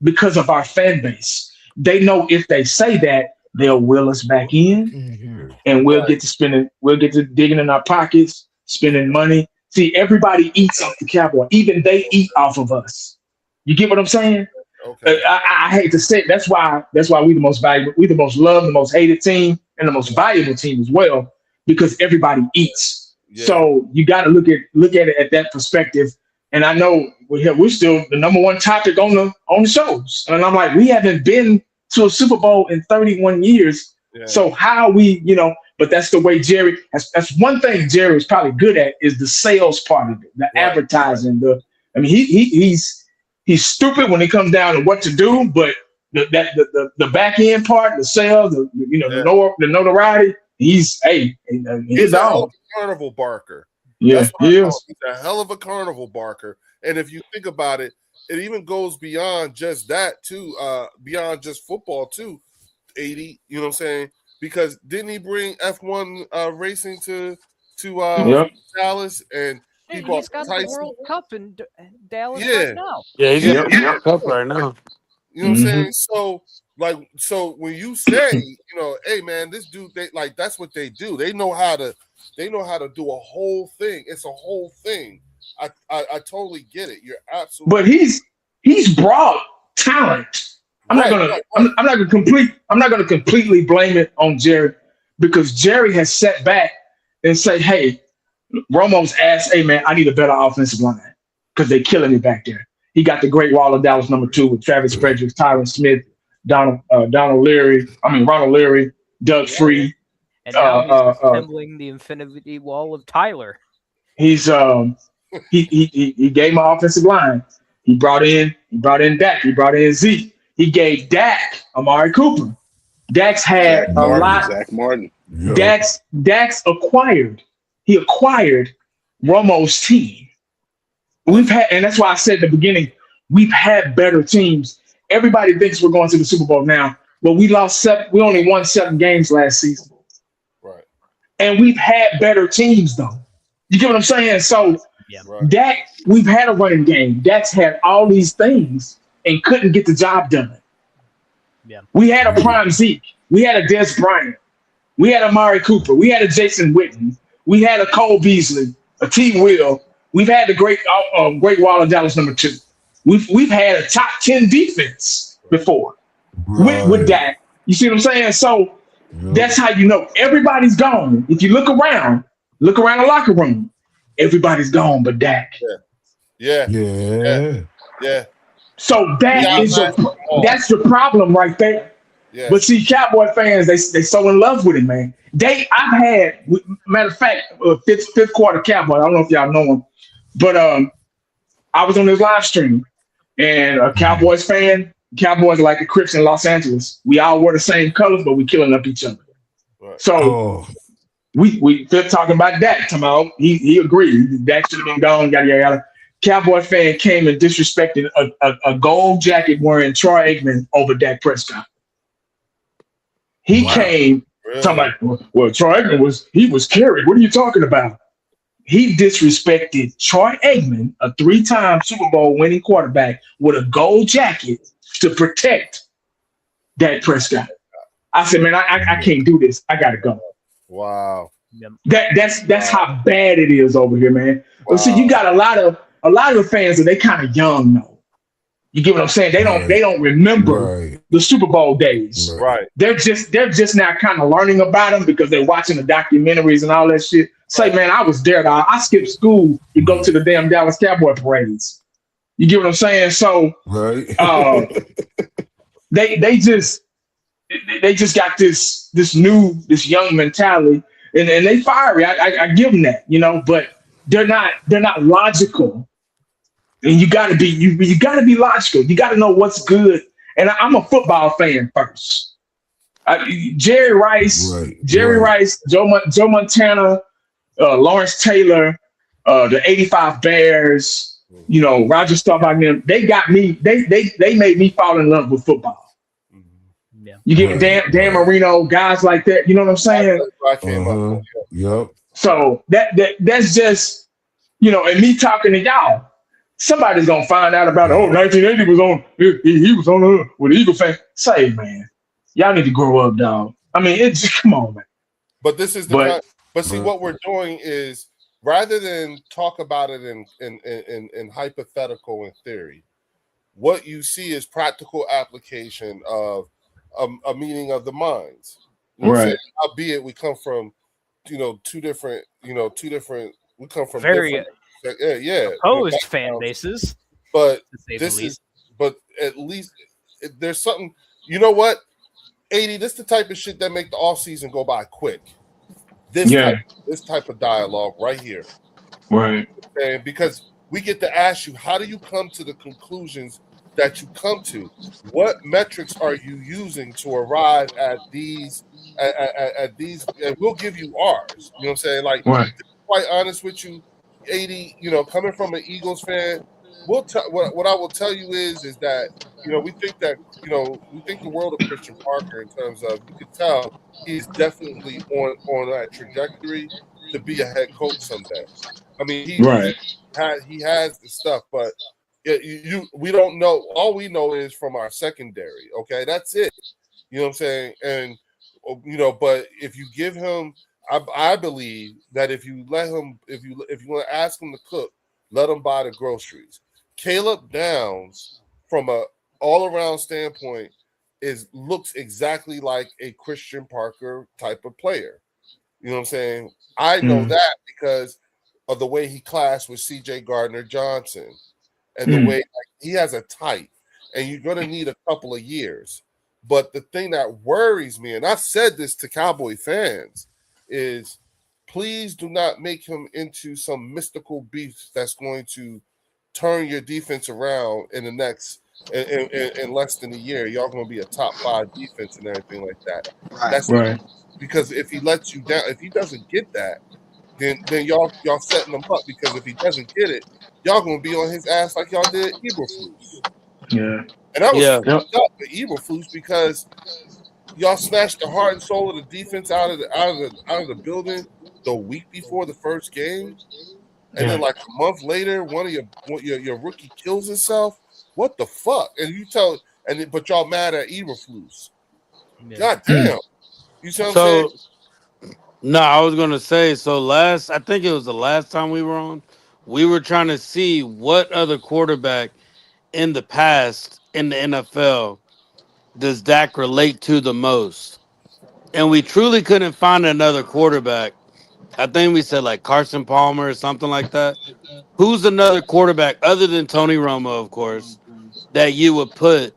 because of our fan base. They know if they say that, they'll will us back in, and we'll get to spending. We'll get to digging in our pockets, spending money. See, everybody eats off the Cowboy. Even they eat off of us. You get what I'm saying? Okay. I hate to say it. That's why we the most valuable, we the most loved, the most hated team, and the most valuable team as well, because everybody eats. Yeah. So you got to look at it at that perspective. And I know we're still the number one topic on the shows, and I'm like, we haven't been to a Super Bowl in 31 years. Yeah. So how we, but that's the way Jerry. That's one thing Jerry is probably good at is the sales part of it, the advertising. He's stupid when it comes down to what to do, but the back end part, the sales, the notoriety, he's a hell of a carnival barker. Yeah, he is. He's a hell of a carnival barker. And if you think about it, it even goes beyond just that too, beyond just football too. 80, you know what I'm saying? Because didn't he bring F1 racing to Dallas and he's got Tyson. The World Cup in Dallas right now. Yeah, he's got the World Cup right now. You know what I'm saying? So when you say, hey man, this dude, that's what they do. They know how to do a whole thing. It's a whole thing. I totally get it. You're absolutely. But he's brought talent. I'm not gonna completely blame it on Jerry, because Jerry has sat back and said, hey, Romo's asked, hey man, I need a better offensive line because they're killing it back there. He got the Great Wall of Dallas #2 with Travis Frederick, Tyron Smith, Ronald Leary, Doug Free. And now he's Uh, assembling the Infinity Wall of Tyler. he's he gave my offensive line. He brought in Dak. He brought in Zeke. He gave Dak Amari Cooper. Dak's had Zach a Martin. lot. Zach Martin. Yup. Dak's acquired. He acquired Romo's team. We've had, and that's why I said at the beginning, we've had better teams. Everybody thinks we're going to the Super Bowl now, but we lost 7. We only won 7 games last season, Right. and we've had better teams though. You get what I'm saying? So Right. Dak, we've had a running game. Dak's had all these things and couldn't get the job done. Yeah. We had a prime Zeke. We had a Des Bryant. We had a Amari Cooper. We had a Jason Witten. We had a Cole Beasley, a T. Will. We've had the Great Wall of Dallas #2. We've had a top 10 defense before with Dak. You see what I'm saying? So that's how you know everybody's gone. If you look around the locker room, everybody's gone but Dak. Yeah. Yeah. So that's the problem right there. Yeah. But see, Cowboy fans, they so in love with him, man. I've had, matter of fact, fifth quarter Cowboy. I don't know if y'all know him, but I was on his live stream, and a Cowboys fan. Cowboys are like the Crips in Los Angeles. We all wear the same colors, but we killing up each other. Right. So we feel talking about Dak. He agreed. Dak should have been gone. Yada yada yada. Cowboy fan came and disrespected a gold jacket wearing Troy Aikman over Dak Prescott. He came talking about, well, Troy Aikman was carried. What are you talking about? He disrespected Troy Aikman, a 3-time Super Bowl winning quarterback with a gold jacket to protect Dak Prescott. I said, man, I can't do this. I gotta go. Wow. That's how bad it is over here, man. Wow. But see, you got a lot of the fans that they kind of young though. You get what I'm saying? They don't remember the Super Bowl days. Right. They're just now kind of learning about them because they're watching the documentaries and all that shit. Say, man, I was there. I skipped school to go to the damn Dallas Cowboy parades. You get what I'm saying? So they just got this young mentality, and they fiery. I give them that, but they're not logical. And you gotta be logical. You gotta know what's good. And I'm a football fan first. Jerry Rice, Joe Montana, Lawrence Taylor, the '85 Bears. Roger Staubach. They got me. They made me fall in love with football. Yeah. You get Dan Marino, guys like that. You know what I'm saying? I came up. Yep. So that's just and me talking to y'all. Somebody's gonna find out about it. 1980 was on. He was on with the Eagle fan. Say, man, y'all need to grow up, dog. I mean, it's just come on, man. But this is but see, what we're doing is rather than talk about it in hypothetical and theory, what you see is practical application of a meeting of the minds. You know what I'm saying? Albeit we come from, two different. We come from very opposed fan bases. But but at least there's something. You know what? 80. This is the type of shit that make the off season go by quick. This type of dialogue right here. Right. And because we get to ask you, how do you come to the conclusions that you come to? What metrics are you using to arrive at these? At these, and we'll give you ours. You know what I'm saying? Like, to be quite honest with you, 80. Coming from an Eagles fan, what I will tell you is that we think that we think the world of Christian Parker in terms of, you can tell he's definitely on that trajectory to be a head coach someday. I mean, he has the stuff, but we don't know. All we know is from our secondary. Okay, that's it. You know what I'm saying? And but if you give him, I believe that if you let him, if you want to ask him to cook, let him buy the groceries. Caleb Downs, from a all-around standpoint, looks exactly like a Christian Parker type of player. You know what I'm saying? I know that because of the way he clashed with C.J. Gardner-Johnson. and the way he has a type, and you're going to need a couple of years. But the thing that worries me, and I've said this to Cowboy fans, is please do not make him into some mystical beast that's going to turn your defense around in the next in less than a year. Y'all going to be a top 5 defense and everything like that. Right. That's Right. because if he lets you down, if he doesn't get that, then y'all setting him up, because if he doesn't get it, y'all gonna be on his ass like y'all did Eberflus. Yeah. And that was Yeah. fucked up with Eberflus, because y'all smashed the heart and soul of the defense out of the building the week before the first game, and then like a month later, one of your rookie kills himself. What the fuck? And you tell but y'all mad at Eberflus. Yeah. God damn. You see what I'm saying? So no, I was gonna say, so I think it was the last time we were on, we were trying to see what other quarterback in the past in the NFL does Dak relate to the most? And we truly couldn't find another quarterback. I think we said like Carson Palmer or something like that. Who's another quarterback other than Tony Romo, of course, that you would put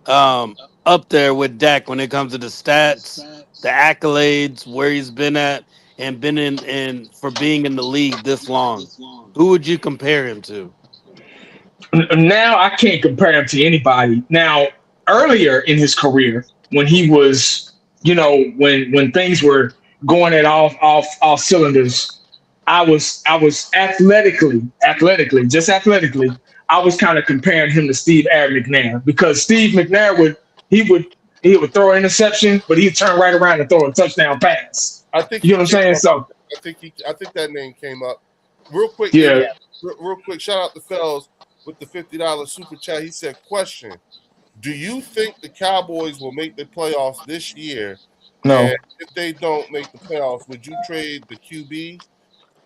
up there with Dak when it comes to the stats, the accolades, where he's been at, and been in for being in the league this long? Who would you compare him to? Now I can't compare him to anybody. Now, earlier in his career, when he was, when things were going at all cylinders, I was just athletically, I was kind of comparing him to Steve Aaron McNair, because Steve McNair would throw an interception, but he'd turn right around and throw a touchdown pass. I think You know what I'm saying? So I think that name came up real quick. yeah. Real quick. Shout out to Fells with the $50 super chat. He said, "Question: do you think the Cowboys will make the playoffs this year? No. And if they don't make the playoffs, would you trade the QB?"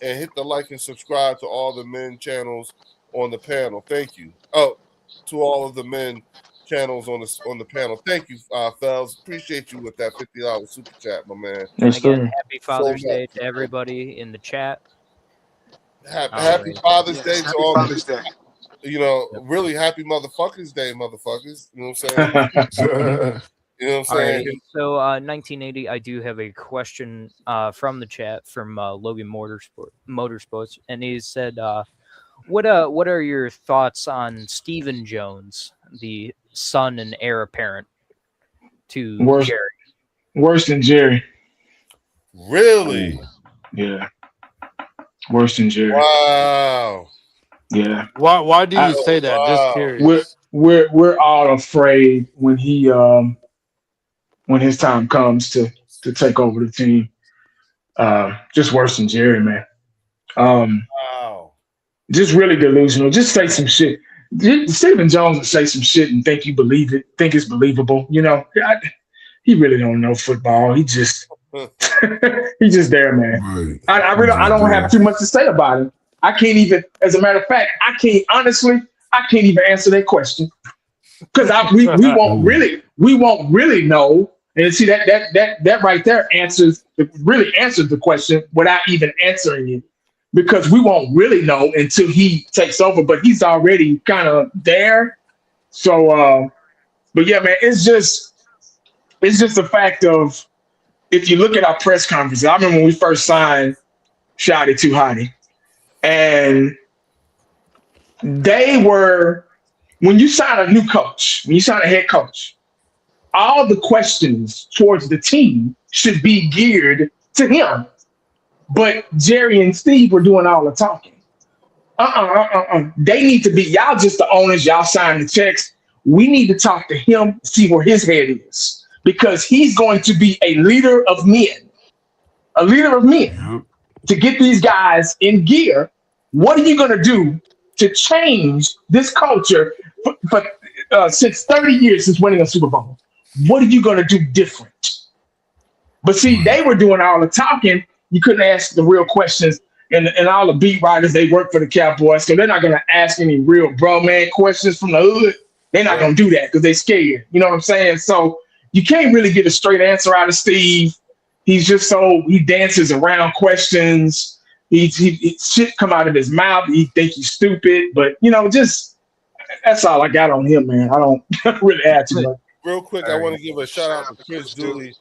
And hit the like and subscribe to all the men channels on the panel. Thank you. Oh, to all of the men channels on the panel. Thank you, Fells. Appreciate you with that $50 super chat, my man. Yes, Again, sir. happy Father's Day to everybody in the chat. Happy Father's Day Yes, to happy all. Father's Day. Really happy motherfuckers day, motherfuckers. You know what I'm saying? You know what I'm All right. saying? So 1980, I do have a question from the chat from Logan Motorsports, and he said, "What are your thoughts on Stephen Jones, the son and heir apparent to worse, Jerry?" worse than Jerry. Really? Yeah. Worse than Jerry. Wow. Yeah. Why do you say that? Just Wow. curious. We're all afraid when his time comes to take over the team. Just worse than Jerry, man. Wow. Just really delusional. Just say some shit. Stephen Jones would say some shit and think you believe it, think it's believable. He really don't know football. He just he's just there, man. Right. I don't have too much to say about him. I can't even, as a matter of fact, I can't even answer that question, because we won't really know. And see that right there really answers the question without even answering it, because we won't really know until he takes over. But he's already kind of there. So, but yeah, man, it's just a fact of, if you look at our press conferences, I remember when we first signed Shotty Too Hotty, and they were, when you sign a new coach, when you sign a head coach, all the questions towards the team should be geared to him. But Jerry and Steve were doing all the talking. They need to be, y'all just the owners, y'all sign the checks. We need to talk to him, see where his head is, because he's going to be a leader of men. Yep. To get these guys in gear. What are you going to do to change this culture since 30 years since winning a Super Bowl? What are you going to do different? But see, they were doing all the talking. You couldn't ask the real questions. And all the beat writers, they work for the Cowboys, so they're not going to ask any real bro man questions from the hood. They're not going to do that because they're scared. You know what I'm saying? So you can't really get a straight answer out of Steve. He's just he dances around questions. He shit come out of his mouth. He think he's stupid, but just That's all I got on him, man. I don't really add too much. Real quick, I want to give a shout out to Chris Dooley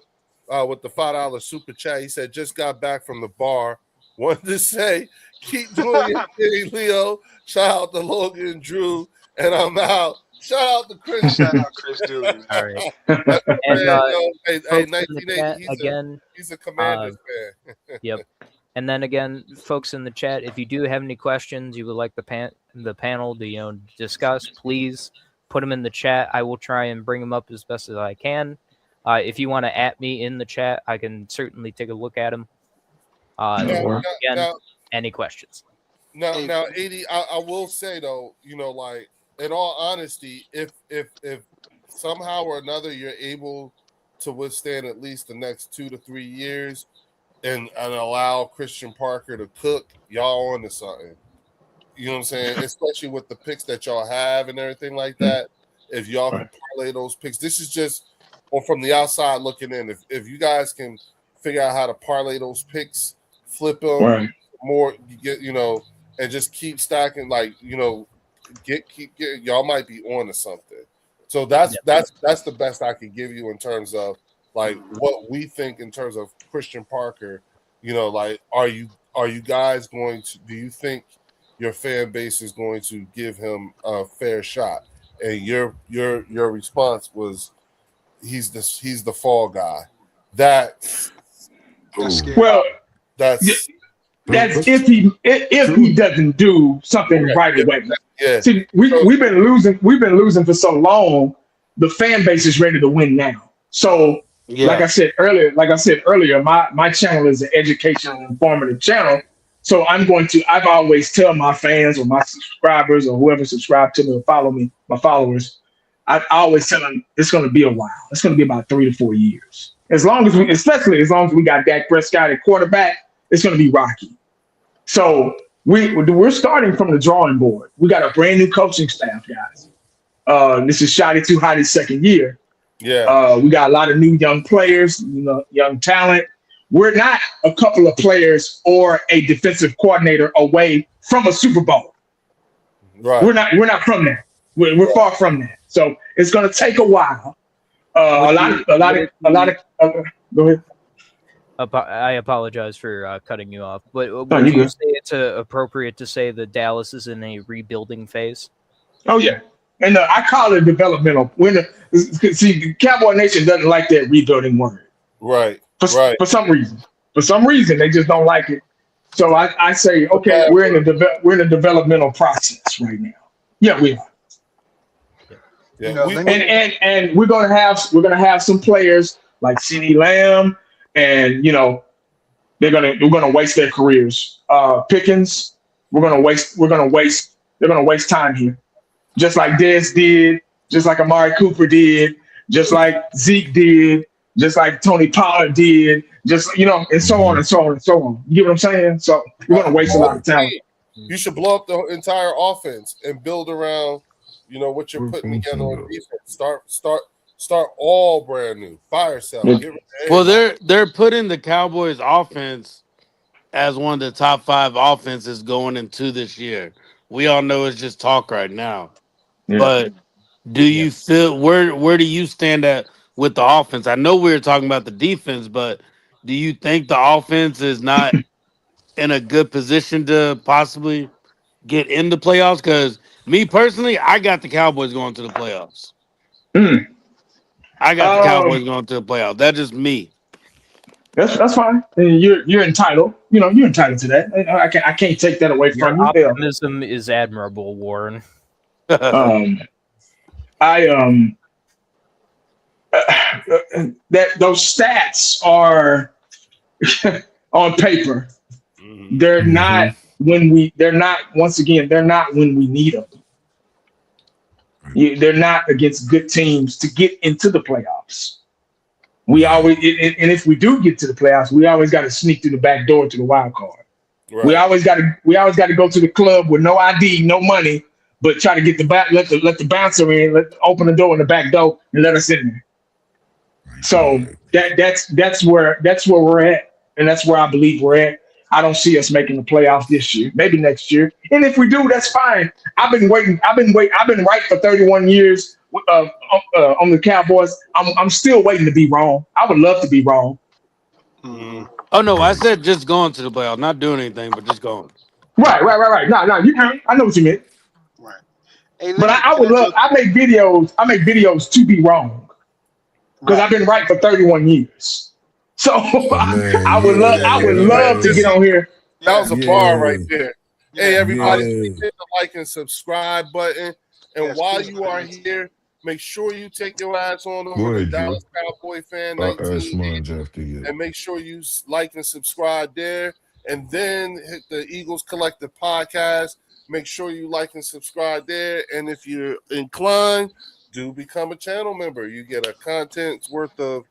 with the $5 super chat. He said, just got back from the bar. Wanted to say, keep doing your thing, Leo. Shout out to Logan and Drew. And I'm out. Shout out to Chris. Shout out Chris Dooley. All right. That's my And man, hey, folks in the 1980, chat, he's a Commanders fan. Yep. And then again, folks in the chat, if you do have any questions you would like the panel to discuss, please put them in the chat. I will try and bring them up as best as I can. If you want to at me in the chat, I can certainly take a look at them. Any questions? Now, 80. I will say though, like in all honesty, if somehow or another you're able to withstand at least the next 2 to 3 years and allow Christian Parker to cook, y'all onto something. You know what I'm saying? Especially with the picks that y'all have and everything like that. If y'all can parlay those picks, this is just, or from the outside looking in, if you guys can figure out how to parlay those picks, flip them more, you get, and just keep stacking, like, keep y'all might be on to something. So that's the best I can give you in terms of like what we think in terms of Christian Parker. Like, are you guys going to? Do you think your fan base is going to give him a fair shot? And your response was, he's the fall guy. That's if he doesn't do something right away. Yeah. See, we've been losing for so long. The fan base is ready to win now. So, like I said earlier, my channel is an educational, informative channel. So I've always tell my fans or my subscribers or whoever subscribed to me or follow me, my followers, I always tell them it's going to be a while. It's going to be about 3 to 4 years. Especially as long as we got Dak Prescott at quarterback, it's going to be rocky. So we're starting from the drawing board. We got a brand new coaching staff, guys. This is Shotty Too Hotty's second year. Yeah. We got a lot of new young players, young talent. We're not a couple of players or a defensive coordinator away from a Super Bowl. Right. We're not from there. We're far from that. So it's going to take a while. Go ahead. I apologize for cutting you off, but would you say it's appropriate to say that Dallas is in a rebuilding phase? Oh yeah, and I call it developmental. The Cowboy Nation doesn't like that rebuilding word, right? For some reason. For some reason, they just don't like it. So I say, okay, we're in a developmental process right now. Yeah, we are. Yeah. And we're gonna have some players like CeeDee Lamb, and we're gonna waste their careers. Pickens, they're gonna waste time here, just like Dez did, just like Amari Cooper did, just like Zeke did, just like Tony Pollard did, and so on and so on and so on. You get what I'm saying? So we're gonna waste a lot of time. You should blow up the entire offense and build around, what you're putting together on defense. Start all brand new. Fire sale. Well, they're putting the Cowboys offense as one of the top 5 offenses going into this year. We all know it's just talk right now. Yeah. But do you feel where do you stand at with the offense? I know we were talking about the defense, but do you think the offense is not in a good position to possibly get in the playoffs? Because me personally, I got the Cowboys going to the playoffs. I got the Cowboys going to the playoffs. That's just me. That's fine. You're entitled. You're entitled to that. I can't take that away from you. Optimism is admirable, Warren. Those stats are on paper. They're not when we need them. They're not against good teams to get into the playoffs. We always, and if we do get to the playoffs, we always got to sneak through the back door to the wild card. Right. We always got to go to the club with no ID, no money, but try to get let the bouncer in, open the door in the back door and let us in there. So that's where we're at, and that's where I believe we're at. I don't see us making the playoffs this year. Maybe next year. And if we do, that's fine. I've been waiting. I've been right for 31 years on the Cowboys. I'm still waiting to be wrong. I would love to be wrong. Mm-hmm. Oh no, I Right. said just going to the playoffs, not doing anything, but just going. Right. No, you can. I know what you meant. Right. Hey, But I can would I love. just I make videos. I make videos to be wrong because right. I've been right for 31 years. So Oh man, I would love. I would Hey, love to yeah, get listen, on here. that Yeah. was a bar right yeah, there. Hey, Yeah. everybody, yeah. please hit the like and subscribe button. And Yes, while please you like are and here, make sure you take your eyes on Go over to ahead, Drew. Dallas Cowboy Fan I'll ask 1980 mine after you. and make sure you like and subscribe there. And then hit the Eagles Collective podcast. Make sure you like and subscribe there. And if you're inclined, do become a channel member. You get a carton's worth of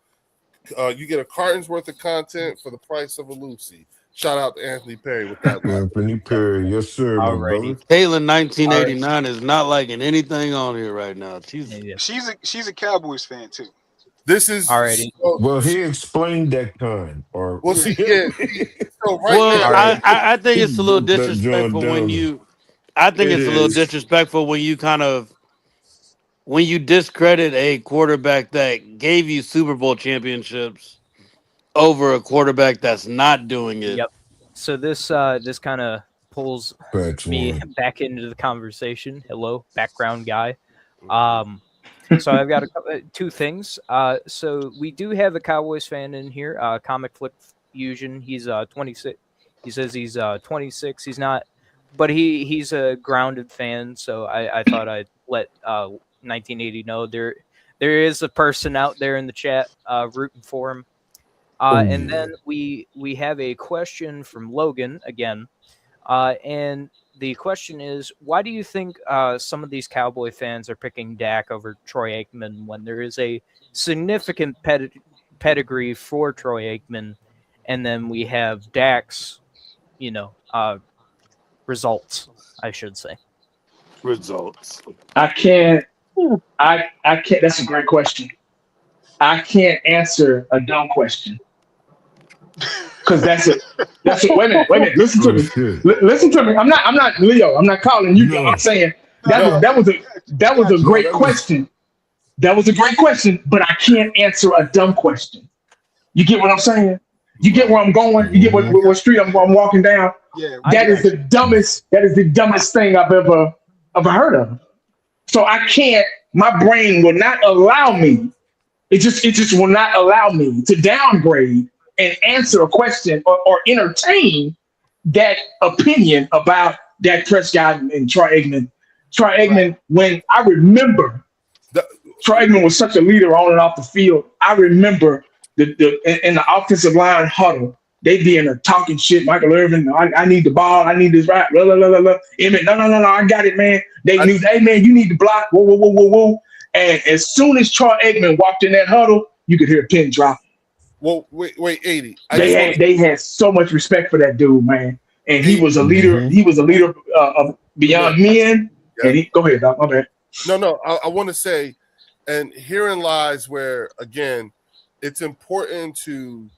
content for the price of a Lucy. Shout out to Anthony Perry with that line. Anthony Perry, yes sir, my Alrighty. brother. Caitlin All right. 1989 is not liking anything on here right now. She's Yeah. she's a Cowboys fan too. This is Alrighty. Well, he explained that kind, or well, Yeah. so right well, now, Alrighty. I think he it's a little broke that John disrespectful when down. you I think It it's a little is. disrespectful when you kind of when you discredit a quarterback that gave you Super Bowl championships over a quarterback that's not doing it. Yep. So this kind of pulls Facts me one. back into the conversation. Hello, background guy. Um, so I've got two things. So we do have a Cowboys fan in here. Comic Flick Fusion. He's 26. He says he's 26. He's not, but he's a grounded fan. So I thought I'd let 1980 know there is a person out there in the chat rooting for him. Oh And yeah. then we have a question from Logan again, and the question is, why do you think some of these Cowboy fans are picking Dak over Troy Aikman when there is a significant pedigree for Troy Aikman, and then we have Dak's, results, I should say. Results. I can't. I can't. That's a great question. I can't answer a dumb question because that's it. That's it. Wait a minute. Wait a minute. Listen to Oh me. shit. Listen to me. I'm not. I'm not Leo. I'm not calling you. I'm No, saying No, no, that was a got you. no, great that was question. That was a great question, but I can't answer a dumb question. You get what I'm saying? You get right. where I'm going? You get hmm what street I'm walking down? Yeah, I we That is got the dumbest. That is the dumbest thing I've ever heard of. So I can't. My brain will not allow me. It just will not allow me to downgrade and answer a question or entertain that opinion about Dak Prescott and Troy Aikman. Troy you. Right. Aikman, when I remember The- Troy Aikman was such a leader on and off the field. I remember in the offensive line huddle, they be in there talking shit. Michael Irvin, I need the ball. I need this right. Blah, blah, blah, blah, blah. Emmett, no. I got it, man. They I, knew, hey, man, you need to block. Whoa, whoa, whoa, whoa, whoa. And as soon as Troy Aikman walked in that huddle, you could hear a pin drop. well, wait, 80. I They just want had they had so much respect for that dude, man. And he to was a leader. hmm He was a leader of yeah, beyond men. yeah. And go ahead, Doc. My bad. No. I want to say, and herein lies where again, it's important to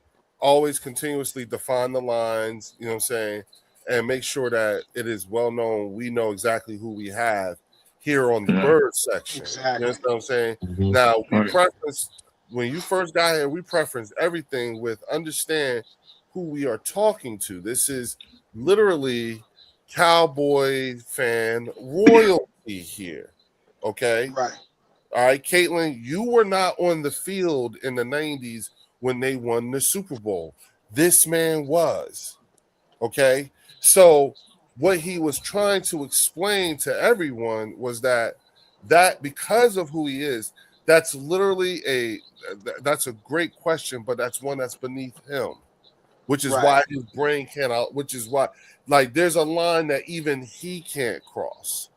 always continuously define the lines. You know what I'm saying, and make sure that it is well known. We know exactly who we have here on the bird section. You Exactly. understand what I'm saying? hmm Now we preference when you first got here, we preference everything with understand who we are talking to. This is literally Cowboy fan royalty here. Okay. Right. All right, Caitlin, you were not on the field in the 90s when they won the Super Bowl. This man was. Okay. So what he was trying to explain to everyone was that because of who he is, that's literally that's a great question, but that's one that's beneath him, which is Right. why his brain cannot, which is why like there's a line that even he can't cross.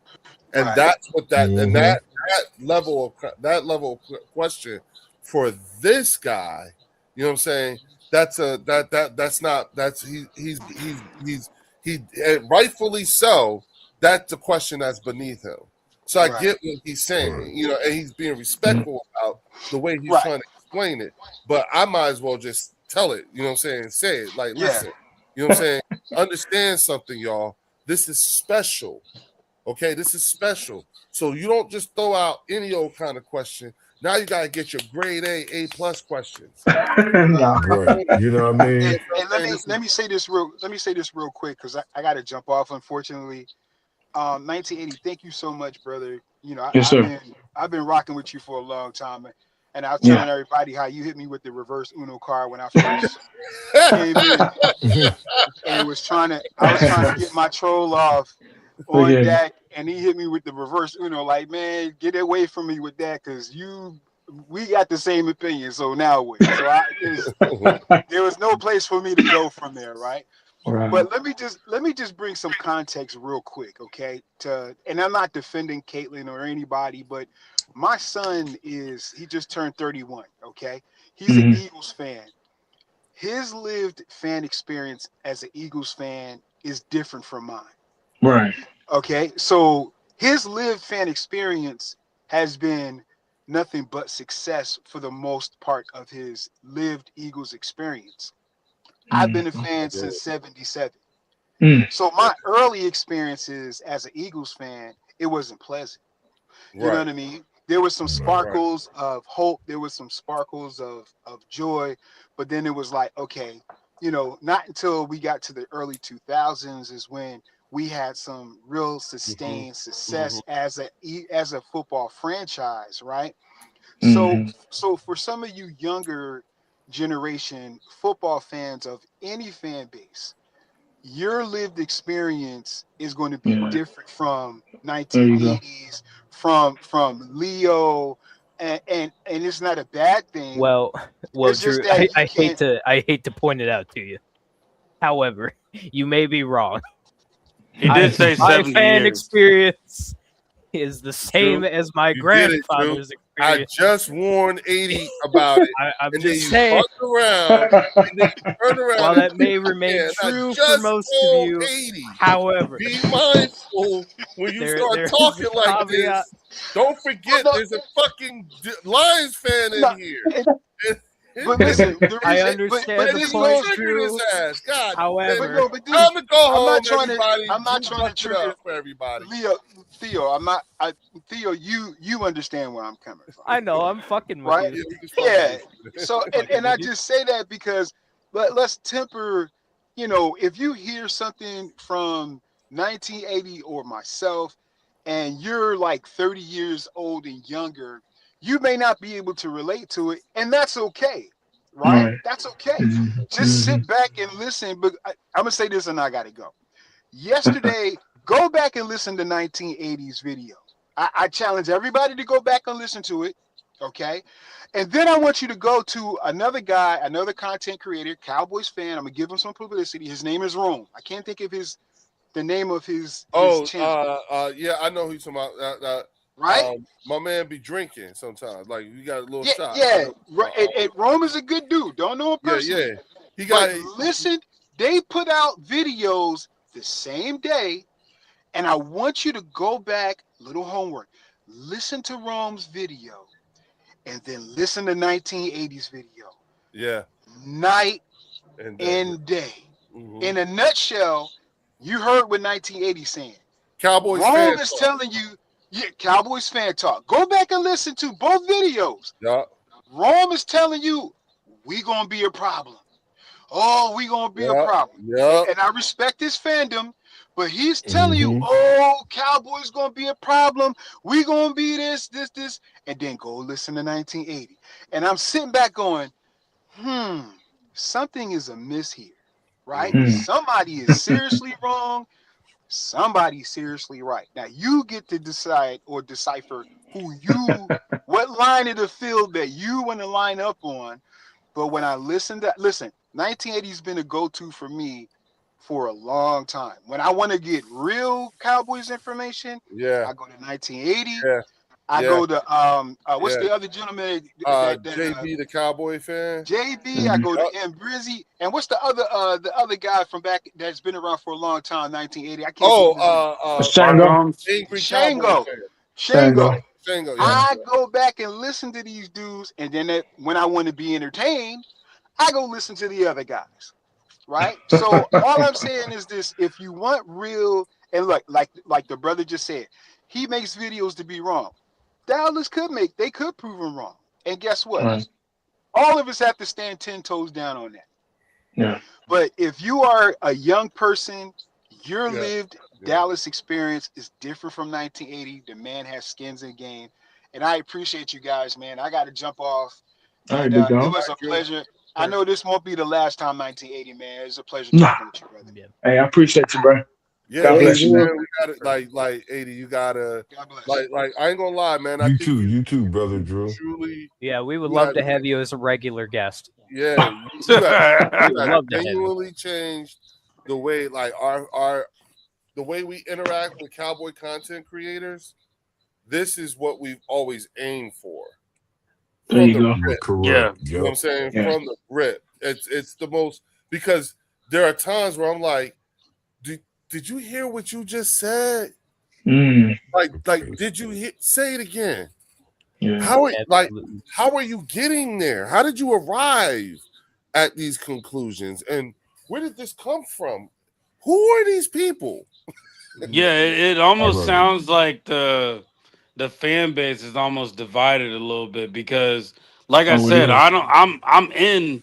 And Right. that's what hmm that level of question for this guy, you know what I'm saying? He and rightfully so. That's the question that's beneath him. So I Right. get what he's saying, you know, and he's being respectful about the way he's Right. trying to explain it. But I might as well just tell it, you know what I'm saying? Say it like, Yeah. listen, You know what I'm saying? Understand something, y'all. This is special. Okay, this is special. So you don't just throw out any old kind of question. Now you gotta get your grade A+ questions. No. Right. You know what I And, mean? and let me say this real quick because I got to jump off. Unfortunately, 1980. Thank you so much, brother. You know, Yes, sir. I've been rocking with you for a long time, and I was telling Yeah. everybody how you hit me with the reverse Uno card when I first came in, and I was trying to get my troll off Look on at you. that, and he hit me with the reverse Uno. Like, man, get away from me with that, because we got the same opinion. So now what? So there was no place for me to go from there, right? Right. But let me just bring some context real quick, okay? And I'm not defending Caitlyn or anybody, but my son he just turned 31, okay? He's an Hmm. Eagles fan. His lived fan experience as an Eagles fan is different from mine. Right. Okay? So his lived fan experience has been nothing but success for the most part of his lived Eagles experience. I've been a Mm. fan Yeah. since 77. Mm. So my early experiences as an Eagles fan, it wasn't pleasant. You know Right, what I mean? There was some right. sparkles of hope. There was some sparkles of joy, but then it was like, okay, not until we got to the early 2000s is when we had some real Mm-hmm. sustained Mm-hmm. success as a football franchise, right? So Hmm. so for some of you younger generation football fans of any fan base, your lived experience is going to be Yeah. different from There you go. 1980s, from Leo, and it's not a bad thing. Well, well, It's just Drew, that you I hate can't. to point it out to you. However, you may be wrong. He did say My 70 fan years. experience is the same True. as my You did it, True. grandfather's I experience. just warned 80 about it, I'm and then just you saying, fucked around, and then you turned around while and that did may it remain again. I true for just most of told you, 80. however, Be mindful when you start there is a talking like caveat. this. Don't Well, forget no, there's a fucking Lions fan no. in here. But listen, the I reason, understand but the And then this you point, goes. triggered his Drew. ass. God damn But it. However, no, but this, Time to go I'm not home, trying to. everybody. I'm not Drew trying to fucked it trigger up for everybody. Leo, Theo. Theo, you understand where I'm coming from, I know I'm fucking with right? you. Yeah, we just fucking Yeah. with you. So Fucking and with I you. just say that because let's temper, if you hear something from 1980 or myself and you're like 30 years old and younger, you may not be able to relate to it, and that's okay. Right? Right. That's okay. Just Mm-hmm. sit back and listen. But I'm gonna say this and I gotta go. Yesterday, go back and listen to 1980s video. I challenge everybody to go back and listen to it. Okay. And then I want you to go to another guy, another content creator, Cowboys fan. I'm gonna give him some publicity. His name is Rome. I can't think of the name of his Oh, channel. yeah, I know who you're talking about. Right? My man be drinking sometimes. Like you got a little Yeah, shot. I yeah. know. Right. And Rome is a good dude. Don't know him Yeah, personally. yeah. He But got it. listen, they put out videos the same day. And I want you to go back, little homework. Listen to Rome's video and then listen to 1980s video. Yeah, Night and and day. hmm In a nutshell, you heard what 1980 saying. Cowboys fan Rome is talk. telling you, yeah, Cowboys fan talk. Go back and listen to both videos. Yeah, Rome is telling you, we gonna be a problem. Oh, we gonna be a yeah, problem. yeah. And I respect his fandom, but he's telling you, Hmm. oh, Cowboys gonna be a problem. We gonna be this, and then go listen to 1980. And I'm sitting back going, hmm, something is amiss here, right? Mm-hmm. Mm. Somebody is seriously wrong. Somebody's seriously right. Now you get to decide or decipher what line of the field that you want to line up on. But when I listen, 1980's been a go-to for me for a long time. When I want to get real Cowboys information, Yeah, I go to 1980. yeah, I yeah, go to what's yeah. the other gentleman that JB the Cowboy fan. JB. I Mm. go to Yup. M Brizzy, and what's the other guy from back that's been around for a long time, 1980. I can't think Oh, of his name. Mark Shango. Holmes. Angry Cowboy Shango. fan. Shango. Shango. Shango, yeah. Yeah. I go back and listen to these dudes, and then when I want to be entertained, I go listen to the other guys. right? So all I'm saying is this: if you want real, and look, like the brother just said, he makes videos to be wrong. Dallas they could prove him wrong. And guess what? Right. All of us have to stand 10 toes down on that. Yeah. But if you are a young person, your Yeah. lived Dallas experience is different from 1980. The man has skins in the game. And I appreciate you guys, man. I got to jump off. All right, And big it dog. was a pleasure. I know this won't be the last time 1980, man. It's a pleasure Nah. talking with you, brother. Yeah. Hey, I appreciate you, bro. Yeah, God bless you, man. man. We got it. Like 80. You gotta God bless. like. I ain't gonna lie, man. I You think too, brother Drew. truly. Yeah, we would You love got- to have you as a regular guest. Yeah, you We have would love to have you. genuinely changed the way like our the way we interact with cowboy content creators. This is what we've always aimed for. There you go. rip. Correct. Yeah. You know what I'm saying? Yeah. From the rip. It's the most, because there are times where I'm like, did you hear what you just said? Mm, Like did you say it again? yeah. How Absolutely. how are you getting there? How did you arrive at these conclusions? And where did this come from? Who are these people? Yeah, it almost Right. sounds like the fan base is almost divided a little bit because, like I Oh, it said, is.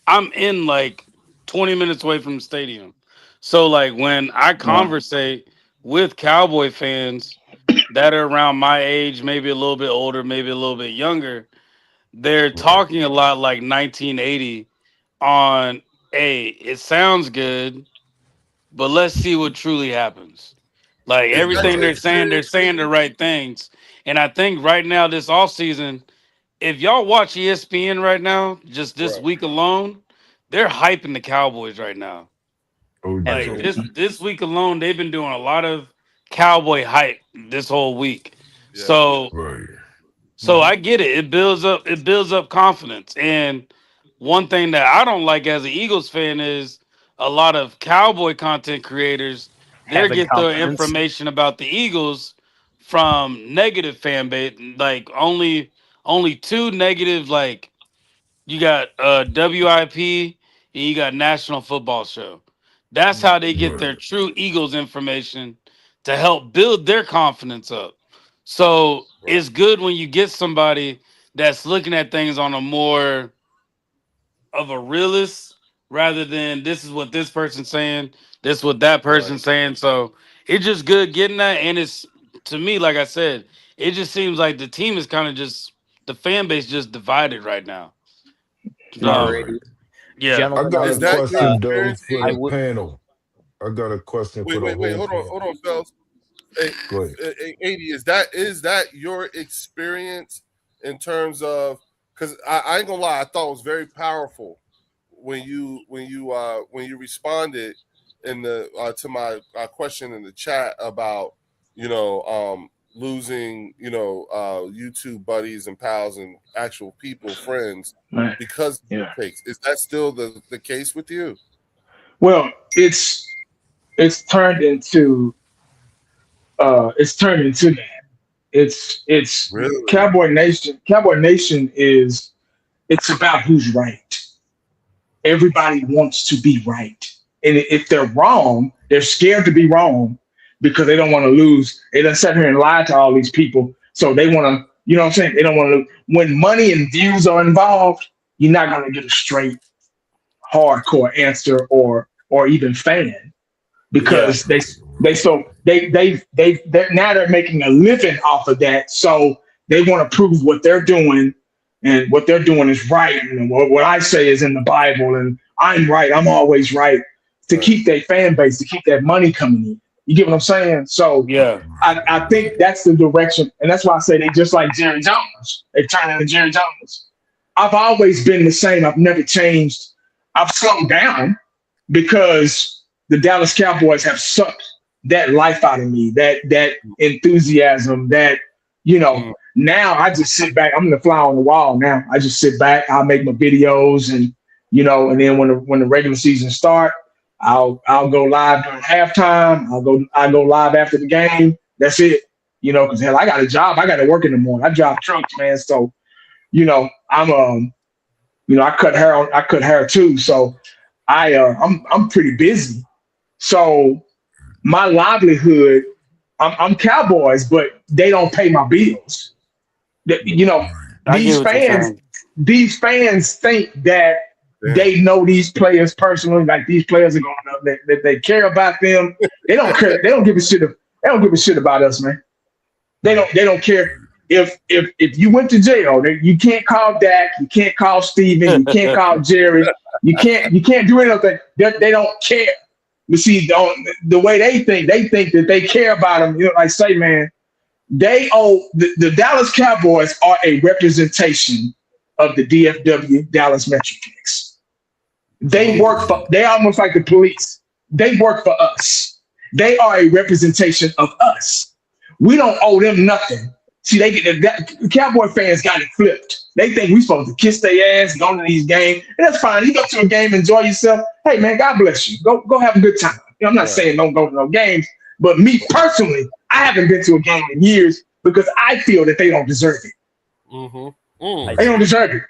I'm in like 20 minutes away from the stadium. So like when I Wow. conversate with Cowboy fans that are around my age, maybe a little bit older, maybe a little bit younger, they're talking a lot like 1980 on, hey, it sounds good, but let's see what truly happens. Like Is that everything your they're experience? saying the right things. And I think right now, this off season, if y'all watch ESPN right now, just this Right. week alone, they're hyping the Cowboys right now. Oh, Like yeah. Absolutely. this week alone, they've been doing a lot of Cowboy hype this whole week. Yeah. So Right. I get it. It builds up confidence. And one thing that I don't like as an Eagles fan is a lot of Cowboy content creators, they Having get their confidence. information about the Eagles from negative fan base. Like only two negative, like you got WIP and you got National Football Show. That's how they get their Right. true Eagles information to help build their confidence up. So Right. it's good when you get somebody that's looking at things on a more of a realist rather than this is what this person's saying, this is what that person's saying. So it's just good getting that. And it's, to me, like I said, it just seems like the team is kind of just, the fan base just divided right now. Alrighty. Yeah. I Gentlemen, got I a Is would that like your question though experience, for I the Edie? would panel. I got a question for the Wait, whole panel. hold on, fellas. Hey, Go ahead. 80, is that your experience in terms of, because I ain't gonna lie, I thought it was very powerful when you responded in the to my question in the chat about losing YouTube buddies and pals and actual people, friends, Right. because of Yeah. the takes. Is that still the case with you? Well, it's turned into that. It's Really? Cowboy Nation. Cowboy Nation is, it's about who's right. Everybody wants to be right. And if they're wrong, they're scared to be wrong because they don't want to lose. They done sit here and lie to all these people. So they want to, you know what I'm saying? They don't want to, when money and views are involved, you're not going to get a straight, hardcore answer or even fan, Yeah. because they're now they're making a living off of that. So they want to prove what they're doing, and what they're doing is right. And what I say is in the Bible, and I'm right. I'm always right, to Right. keep their fan base, to keep that money coming in. You get what I'm saying? So Yeah. I think that's the direction. And that's why I say they just like Jerry Jones. They turn into Jerry Jones. I've always been the same. I've never changed. I've slowed down because the Dallas Cowboys have sucked that life out of me, that enthusiasm, that, now I just sit back. I'm the fly on the wall now. I just sit back. I'll make my videos, and and then when the regular season start, I'll go live during halftime. I'll go live after the game. That's it. Because hell, I got a job. I got to work in the morning. I drive trucks, man. So, I'm I cut hair too. So I'm pretty busy. So my livelihood, I'm Cowboys, but they don't pay my bills. You know, Right. I get these what you're fans, saying. these fans think that Damn. they know these players personally, like these players are going up, that they care about them. They don't care. They don't give a shit. They don't give a shit about us, man. They don't care if you went to jail. You can't call Dak. You can't call Steven. You can't call Jerry. You can't do anything. They don't care. You see, the way they think that they care about them. You know, like say, man, they owe the Dallas Cowboys are a representation of the DFW Dallas Metroplex. They Mhm. work for. They almost like the police. They work for us. They are a representation of us. We don't owe them nothing. See, they get the Cowboy fans got it flipped. They think we supposed to kiss their ass, go to these games, and that's fine. You go to a game, enjoy yourself. Hey, man, God bless you. Go have a good time. You know, I'm not Right. saying don't go to no games, but me personally, I haven't been to a game in years because I feel that they don't deserve it. Mhm. They don't deserve it.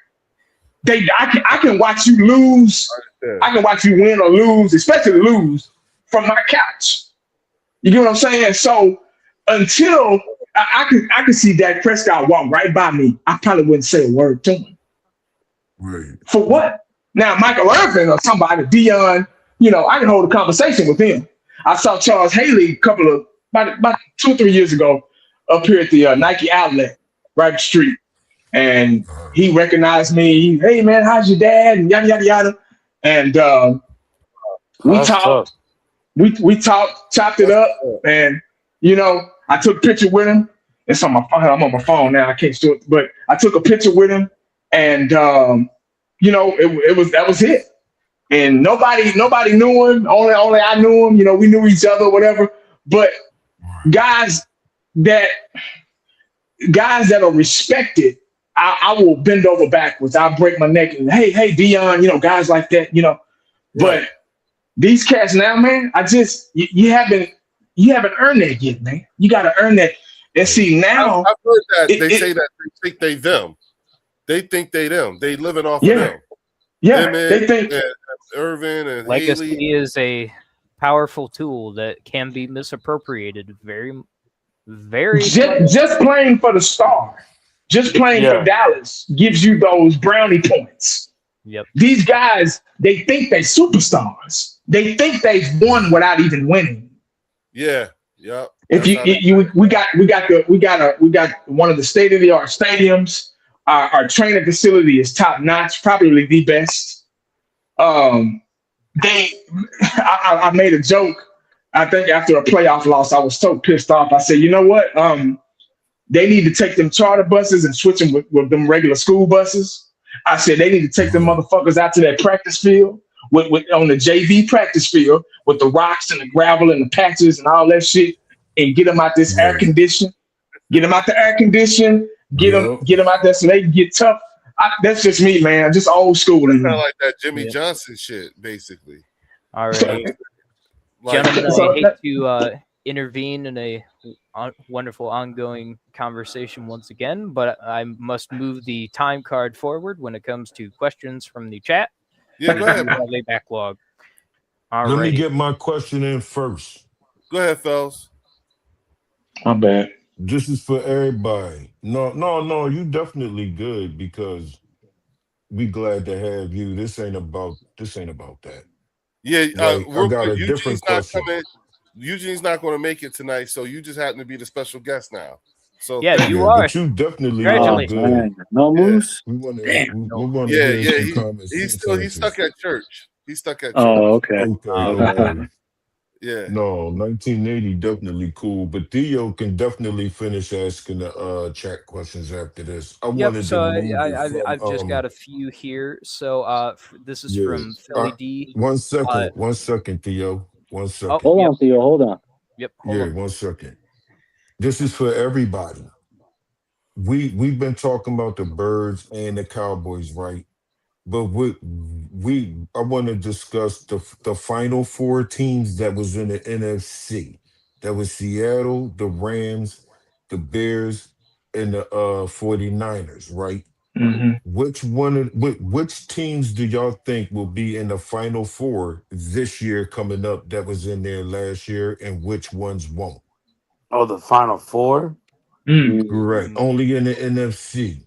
I can watch you lose. Yeah. I can watch you win or lose, especially lose from my couch. You get what I'm saying? So until I can see Dak Prescott walk right by me, I probably wouldn't say a word to him. Right. For what? Now Michael Irvin or somebody, Dion, I can hold a conversation with him. I saw Charles Haley about 2 or 3 years ago up here at the Nike outlet right up the street, and he recognized me. Hey man, how's your dad? And yada yada yada. And we That's tough. talked. We talked, chopped it That's up, cool. and I took a picture with him. It's on my phone. I'm on my phone now. I can't do it, but I took a picture with him, and that was it. And nobody knew him. Only I knew him. We knew each other, whatever. But Right. guys that guys that are respected, I will bend over backwards. I'll break my neck and hey Dion, guys like that. Right. But these cats now, man, you haven't earned that yet, man. You got to earn that. And Right. see I've, now, I've heard that it, they it say that they think they them. They think they them. They living off of yeah, them. yeah, Emmett they think and Irvin and Haley. Legacy is a powerful tool that can be misappropriated very, very much. just playing for the star, just playing for Yeah. Dallas gives you those brownie points. Yep. These guys, they think they superstars. They think they've won without even winning. Yeah. Yep. If That's you, how they. you we got one of the state of the art stadiums. Our training facility is top notch, probably the best. Um, they, I made a joke. I think after a playoff loss, I was so pissed off. I said, you know what? They need to take them charter buses and switch them with them regular school buses. I said they need to take them Right. motherfuckers out to that practice field on the JV practice field with the rocks and the gravel and the patches and all that shit, and get them out this air Right. condition. Get them out the air condition. Get them Yep. get them out there so they can get tough. That's just me, man. Just old school in Kind of me. like that Jimmy Yep. Johnson shit, basically. All So, right. Like, Gentlemen, I so hate to intervene in a wonderful ongoing conversation once again, but I must move the time card forward when it comes to questions from the chat. yeah, We go do ahead. have a backlog. All Let me right. get my question in first. Go ahead, fellas. my bad. This is for everybody. No. You definitely good because we glad to have you. This ain't about that. Yeah, Right. I real got quick. a Eugene's different not question. coming. Eugene's not going to make it tonight, so you just happen to be the special guest now. So Yeah, thank you Yeah, you. are. but you definitely are Oh Congratulations. good. man, no Yeah, moose. We want to Damn. we, No. we want to yeah, hear yeah. some common He's sense still he's stuck answers. at church. He's stuck at Oh, church. okay. Okay, All Yeah, right. Okay. okay. yeah. No, 1980 definitely cool, but Theo can definitely finish asking the chat questions after this. I Yep. wanted to So move it I've just got from a few here. So this is yeah. from Philly D. One Uh, second, 1 second, Theo. One oh, second. Hold yep, on, Theo. Hold on. yep. Hold Yeah, on. 1 second. This is for everybody. We've been talking about the birds and the cowboys, right? But we I want to discuss the final four teams that was in the NFC. That was Seattle, the Rams, the Bears, and the 49ers, right? Which teams do y'all think will be in the Final Four this year coming up that was in there last year, and which ones won't? Oh, the Final Four. Correct. Mm, Only in the NFC.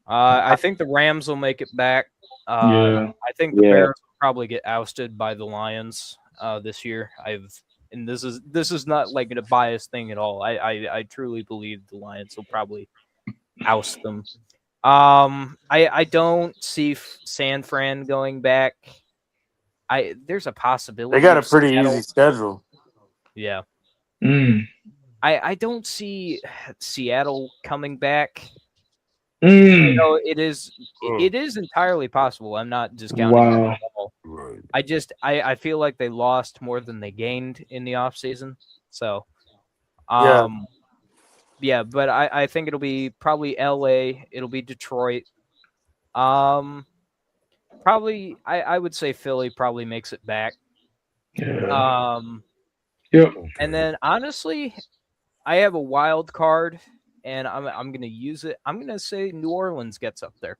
I think the Rams will make it back. Yeah. I think the Yeah. Bears will probably get ousted by the Lions this year. And this is not like a biased thing at all. I truly believe the Lions will probably oust them. I don't see San Fran going back. There's a They possibility got a of pretty Seattle. easy schedule. Yeah. Mm. I don't see Seattle coming back. Mm. It is entirely possible. I'm not discounting that Wow. at all. Right. I feel like they lost more than they gained in the offseason. So Yeah, yeah, but I think it'll be probably LA, it'll be Detroit. Probably I would say Philly probably makes it back. Yeah. Um Yep. and Okay. then honestly, I have a wild card and I'm gonna use it. I'm gonna say New Orleans gets up there.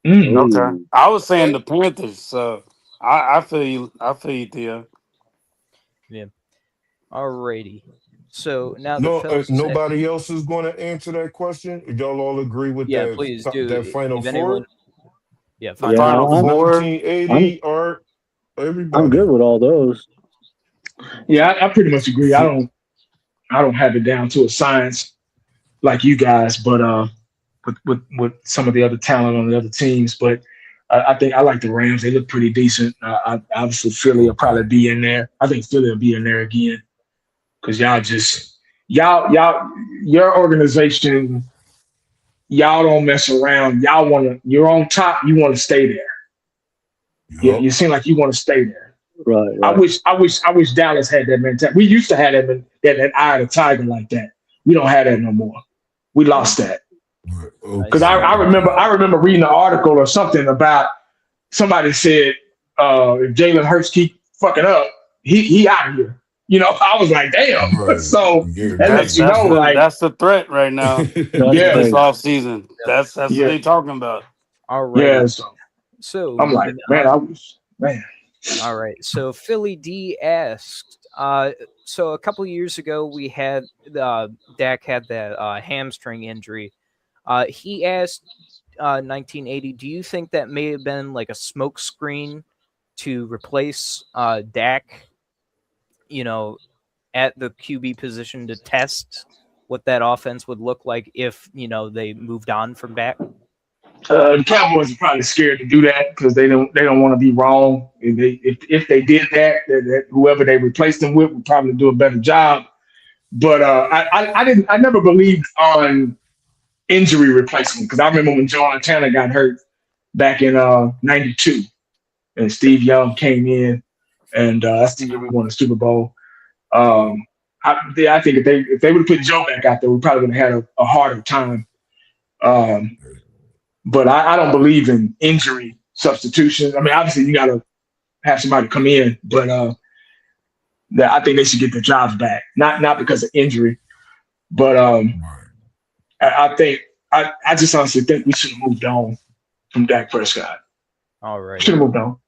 Mm. okay. Ooh. I was saying Okay. the Panthers, so I feel you. I feel you, Theo. Yeah. Alrighty. So now that No, Phelps is at, nobody else is going to answer that question. Y'all all agree with yeah, please do. that Final If anyone, Four? yeah, The Final Yeah, Final Four. Four. 'em1980, Art, I'm good everybody. with all those. Yeah, I pretty much agree. I don't have it down to a science like you guys, but with some of the other talent on the other teams, but I think I like the Rams. They look pretty decent. Obviously Philly will Okay. probably be in there. I think Philly will be in there again because y'all your organization, y'all don't mess around. Y'all want to. You're on top. You want to stay there. You Yup. seem like you want to stay there. Right, I right. wish Dallas had that mentality. We used to have that eye of the tiger like that. We don't have that no more. We lost that. Right. I Because Okay. see. I remember reading an article or something about somebody said if Jalen Hurts keep fucking up, he out of here. I was like, damn. Right. So Yeah, that That's lets you they. that's know, the like, that's the threat right now. That's the yeah, This thing. off season. Yep. That's what yeah, they talking about. Alrighty. yeah. So So I'm like, moving man, on. man. All right. So Philly D asked. So a couple years ago we had Dak had that hamstring injury. He asked 1980. Do you think that may have been like a smoke screen to replace Dak? You know, at the QB position to test what that offense would look like if they moved on from Dak. The Cowboys are probably scared to do that because they don't want to be wrong. If they did that, whoever they replaced them with would probably do a better job. But I never believed on injury replacement because I remember when Joe Montana got hurt back in '92 and Steve Young came in and that's the year we won the Super Bowl. I think if they would have put Joe back out there, we probably would have had a harder time. Um, but I don't believe in injury substitution. I mean, obviously you got to have somebody come in, but I think they should get their jobs back, not because of injury, but Right. I think I just honestly think we should have moved on from Dak Prescott. All right. Should have moved on.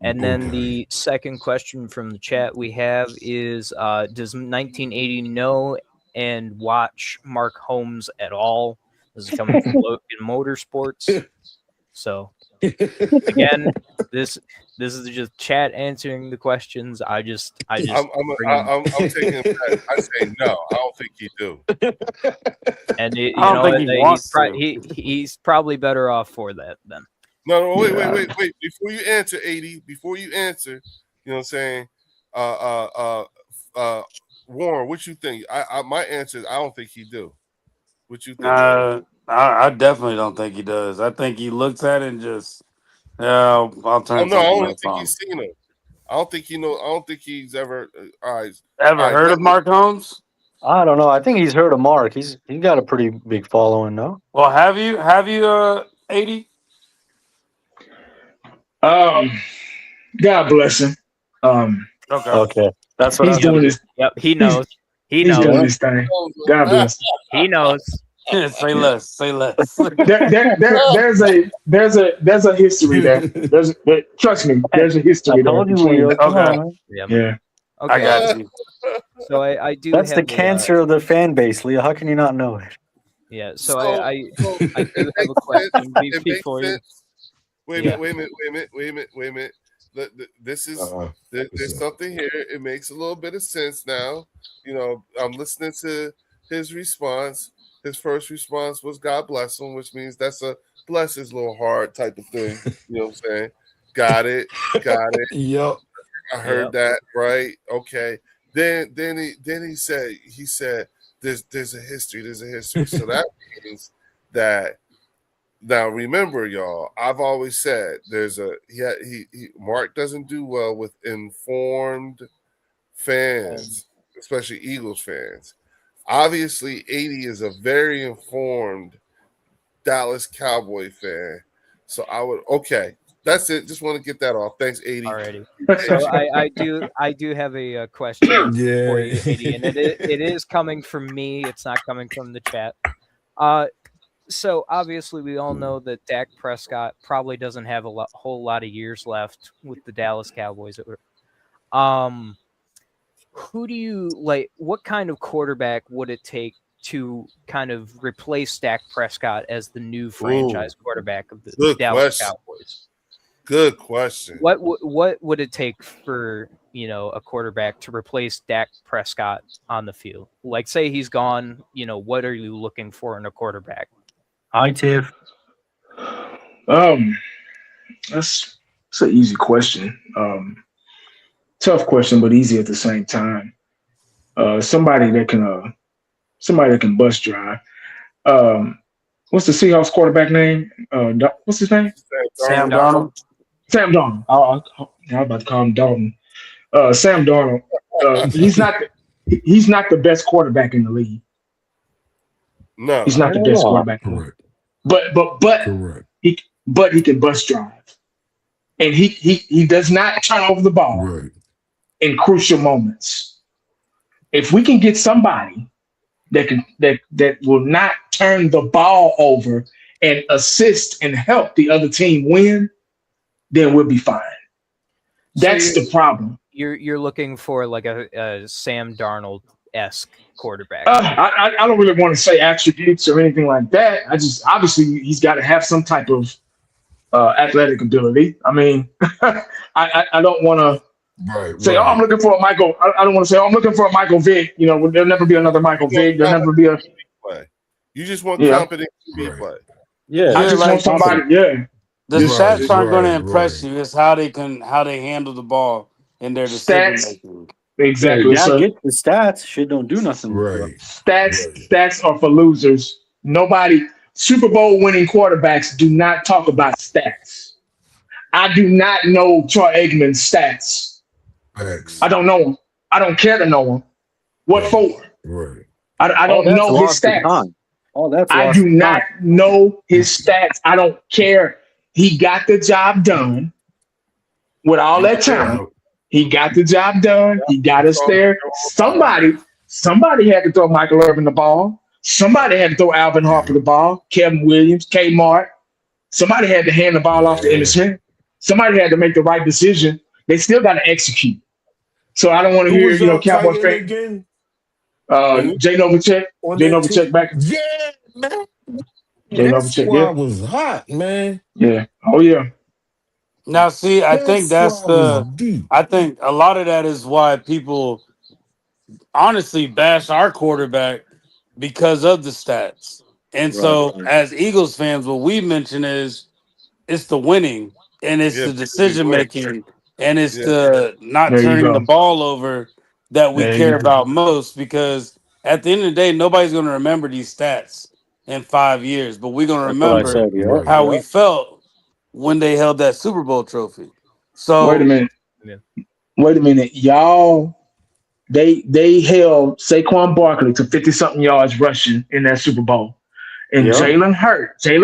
And then Okay. the second question from the chat we have is does 1980 know and watch Mark Holmes at all? This is coming from Logan Motorsports. So again, this is just chat answering the questions. I just I'm bring 'em- I'm taking it back. I say no. I don't think he do. and I don't think he wants to. he's probably better off for that then. No, wait, Yeah. wait. Before you answer, 80, before you answer, you know what I'm saying? Warren, what you think? My answer is I don't think he do. What you think, Warren? I definitely don't think he does. I think he looks at it and just, yeah, I'll Oh turn no, I something don't even else think on. he's seen him. I don't think he know. I don't think he's ever. All right, Ever heard of Mark Holmes? I don't know. I think he's heard of Mark. He's got a pretty big following, no? Well, have you 80? God bless him. Okay. Okay. That's what He's I'm doing thinking. his Yep, he knows. He he's knows. doing his thing. God bless him. He knows. Say less. Say less. There's a history there. Trust me, there's a I history there told you, between. Leo. Come Okay, on. Yeah. Yeah. I Okay. got you. So I do That's the have a cancer of the fan base, Leo. How can you not know it? yeah. So So, so I do it have a makes sense. question It makes before you. sense. Wait a Yeah. minute, wait a minute, wait a minute, wait a minute, wait a minute. This is What's there's up? something here. It makes a little bit of sense now. You know, I'm listening to his response. His first response was "God bless him," which means that's a bless his little heart type of thing. You know what I'm saying? Got it, got it. Yup. I Yep. heard that right. Okay. Then he said there's a history. There's a history. So that means that now remember, y'all, I've always said there's a he Mark doesn't do well with informed fans, especially Eagles fans. Obviously, 80 is a very informed Dallas Cowboy fan. So I would okay. That's it. Just want to get that off. Thanks, 80. Already. So I do have a question for Yeah. you, 80, and it is coming from me. It's not coming from the chat. So obviously we all know that Dak Prescott probably doesn't have a whole lot of years left with the Dallas Cowboys. Um, who do you like? What kind of quarterback would it take to kind of replace Dak Prescott as the new franchise quarterback of the Good Dallas question. Cowboys? Good question. What would it take for a quarterback to replace Dak Prescott on the field? Like, say he's gone. What are you looking for in a quarterback? Hi, Tiff. That's an easy question. Tough question, but easy at the same time. Somebody that can bust drive. What's the Seahawks quarterback name? What's his name? Sam Darnold. Darnold. Sam Darnold. I was about to call him Dalton. Sam Darnold. He's not the best quarterback in the league. No. He's not the best quarterback in the league. Correct. But Correct. he can bust drive. And he does not turn over the ball Right. in crucial moments. If we can get somebody that will not turn the ball over and assist and help the other team win, then we'll be fine. That's the problem. You're looking for like a Sam Darnold-esque quarterback. I don't really want to say attributes or anything like that. I just obviously he's got to have some type of athletic ability. I mean, I don't want to say, oh, I'm looking for a Michael. I don't want to say, oh, I'm looking for a Michael Vick. There'll never be another Michael Vick. There'll never be a play. You just want competent QB play. Yeah. I just want somebody. Yeah. The stats aren't going to impress you. It's how they handle the ball in their decision making. Exactly. Yeah, get the stats. Shit don't do nothing. Right. Stats are for losers. Nobody. Super Bowl winning quarterbacks do not talk about stats. I do not know Troy Aikman's stats. Facts. I don't know him. I don't care to know him. What for? Right. I don't know his stats. I do not know his stats. I don't care. He got the job done with all that talent. He got the job done. He got us there. Somebody had to throw Michael Irvin the ball. Somebody had to throw Alvin Harper the ball. Kevin Williams, Kmart. Somebody had to hand the ball off to Emmitt Smith. Somebody had to make the right decision. They still got to execute. So I don't want to hear, Cowboy fan. Again? Jay Novacek. Jay Novacek back. Yeah, man. Jay That Novacek, squad was hot, man. Yeah. Oh, yeah. Now, see, I think I think a lot of that is why people honestly bash our quarterback because of the stats. And so, as Eagles fans, what we mention is it's the winning and it's the decision making and it's the not turning the ball over that we care about most, because at the end of the day, nobody's going to remember these stats in 5 years, but we're going to remember how we felt when they held that Super Bowl trophy. So Wait a minute. Y'all, they held Saquon Barkley to 50-something yards rushing in that Super Bowl. And Jalen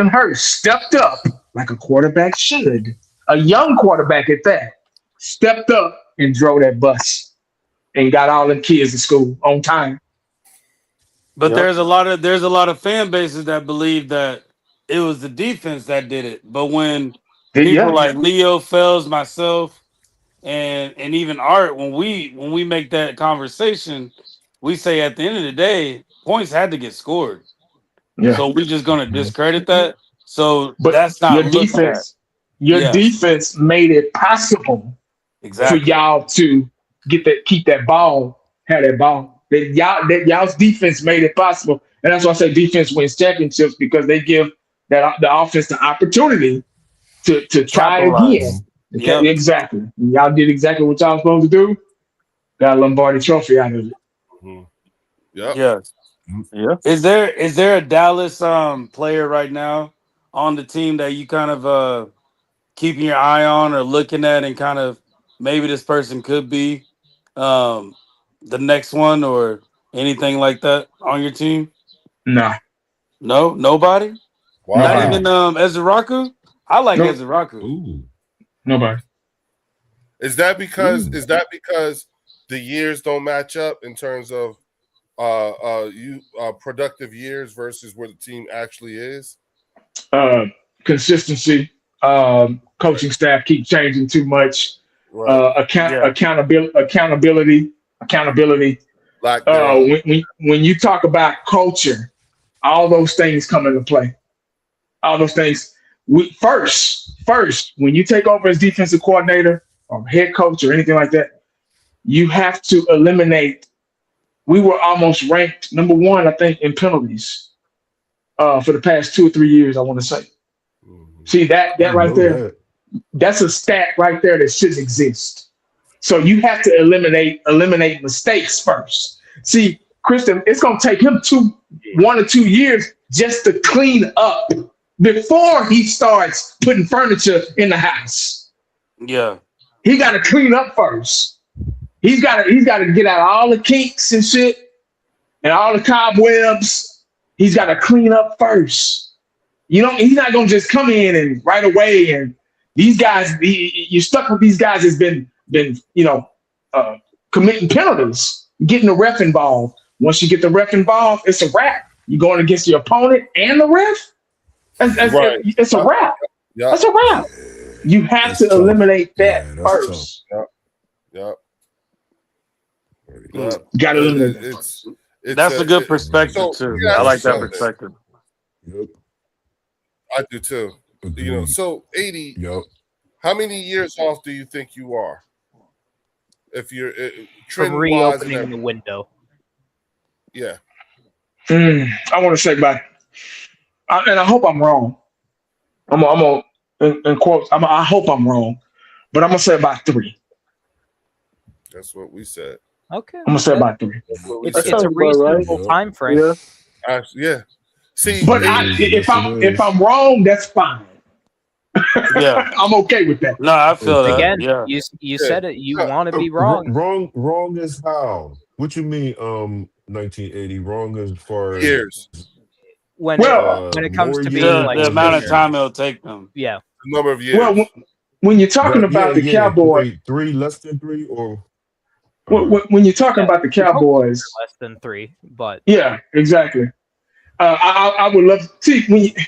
Hurts stepped up like a quarterback should. A young quarterback at that. Stepped up and drove that bus and got all them kids to school on time. But Yep. there's a lot of fan bases that believe that it was the defense that did it. But when people Yeah, like Leo, Fells, myself, and even Art, when we make that conversation, we say at the end of the day, points had to get scored. yeah. So we're just gonna Mhm. discredit that. So But that's not looked at. your Yes, defense made it possible for exactly. y'all to keep that ball, have that ball. That y'all's defense made it possible, and that's why I say defense wins championships because they give the offense the opportunity to try it again. Capitalize. Okay, Yep. exactly. Y'all did exactly what y'all was supposed to do. Got a Lombardi Trophy out of it. Mhm. Yep. Yes. Yeah. Is there a Dallas player right now on the team that you kind of keeping your eye on or looking at and kind of maybe this person could be um the next one or anything like that on your team? Nah, No, nobody? Not Wow. nobody. even Ezraku? I like Nope, Ezraku. Ooh. nobody. Ooh. Is that because the years don't match up in terms of productive years versus where the team actually is? Uh, Consistency. Right. Coaching staff keep changing too much. Right. Yeah. Accountability. Lack thereof. When you talk about culture, all those things come into play. All those things. First, when you take over as defensive coordinator or head coach or anything like that, you have to eliminate. We were almost ranked number one, I think, in penalties for the past 2 or 3 years. I want to say. Mhm. See that I that didn't right know there. that. That's a stat right there that shouldn't exist. So you have to eliminate mistakes first. See, Christian, it's gonna take him 1 or 2 years just to clean up before he starts putting furniture in the house. Yeah. He got to clean up first. He's got to get out all the kinks and shit and all the cobwebs. He's got to clean up first. He's not gonna just come in and right away. And these guys, you're stuck with these guys that's been uh, committing penalties, getting the ref involved. Once you get the ref involved, it's a wrap. You're going against your opponent and the ref. Right. It's a Yep. wrap. Yep. That's a wrap. You have That's to tough. eliminate that Yeah, that's tough. first. Yep. Yep. Mm. Yep. You got to eliminate that first. It's That's a good Mhm. perspective so let too. me I ask you like that Mhm. something. perspective. Yep. I do too. Agreed. So 80, Yep. how many years off do you think you are? If you're From trend wise and reopening the everything. window. Yeah. I want to say and I hope I'm wrong. I'm in quotes. I hope I'm wrong, but I'm gonna say about 3. That's what we said. Okay. I'm gonna say about 3. That's what we It's That said. it's a sounds about right. reasonable Yep. time frame. Yeah. Actually, yeah. See, But It is. if Yes, it if is. I'm wrong, that's fine. Yeah. I'm okay with that. No, I feel that. Okay. Again, Yeah. you yeah. said it. You want to be Wr- wrong. wrong. Wrong is how? What you mean? 1980. Wrong as far as Years, when it Well, when it comes more to being years like The or amount of less senior. time years? it'll take them. Yeah. the number of well, years. when you're talking Right. Yeah. about the Yeah. Cowboys, Wait. 3 less than 3 or all right. when you're talking Yeah. about the We hope Cowboys, for less than 3, but yeah, exactly. I would love to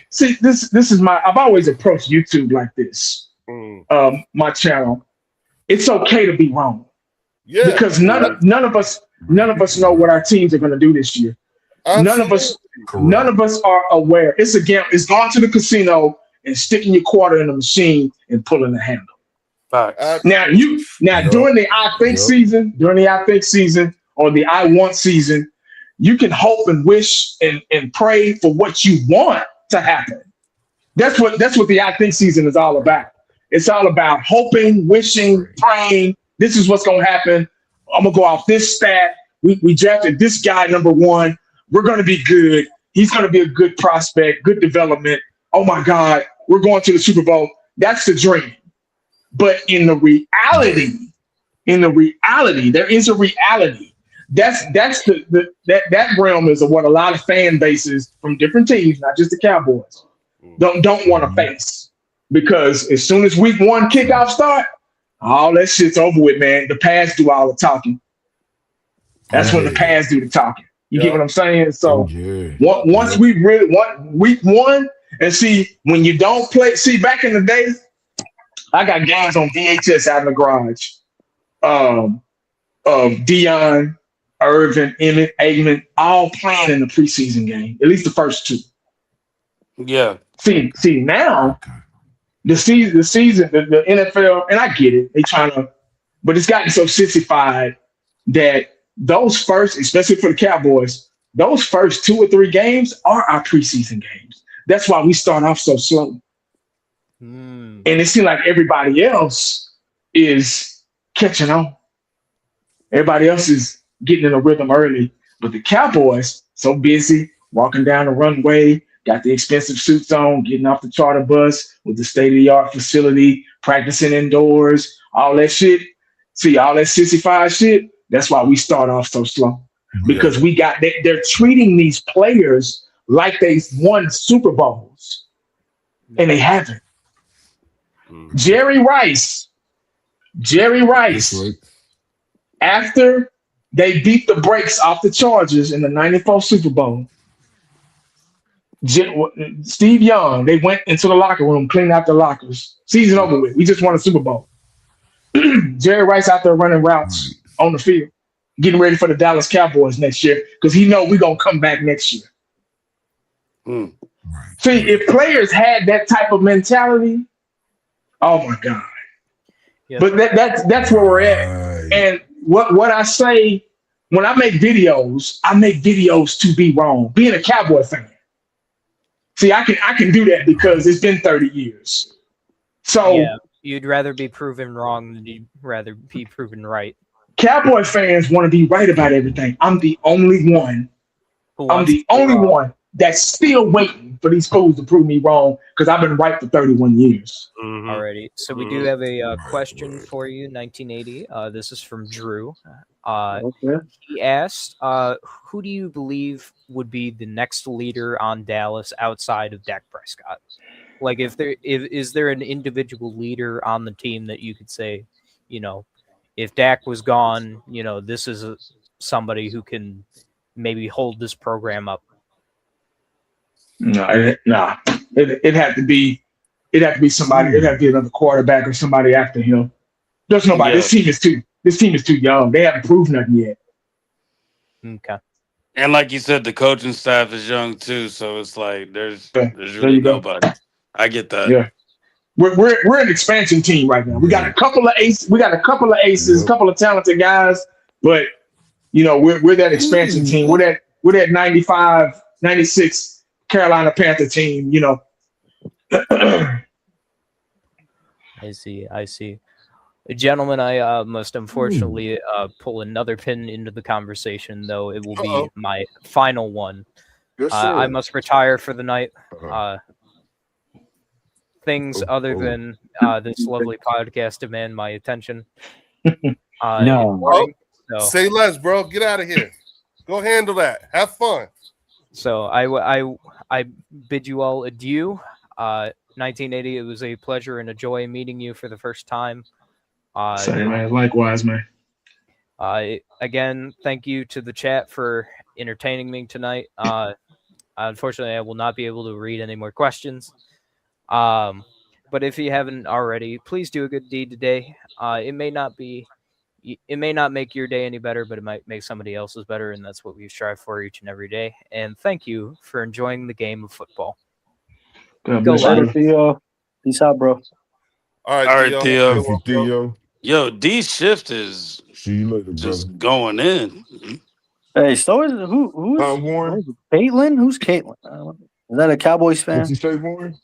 see this is my. I've always approached YouTube like this. Mm. My channel. It's okay to be wrong Yeah. because Mhm. none of us know what our teams are going to do this year. None of Absolutely. us None Correct. of us are aware. It's a game. It's going to the casino and sticking your quarter in the machine and pulling the handle. Facts. Now Yup. during the I think Yup. season, or the I want season, you can hope and wish and pray for what you want to happen. That's what the I think season is all about. It's all about hoping, wishing, Right. praying. This is what's gonna happen. I'm gonna go off this stat. We drafted this guy number one. We're gonna be good. He's gonna be a good prospect, good development. Oh my God, we're going to the Super Bowl. That's the dream. But Right. in the reality, there is a reality. That's that realm is of what a lot of fan bases from different teams, not just the Cowboys, Mm. don't want to Mhm. face. Because as soon as week one kickoff start, all that shit's over with, man. The pads do all the talking. That's when the Yeah. pads do the talking. You get what I'm saying? Oh So yeah. once Yep. we really want week one, and see when you don't play. See, back in the day, I got games on VHS out in the garage. Um, of Dion, Irvin, Emmett, Aikman, all playing in the preseason game. At least the first two. Yeah. See now Okay. the NFL, and I get it. They trying to, but it's gotten so sissified that those first, especially for the Cowboys, those first 2 or 3 games are our preseason games. That's why we start off so slow. Hmm. And it seems like everybody else is catching on. Everybody else is getting in a rhythm early, but the Cowboys so busy walking down the runway, got the expensive suits on, getting off the charter bus with the state-of-the-art facility, practicing indoors, all that shit. See, all that sissified shit. That's why we start off so slow Yeah. because they're treating these players like they won Super Bowls, and they haven't. Mhm. Jerry Rice, That's right. after they beat the brakes off the Chargers in the '94 Super Bowl, Steve Young, they went into the locker room, cleaned out the lockers. Season over with. We just won a Super Bowl. Jerry Rice out there running Right. routes on the field, getting ready for the Dallas Cowboys next year because he know we're going to come back next year. Mm. Right. See, Right. if players had that type of mentality, oh my God. Yeah. But that's where we're at. Right. And what I say when I make videos to be wrong. Being a Cowboy fan, see, I can do that because it's been 30 years. So Yeah, you'd rather be proven wrong than you'd rather be proven right. Cowboy fans want to be right about everything. I'm the only one. Who I'm wants the to be only wrong one that's still waiting for these fools to prove me wrong because I've been right for 31 years. Mhm. already? So we do Mhm. have a Right. question Right. for you, 1980. This is from Drew. Okay. He asked, who do you believe would be the next leader on Dallas outside of Dak Prescott? Like, if is there an individual leader on the team that you could say, you know, if Dak was gone, you know, this is somebody who can maybe hold this program up. No, it had to be. It had to be somebody. It had to be another quarterback or somebody after him. There's nobody. Yeah. This team is too young. They haven't proved nothing yet. Okay. And like you said, the coaching staff is young too, so it's like there's Yeah, there really you go. nobody. I get that. Yeah, we're an expansion team right now. We got a Right. couple of aces. We got a couple of aces, a Yep. couple of talented guys, but you know we're that expansion team. We're that 95, 96 Carolina Panther team. You know. I see. Gentlemen, I must unfortunately pull another pin into the conversation, though it will be my final one. Yes, I sir. must retire for the night. Uh-huh. Things Oh, other oh. than this lovely podcast demand my attention. No. Morning, so Say less, bro. Get out of here. Go handle that. Have fun. so I bid you all adieu. 1980. It was a pleasure and a joy meeting you for the first time. Same man. Likewise, man. Again, thank you to the chat for entertaining me tonight. Unfortunately, I will not be able to read any more questions. But if you haven't already, please do a good deed today. It may not make your day any better, but it might make somebody else's better, and that's what we strive for each and every day. And thank you for enjoying the game of football. God Go bless you, Lions. Later, brother. Theo. Peace out, bro. All right, All right, Theo. Theo. Good Thank you, one, bro. Theo. Yo, D shift is See you later, brother. just going in. Hey, so is who's Warren. Caitlin? Who's Caitlin? Is that a Cowboys What fan? you say, Warren?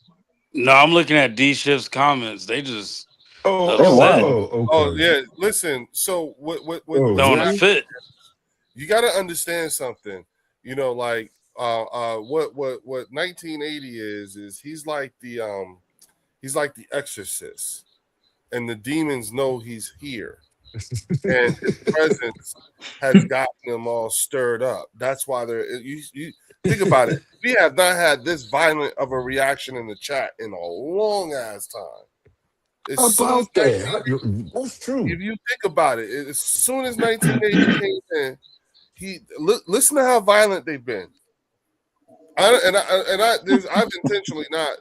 No, I'm looking at D shift's comments. They just Oh, They're upset, wild. okay. Oh yeah. Listen. So what's Oh, throwing a happening? really? fit. You got to understand something. You know, like what 1980 is he's like the Exorcist, and the demons know he's here, and his presence has gotten them all stirred up. That's why they're you think about it. We have not had this violent of a reaction in the chat in a long ass time. How As soon as about that? That's true. if you think about it, as soon as 1980 came in, listen to how violent they've been. I've intentionally not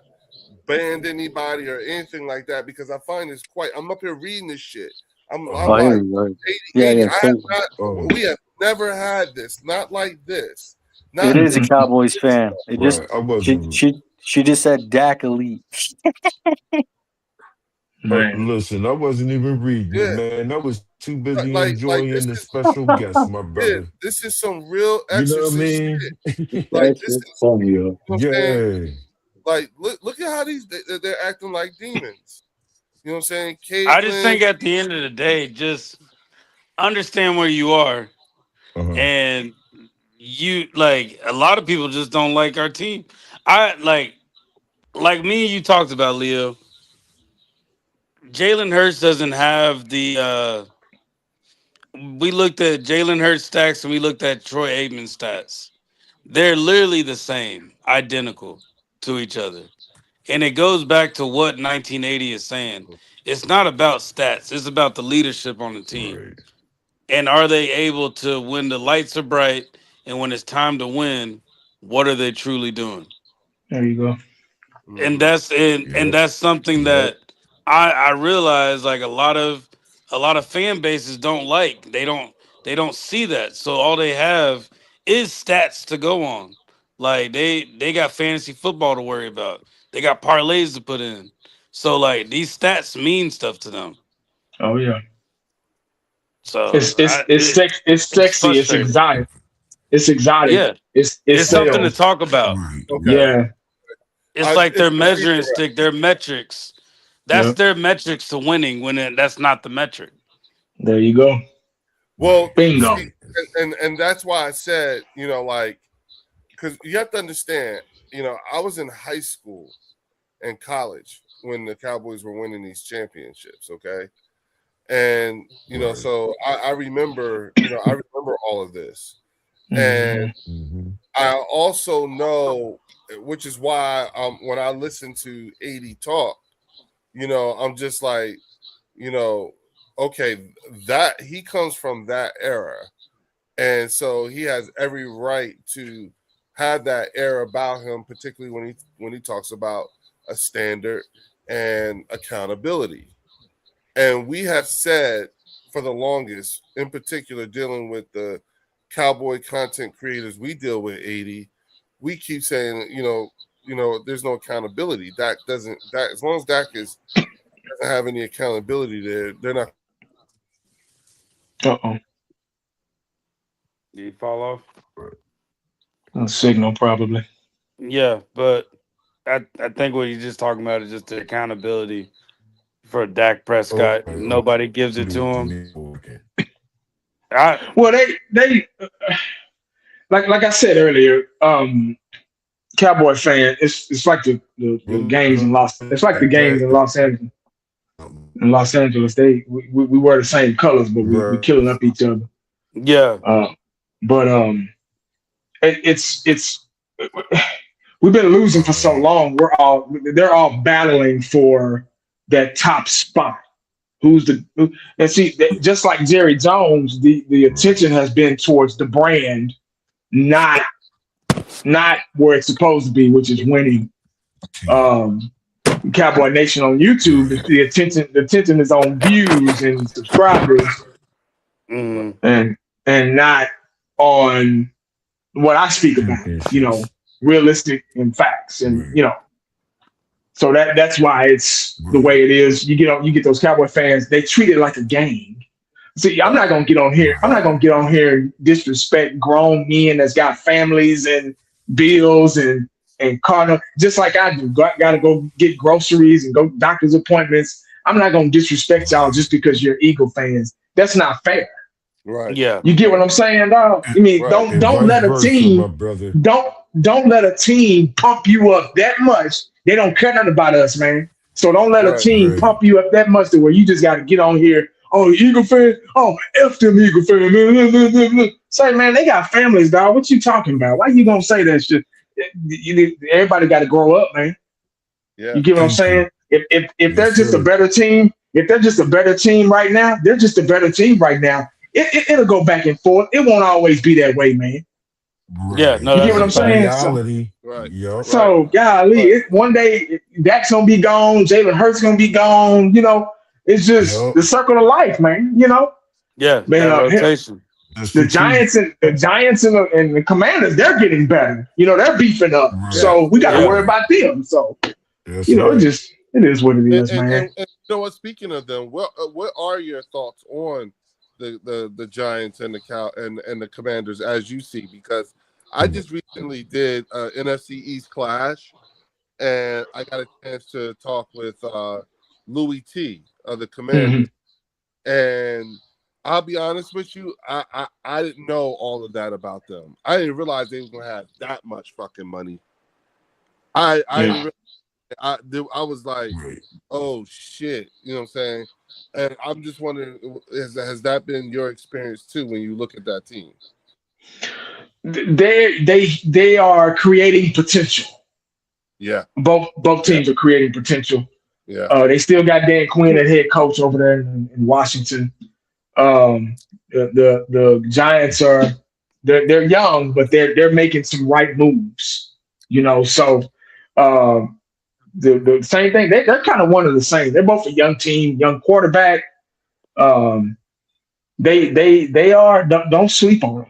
banned anybody or anything like that because I find this I'm up here reading this shit. I'm Oh, like, yeah, 80, Oh, we have never had this, not like this. it Not is a this. Cowboys fan. It just right. I wasn't. she just said Dak elite. Man. Listen, I wasn't even reading it, Yeah, man. I was too busy like enjoying this the is special guest, my yeah, brother. this is some real You know what I exorcist mean? shit. Like this That's is, funny, yo. you know what I'm saying? Yeah. Like look at how they're acting like demons. You know what I'm saying? I just Caitlyn, think at the end of the day, just understand where you are, Uh-huh. and you like a lot of people just don't like our team. I like me and you talked about Leo. Jalen Hurts doesn't have the. We looked at Jalen Hurts stats and we looked at Troy Aikman stats. They're literally the same, identical to each other. And it goes back to what 1980 is saying. It's not about stats, it's about the leadership on the team. Right. And are they able to, when the lights are bright and when it's time to win, what are they truly doing? There you go. And mhm. and Yep. that's something Yep. that I realize like a lot of fan bases don't like. They don't see that. So all they have is stats to go on. Like they got fantasy football to worry about. They got parlays to put in. So like these stats mean stuff to them. Oh yeah. So It's it's sexy. It's frustrating. exotic. It's exotic. Yeah, It it's something to sells. talk about. Right. Okay. Yeah. It's like their You're measuring correct. stick, their metrics. That's Yep. their metrics to winning when that's not the metric. There you go. Well, Right. Bingo. see, and that's why I said, like, because you have to understand, I was in high school and college when the Cowboys were winning these championships. Okay, and Right. so I remember, I remember all of this, and Hmm. Mm-hmm. I also know, which is why when I listen to 80 talk, I'm just like, you know, okay, that he comes from that era. And so he has every right to have that air about him, particularly when he talks about a standard and accountability. And we have said for the longest, in particular, dealing with the cowboy content creators we deal with, 80, we keep saying, there's no accountability. Dak doesn't that as long as Dak doesn't have any accountability there, they're not. Uh-oh. Did you fall off? Right. A signal probably. Yeah, but I think what you're just talking about is just the accountability for Dak Prescott. Okay. Nobody gives it to Give him. me okay. I Well, they like I said earlier, Cowboy fan, it's like the Well, games in Los it's like the games that, In Los Angeles. We wear the same colors, but we right. killing up each other. yeah. But it's we've been losing for so long. They're all battling for that top spot. And see, just like Jerry Jones, the Right. attention has been towards the brand, not where it's supposed to be, which is winning. Um, Cowboy Nation on YouTube, Right. the attention is on views and subscribers, Mm, and not on what I speak about. Championships. Realistic and facts, and Right. so that's why it's the Right. way it is. You get those Cowboy fans, they treat it like a game. See, I'm not gonna get on here. I'm not Right. gonna get on here and disrespect grown men that's got families and bills and car note, just like I do. Got to go get groceries and go doctor's appointments. I'm not gonna disrespect y'all just because you're Eagle fans. That's not fair. Right. yeah. You get what I'm saying, dog? I mean, Right. don't And don't vice let a versa, my team brother. don't let a team pump you up that much. They don't care nothing about us, man. So don't let a Right. team Right. pump you up that much to where you just got to get on here. Oh, Eagle fan. Oh, F them Eagle fan. Say, man, they got families, dog. What you talking about? Why you gonna say that shit? Everybody got to grow up, man. Yeah. You get what I'm Thank saying? you. If they're Yes, just a sir. better team, if they're just a better team right now, they're just a better team right now. It'll go back and forth. It won't always be that way, man. Yeah, Right. no, You get that's what a I'm In fact. saying? So, reality, Right. yup. Right. so golly, But one day Dak's gonna be gone, Jalen Hurts gonna be gone. It's just Yup. the circle of life, man. Yeah, Man, that rotation. That's the the key. Giants and the Commanders, they're getting better. They're beefing up. yeah, Right. So we got to yeah. Yeah. worry Right. about them. So That's right. it is what it And, is, and, man. and, and you know what? Speaking of them, what are your thoughts on the Giants and the and the Commanders as you see? Because I just recently did NFC East clash, and I got a chance to talk with Louis T of the hmm Commanders, and I'll be honest with you, I didn't know all of that about them. I didn't realize they was gonna have that much fucking money. I Yeah. didn't. I was like, Right. oh shit, you know what I'm saying? And I'm just wondering, has that been your experience too when you look at that team? They are creating potential. Yeah, Both yeah, teams are creating potential. yeah. They still got Dan Quinn as head coach over there in Washington. The Giants they're young, but they're making some right moves. So um, the same thing. They're kind of one of the same. They're both a young team, young quarterback. Um, they are don't sleep on them.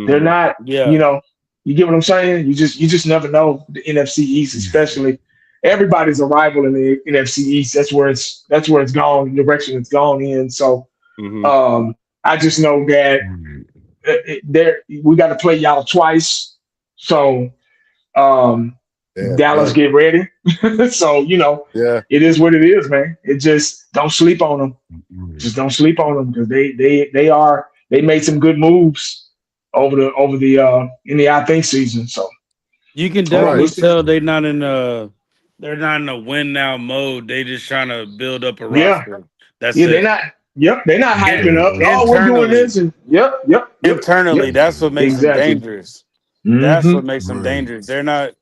They're Mm-hmm. not. Yeah. You know, you get what I'm saying. You just never know the NFC East, Yeah. especially. Everybody's a rival in the NFC East. That's where it's gone. The direction it's gone in. So Mm-hmm. um, I just know that Right. there we got to play y'all twice. So um, Damn, Dallas, yeah, get ready. So yeah. it is what it is, man. It just don't sleep on them. Right. Just don't sleep on them because they made some good moves over the in the I think season. So You can Right. definitely we'll see. tell Right. they're not in a win now mode. They just trying to build up a Yeah, roster. That's yeah. They're it. not. Yep, they're not In, hyping up. Oh, we're doing internally, this and yep. internally, that's what makes them Exactly. dangerous. That's hmm what makes them Right. dangerous. They're not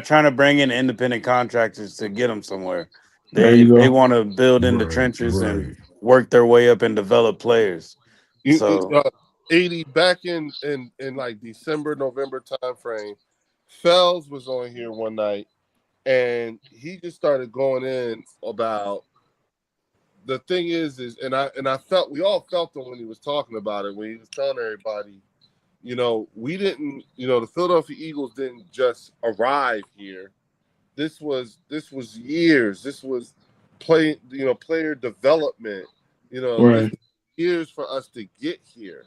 trying to bring in independent contractors to get them somewhere. There They you they go. want to build in the Right. trenches and Right. work their way up and develop players. You So 80 back in like December, November time frame. Fells was on here one night, and he just started going in about the thing is and I felt we all felt him when he was talking about it when he was telling everybody, we didn't, the Philadelphia Eagles didn't just arrive here. This was years. This was player development. This Right. was years for us to get here.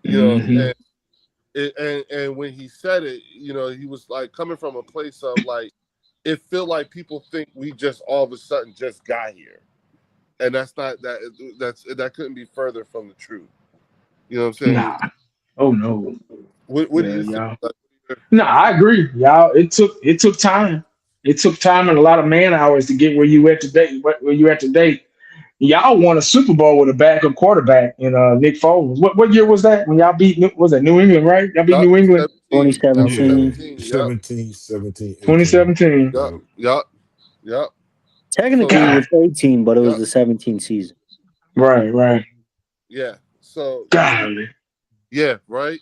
hmm And when he said it, he was like coming from a place of like it feel like people think we just all of a sudden just got here, and that's not that couldn't be further from the truth. You know what I'm saying? Nah. Oh no. What do Yeah, you think? y'all. No, I agree, y'all. It took time. It took time and a lot of man hours to get where you at today. Where you at today? Y'all won a Super Bowl with a backup quarterback in Nick Foles. What year was that when y'all beat? Was that New England? Right? Y'all beat Yup, New England 17. That was Yeah. 2017. 17. Yep. 17, 17, 18. 2017. Yup. Yep. Yup. Yup. So Technically, it God. was 18, but it was yup. the 17 season. Right. Right. Yeah. So Golly. yeah, right.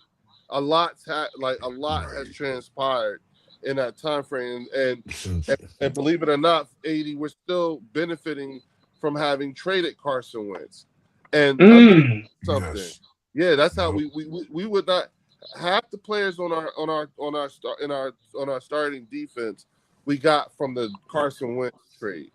A lot has Right. transpired in that time frame, and Since- and, and believe it or not, 80, we're still benefiting from having traded Carson Wentz. And let me tell Mm. you something. Yes. Yeah, that's how Yep. we would not half the players on our starting defense we got from the Carson Wentz trade.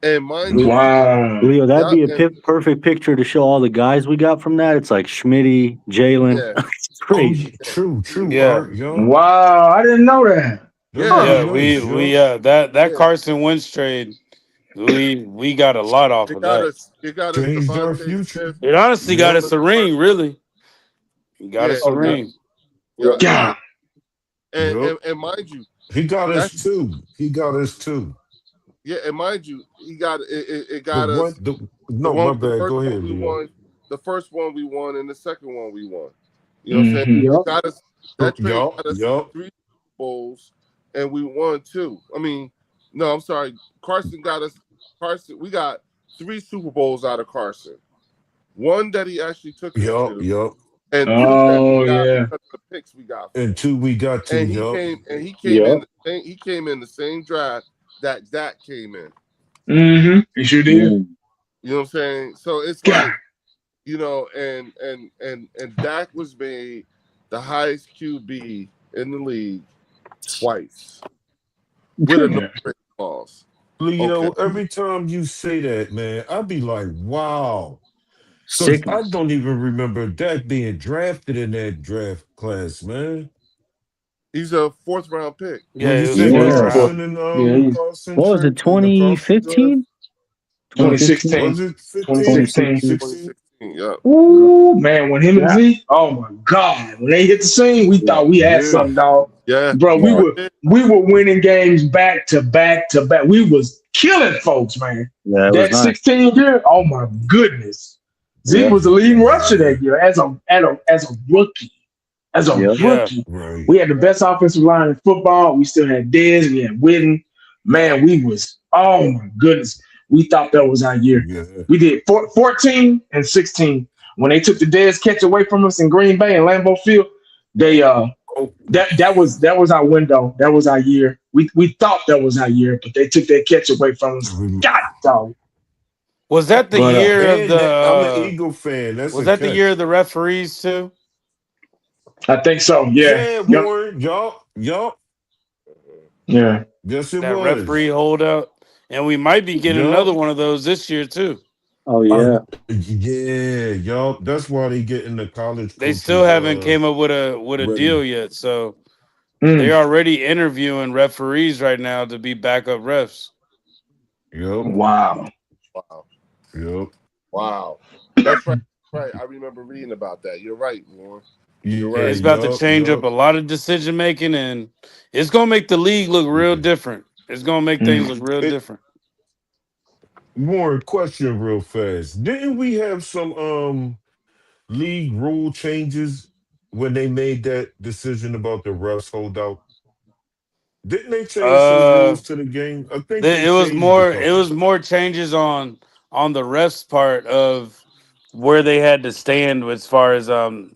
And mind you, Wow. Leo, that'd yeah, be a and perfect picture to show all the guys we got from that. It's like Schmitty, Jalen. yeah, It's Oh, crazy. true, yeah, Art. Yup. Wow. I didn't know that. That's yeah, what Huh. it yeah. is. We Yup. that yeah. Carson Wentz trade, we got a lot off of that. It got us Changed our Devontae future. Smith, It honestly got Yup. us a ring, really. It got yeah, us a Oh yeah. yeah, ring. yeah. God. And, Yup. and and mind you, He got us that's two. He got us two. yeah, and mind you, he got it The got one, us my the bad. first Go one ahead, we Leo. won, and the second one we won. You know what I'm saying? hmm It Yep. got us that trade Yup, got us yup. 3 Bowls, and we won two. I mean, no, I'm sorry. We got 3 Super Bowls out of Carson. One that he actually took us Yup, to, yup. and two that we Oh got yeah. because of the picks we got And for him. two we got to, And yup. he came Yep. in the same draft that Dak came in. Mm-hmm. He sure did. Mm. You know what I'm saying? So it's God. like, and Dak was made the highest QB in the league twice with a no Yeah. trade clause. Okay. Leo, every time you say that, man, I be like, wow. Because I Sickness. don't even remember Dak being drafted in that draft class, man. He's a fourth round pick. When Yeah, you it was say fourth Yeah. round. Carson and Yeah. He's Carson What was it? trade in the Carson draft? 2015? 2016. 2015? Was it 15? 2016. 2016. 2016. Yeah. Ooh, man, when him and Yeah. Zeke, oh my God. When they hit the scene, we Yeah. thought we had Yeah. something, dog. Yeah. Bro, we Yeah. were we were winning games back to back to back. We was killing folks, man. Yeah. It was That nice. 16 year, oh my goodness. Zeke Yeah. was the leading rusher Yeah. that year as a rookie. As a Yep. Yeah. rookie. Right. We had the best offensive line in football. We still had Dez, we had Witten. Man, we was, oh my goodness. We thought that was our year. Yeah. We did 14 and 16. When they took the Dez catch away from us in Green Bay and Lambeau Field, they Oh, that was our window. That was our year. We thought that was our year, but they took that catch away from I us. rem- God dog. Was that the But year of and the? that, I'm an Eagle fan. That's Was a that the year of catch. the referees too? I think so. Yeah. Yeah, Yep. Warren. Yup. Yup. Yeah. Yes, it That referee was. holdout, and we might be getting Yup. another one of those this year too. Oh Uh, yeah. yeah, yup. That's why they getting the college They still coaches haven't came up with a deal ready. yet, so Mm. they're already interviewing referees right now to be backup refs. Yup. Wow. Wow. Yup. Wow. That's right. Right. I remember reading about that. You're right, Warren. You're Yeah, It's right. about to yup, change up yup. a lot of decision making, and it's gonna make the league look real Yeah. different. It's gonna make things Mm. look real It different. Warren, question real fast. Didn't we have some league rule changes when they made that decision about the refs holdout? Didn't they change some Uh, rules to the game? I think they it was changed a more. It couple. was more changes on the refs part of where they had to stand as far as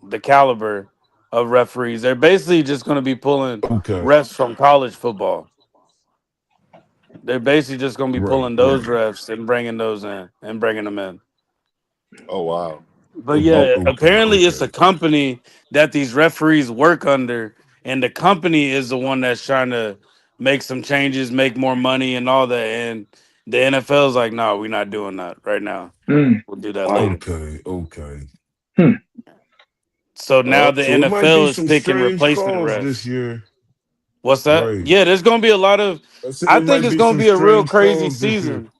the caliber of referees. They're basically just going to be pulling Okay. refs from college football. They're basically just going to be Right, pulling those right. refs and bringing those in and bringing them in. oh wow. But yeah, Okay, apparently it's a okay. company that these referees work under, and the company is the one that's trying to make some changes, make more money, and all that. And the NFL is like, no, we're not doing that right now. Mm. We'll do that Wow. later. Okay, okay. Hmm. So now the So it might be NFL is some picking strange replacement calls this refs. year. What's that? Right. Yeah, there's gonna be a lot of. I said I it think might it's be gonna some be a real strange crazy calls this year. season.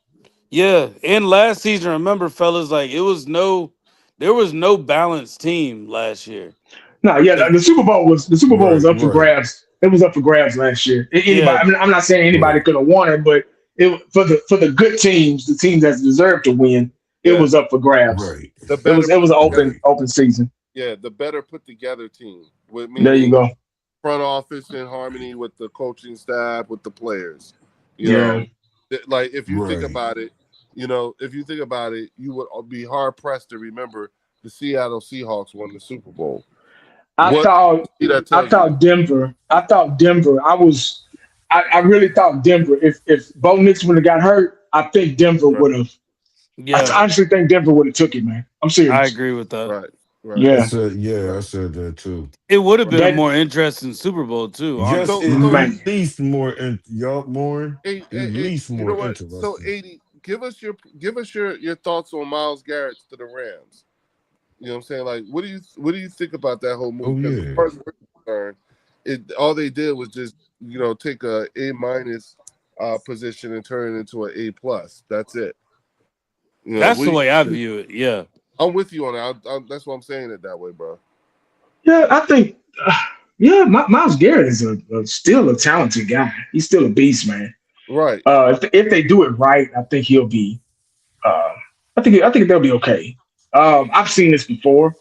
Yeah, in last season, remember, fellas, like there was no balanced team last year. No, yeah, The, the Super Bowl was Right, up for right, grabs. It was up for grabs last year. Anybody, yeah, I mean, I'm not saying anybody right. could have won it, but for the good teams, the teams that deserved to win, it Yeah. was up for grabs. Right, The It was better it put was an together. right. open season. Yeah, the better put together team. With There you meaning go. front office in harmony with the coaching staff, with the players. You Yeah. know, like if you think Right. about it, you would be hard pressed to remember the Seattle Seahawks won the Super Bowl. I What thought that I tells you that. thought Denver. I really thought Denver. If Bo Nix would have got hurt, I think Denver Right, would have. I yeah, honestly think Denver would have took it, man. I'm I serious. agree with that. right, right, I Yeah, said, yeah, I right. said that too. It would have been a that more interesting Super Bowl too, Yes, So, at honestly. so, man. least more, y'all more, at least you know more what? So, interesting. 80, give us your thoughts on Miles Garrett to the Rams. You know what I'm saying? Like, what do you think about that whole Oh move? Because as yeah, far as we're concerned, all they did was just take a minus position and turn it into an A+. That's it. That's What the do you, way I view it. Yeah, I'm with you on that. That's why I'm saying it that way, bro. Yeah, I think. Yeah, Miles Garrett is still a talented guy. He's still a beast, man. Right. If they do it right, I think he'll be. Uh, I think they'll be okay. I've seen this before.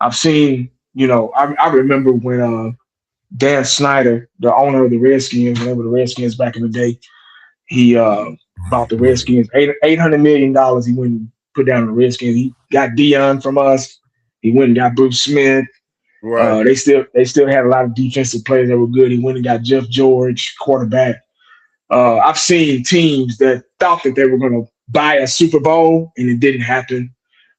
I've seen. I remember when Dan Snyder, the owner of the Redskins, whenever the Redskins back in the day, he bought the right. Redskins $800 million. He went and put down the Redskins. He got Dion from us. He went and got Bruce Smith. Right. They still had a lot of defensive players that were good. He went and got Jeff George, quarterback. I've seen teams that thought that they were going to buy a Super Bowl, and it didn't happen.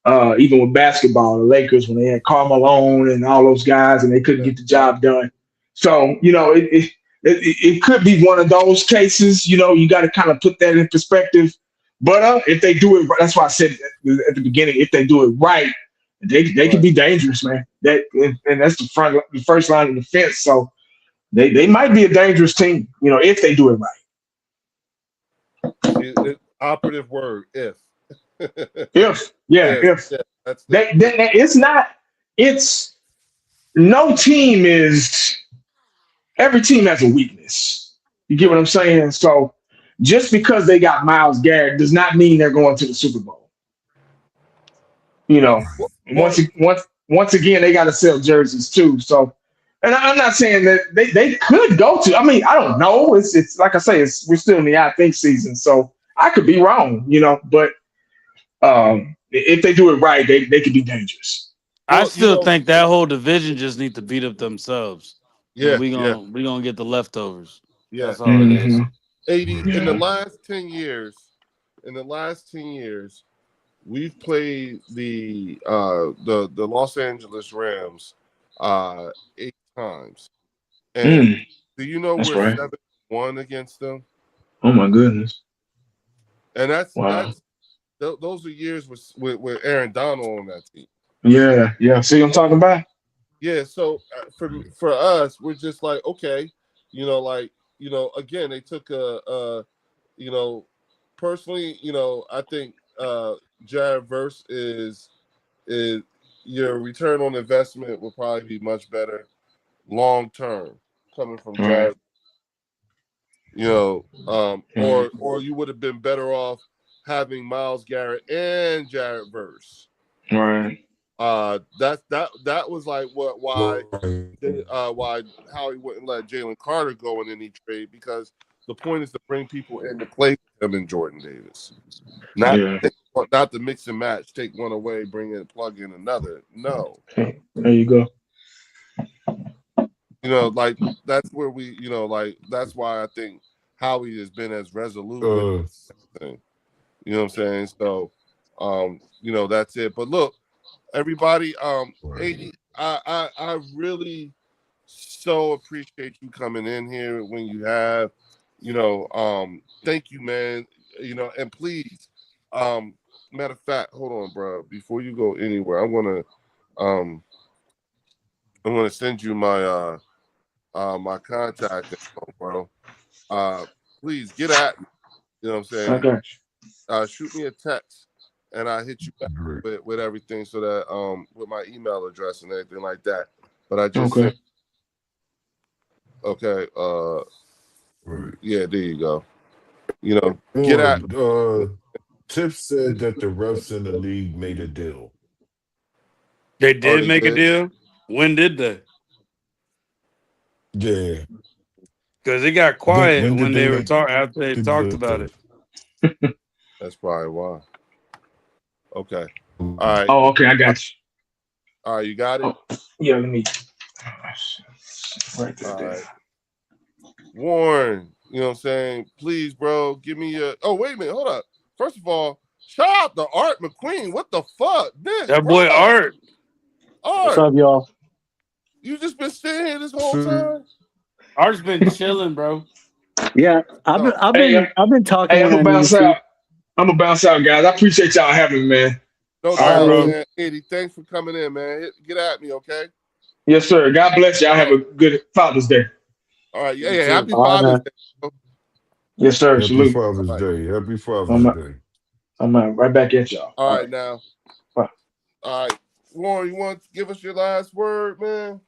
Even with basketball, the Lakers, when they had Karl Malone and all those guys, and they couldn't Yeah. get the job done. So, it could be one of those cases. You got to kind of put that in perspective. But if they do it, that's why I said at the beginning, if they do it right, they could Right. be dangerous, man. And that's the first line of defense. So they might be a dangerous team, if they do it right. Operative word, if. If Yeah, that's it's not. It's no team is. Every team has a weakness. You get what I'm saying? So just because they got Myles Garrett does not mean they're going to the Super Bowl. Well, Once again, they got to sell jerseys too. So, and I'm not saying that they could go to. I mean, I don't know. It's like I say, we're still in the I think season, so I could be wrong, But if they do it right, they could be dangerous. I well, still think that whole division just need to beat up themselves. yeah, And we yeah, gonna get the leftovers. yeah. That's all it is. 80 in the Yeah. last 10 years. In the last 10 years, we've played the Los Angeles Rams 8 times. And do you know That's we're right. 7-1 against them? Oh my goodness! And Wow. those are years with Aaron Donald on that team. Yeah. See what I'm talking about? Yeah, so for us, we're just like, okay, again, they took you know, personally, I think Jared Verse is your return on investment will probably be much better long term coming from Right. Jared. Or you would have been better off having Myles Garrett and Jared Verse. Right. That was like why Right. why Howie wouldn't let Jalen Carter go in any trade, because the point is to bring people in to play with him and Jordan Davis, not Yeah. not to mix and match, take one away, bring in, plug in another. No, Okay. There you go. like that's where that's why I think Howie has been as resolute with Uh, everything. You know what I'm saying? So, that's it. But look, everybody, right. 80, I really so appreciate you coming in here when you have, thank you, man. And please, matter of fact, hold on, bro. Before you go anywhere, um I'm gonna send you my contact info, bro. Uh Please get at me. You know what I'm I saying? got Shoot me a text and I hit you back Great. with everything, so that with my email address and everything like that. But I you. just Okay. sent. Okay, Right. yeah, there you go. Get at. Warren, Tiff said that the refs in the league made a deal. They Oh, did they make a did. deal. When did they? Yeah. Because it got quiet When did when they they were make talking after they the talked about deal? it. That's probably why. Okay. All right. Oh, okay. I got you. All right. You got it. Oh, yeah. Let me write that All down. right. Warren, you know what I'm saying? Please, bro, give me a. Oh, wait a minute. Hold up. First of all, shout out to Art McQueen. What the fuck? This, That boy bro. Art. What's Art, up, y'all? you just been sitting here this whole So, time? Art's been chilling, bro. Yeah, I've been No. I've Hey, been I've been talking hey, I'm when I gonna needed bounce to. out. Guys. I appreciate y'all having me, man. No All right, doubt, Absolutely. bro. man. Eddie, thanks for coming in, man. Get at me, okay? Yes, sir. God bless y'all. All Have right. a good Father's Day. All right. Yeah, You yeah. too. Happy All right, Father's man. Day, bro. Yes, sir. happy Salute. All Father's right. Day. Happy I'm Father's out. Day. I'm out. Right back at y'all. All All right, right. now. Bye. All right. Warren, you want to give us your last word, man?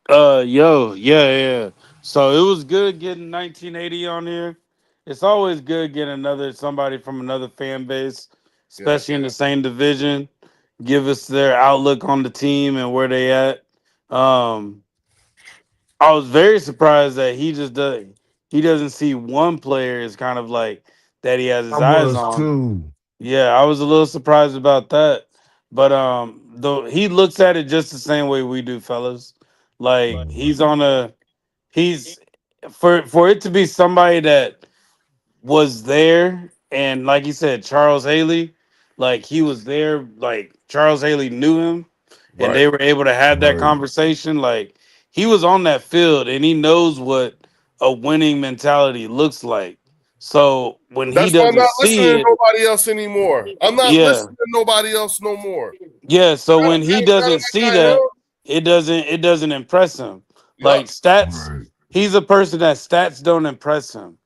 Yeah. So it was good getting 1980 on here. It's always good getting somebody from another fan base, Yeah. especially in the same division. Give us their outlook on the team and where they at. Um, I was very surprised that he doesn't see one player as kind of like that he has I his eyes was on. too. Yeah, I was a little surprised about that. But though he looks at it just the same way we do, fellas. Like Mhm. he's for it to be somebody that was there, and like you said, Charles Haley, like he was there, like Charles Haley knew him, and Right. they were able to have that Right. conversation. Like he was on that field, and he knows what a winning mentality looks like. So when he That's why I'm doesn't not listening see to it, nobody else anymore. I'm not yeah, listening to nobody else no more. yeah. So Got, when he doesn't see got him. that, it doesn't impress him. Yup. Like stats, Right. he's a person that stats don't impress him.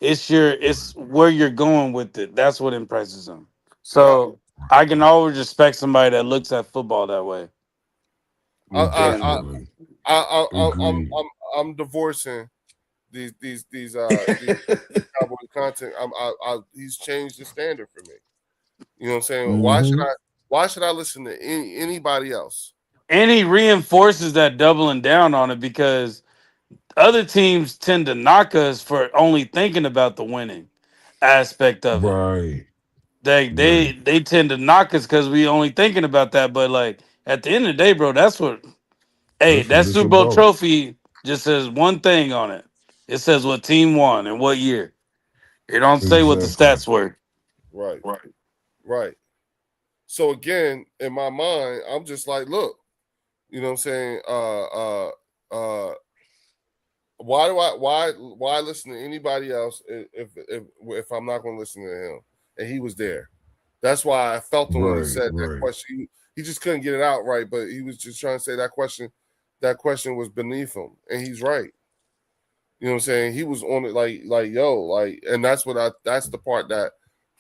It's where you're going with it. That's what impresses him. Yup. So I can always respect somebody that looks at football that way. I, Most I, I, And definitely. Agreed. I'm divorcing these cowboy content. He's changed the standard for me. You know what I'm saying? Hmm. Why should I listen to anybody else? he reinforces that doubling down on it because other teams tend to knock us for only thinking about the winning aspect of it. Right. They they Right. they tend to knock us because we only thinking about that. But like at the end of the day, bro, that's what. Hey, That's what that it's Super Bowl about. trophy just says one thing on it. It says what team won and what year. It don't say what the Exactly. stats were. Right. Right. So again, in my mind, I'm just like, look, you know what I'm saying? Uh why do I why listen to anybody else if I'm not going to listen to him? And he was there. That's why I felt him when he Right. said that Right. question. He just couldn't get it out right, but he was just trying to say that question. That question was beneath him, and he's right. You know what I'm saying? He was on it like yo, like, and that's the part that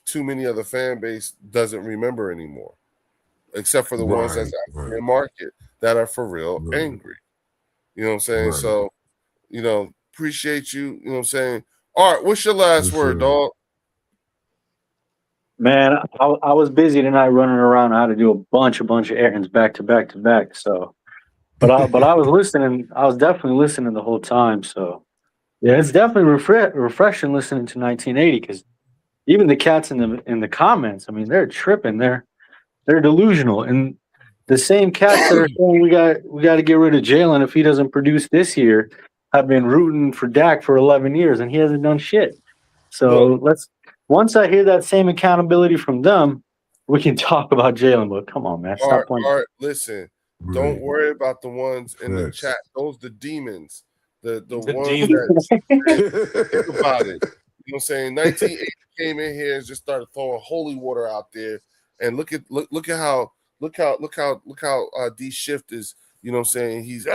too many of the fan base doesn't remember anymore, except for the ones that's Right. actually Right. in market that are for real Right. angry. You know what I'm saying? Right. So, appreciate you. You know what I'm saying? All right, what's your last For word, sure. dog? Man, I was busy tonight running around. I had to do a bunch of errands back to back to back. So, but I was listening. I was definitely listening the whole time. So yeah, it's definitely refreshing listening to 1980 because even the cats in the comments, I mean, they're tripping. They're delusional, and the same cats that are saying we got to get rid of Jalen if he doesn't produce this year have been rooting for Dak for 11 years, and he hasn't done shit. Look, So let's once I hear that same accountability from them, we can talk about Jalen. But come on, man, stop playing. all right, listen. Don't Right. worry about the ones in the chat. Facts. Those the demons. The The ones demon. that think about it. You know what I'm saying? 1980 came in here and just started throwing holy water out there. And look at how D Shift is, you know what I'm saying? He's you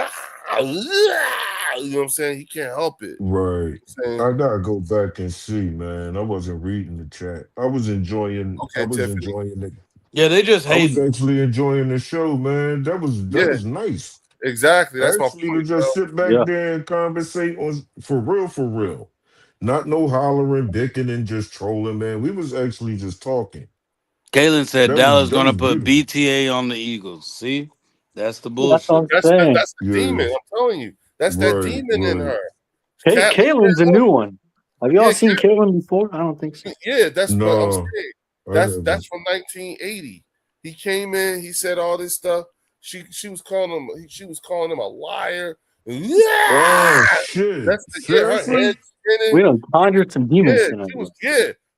know what I'm saying? He can't help it. Right. You know what I'm saying, I gotta go back and see, man. I wasn't reading the chat. I was enjoying. I okay, was Tiffany. enjoying it. Yeah, they just I was hating. actually enjoying the show, man. That Yeah, was nice. exactly. That's my Actually, to point, just bro. sit back Yeah, there and conversate on for real. Not no hollering, bicking, and just trolling, man. We was actually just talking. Kalen said Dallas That gonna was put beautiful. BTA on the Eagles. See, that's the that's what bullshit. I'm saying. That's the demon. Yeah. I'm telling you. That's that Right. demon in Right. her. Hey, Cat, look Kalen's a at new one. Have y'all yeah, seen Kalen before? I don't think so. yeah, that's what I'm No, saying. I That's haven't. from 1980. He came in, he said all this stuff. She was calling him a liar. Oh Yeah, shit! that's her head Seriously? We spinning. done conjured some demons Yeah, tonight. she was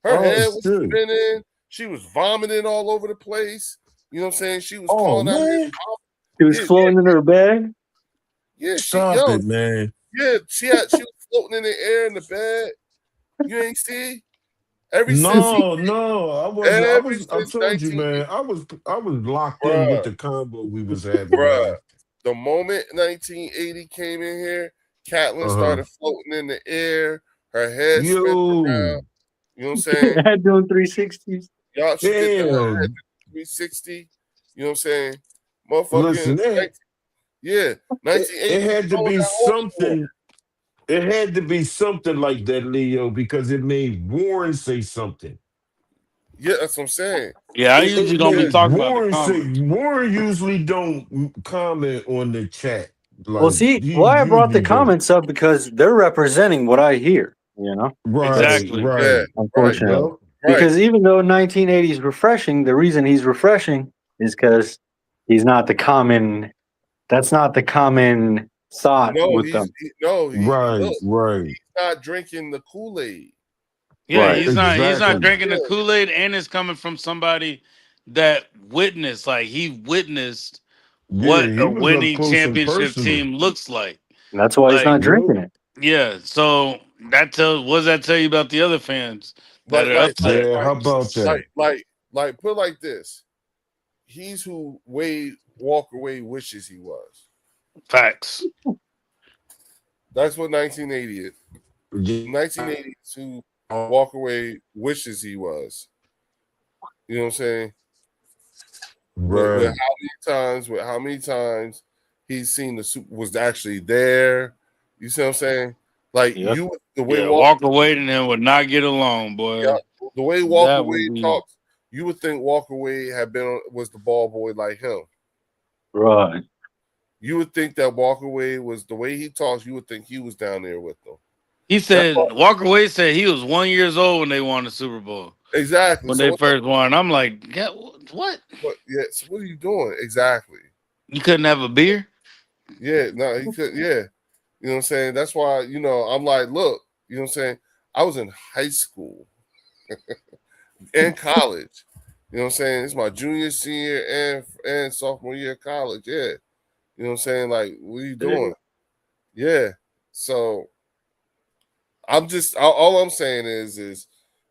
her Oh head was shit! spinning. She was vomiting all over the place. You know what I'm saying? She was Oh calling out his man! She was yeah, floating in her bag. Stop it, man! she was floating in the air in the bed. You ain't see ever since he No, no, I wasn't. ever I since told you, 1980, man. I was locked in with bruh, the combo we was having, bruh. man. The moment 1980 came in here, Catelyn Uh huh. started floating in the air. Her head spent around. Yo, You know what I'm saying? Had doing 360s. Y'all, she did the head damn. 360. You know what I'm saying? Motherfucking Listen, yeah, it 1980 was had to throwing be that holy water. something. It had to be something like that, Leo, because it made Warren say something. Yeah, that's what I'm saying. Yeah, I It usually don't be Yeah, made talking about the Warren say. comments. Warren usually don't comment on the chat. Well, Like see, he why I brought the usually don't. comments up because they're representing what I hear. Right, Exactly. yeah, right. right. Yep. Unfortunately. Because even though 1980 is refreshing, the reason he's refreshing is because he's not the common. That's not the common thought No, with them. Right, look, right. he's not drinking the Kool-Aid. Yeah, Right. he's not Exactly. drinking the Kool-Aid, and it's coming from somebody that witnessed, like he witnessed Yeah, what he a was up winning close and championship personal. team looks like. And that's why he's Like, not Yep. drinking it. yeah, so what does that tell you about the other fans that Like, are like, like, upset? Yeah, like, how about that? put it like this. He's who Wade Walker Wade wishes he was. Facts. That's what 1980 is. Yeah. 1980 is who Walker Wade wishes he was. You know what I'm saying? With Right. how many times he's seen the super was actually there. You see what I'm saying? Like Yep. the way Yeah, Walker Wade and him would not get along, boy. the way Walker That would Wade be talks, you would think Walker Wade was the ball boy like him. Right. You would think that Walker Wade was the way he talks. You would think he was down there with them. He said Walker Wade said he was 1 year old when they won the Super Bowl. Exactly. When So they first won. I'm like, yeah, what? Yeah. So what are you doing? Exactly. You couldn't have a beer? Yeah. No, he could. Yeah. You know what I'm saying? That's why, I'm like, look, you know what I'm saying? I was in high school and college. You know what I'm saying? It's my junior, senior, and sophomore year of college. Yeah. You know what I'm saying? Like, what are you doing? Yeah. So I'm just all I'm saying is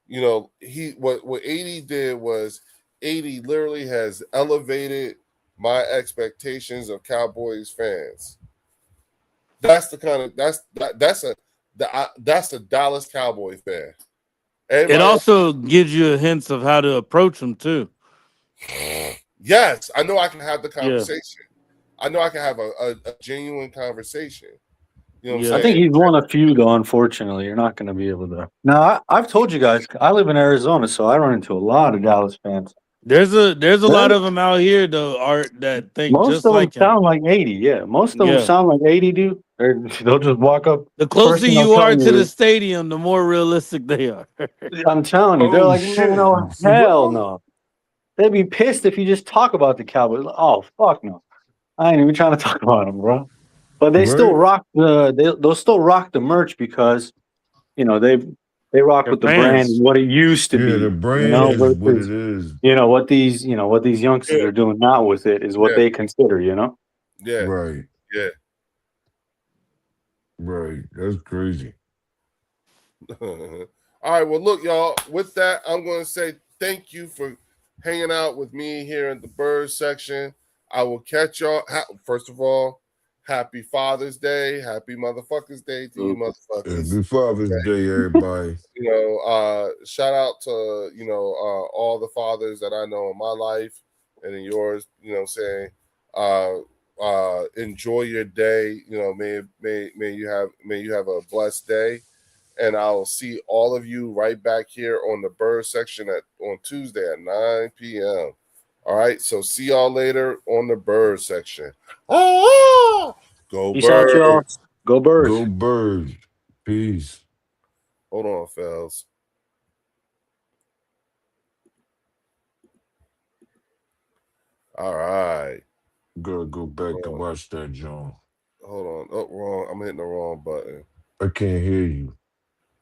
what 80 did was 80 literally has elevated my expectations of Cowboys fans. That's the kind of that's a Dallas Cowboy fan. It Everybody else, also gives you a hint of how to approach them too. yes, I know I can have the Yeah. conversation. I know I can have a genuine conversation. You know what I'm Yeah. I saying? think he's one of few, though. Unfortunately, you're not going to be able to. Now, I've told you guys, I live in Arizona, so I run into a lot of Dallas fans. There's a lot of them out here though, Art, that think Most just of them like him. sound like 80. Yeah, most of them Yeah. sound like 80, dude. They'll just walk up. The The first closer thing they'll you tell are to you the is, stadium, the more realistic they are. I'm telling you, they're Oh like, man, shit. oh For hell real? no. They'd be pissed if you just talk about the Cowboys. Oh fuck no, I ain't even trying to talk about them, bro. But they still Right? rock they'll still rock the merch because they rock They're with the brand fans. and what it used to Yeah, be, the brand is what it versus is. what these youngsters Yeah, are doing now with it is what yeah, they consider, yeah, Right. yeah. Right. That's crazy. All right. Well, look, y'all. With that, I'm going to say thank you for hanging out with me here in the bird section. I will catch y'all. First of all, happy Father's Day. Happy Motherfuckers Day to you motherfuckers. Happy Father's Day, everybody. Shout out to, all the fathers that I know in my life and in yours, you know what I'm saying? Enjoy your day. May you have a blessed day. And I'll see all of you right back here on the bird section on Tuesday at 9 p.m. All right. So see y'all later on the bird section. Ah! Go Peace out, y'all. birds. Go Birds. Go birds. Peace. Hold on, fellas. All right. Gotta go back to watch that, John. Hold on. Oh, wrong. I'm hitting the wrong button. I can't hear you.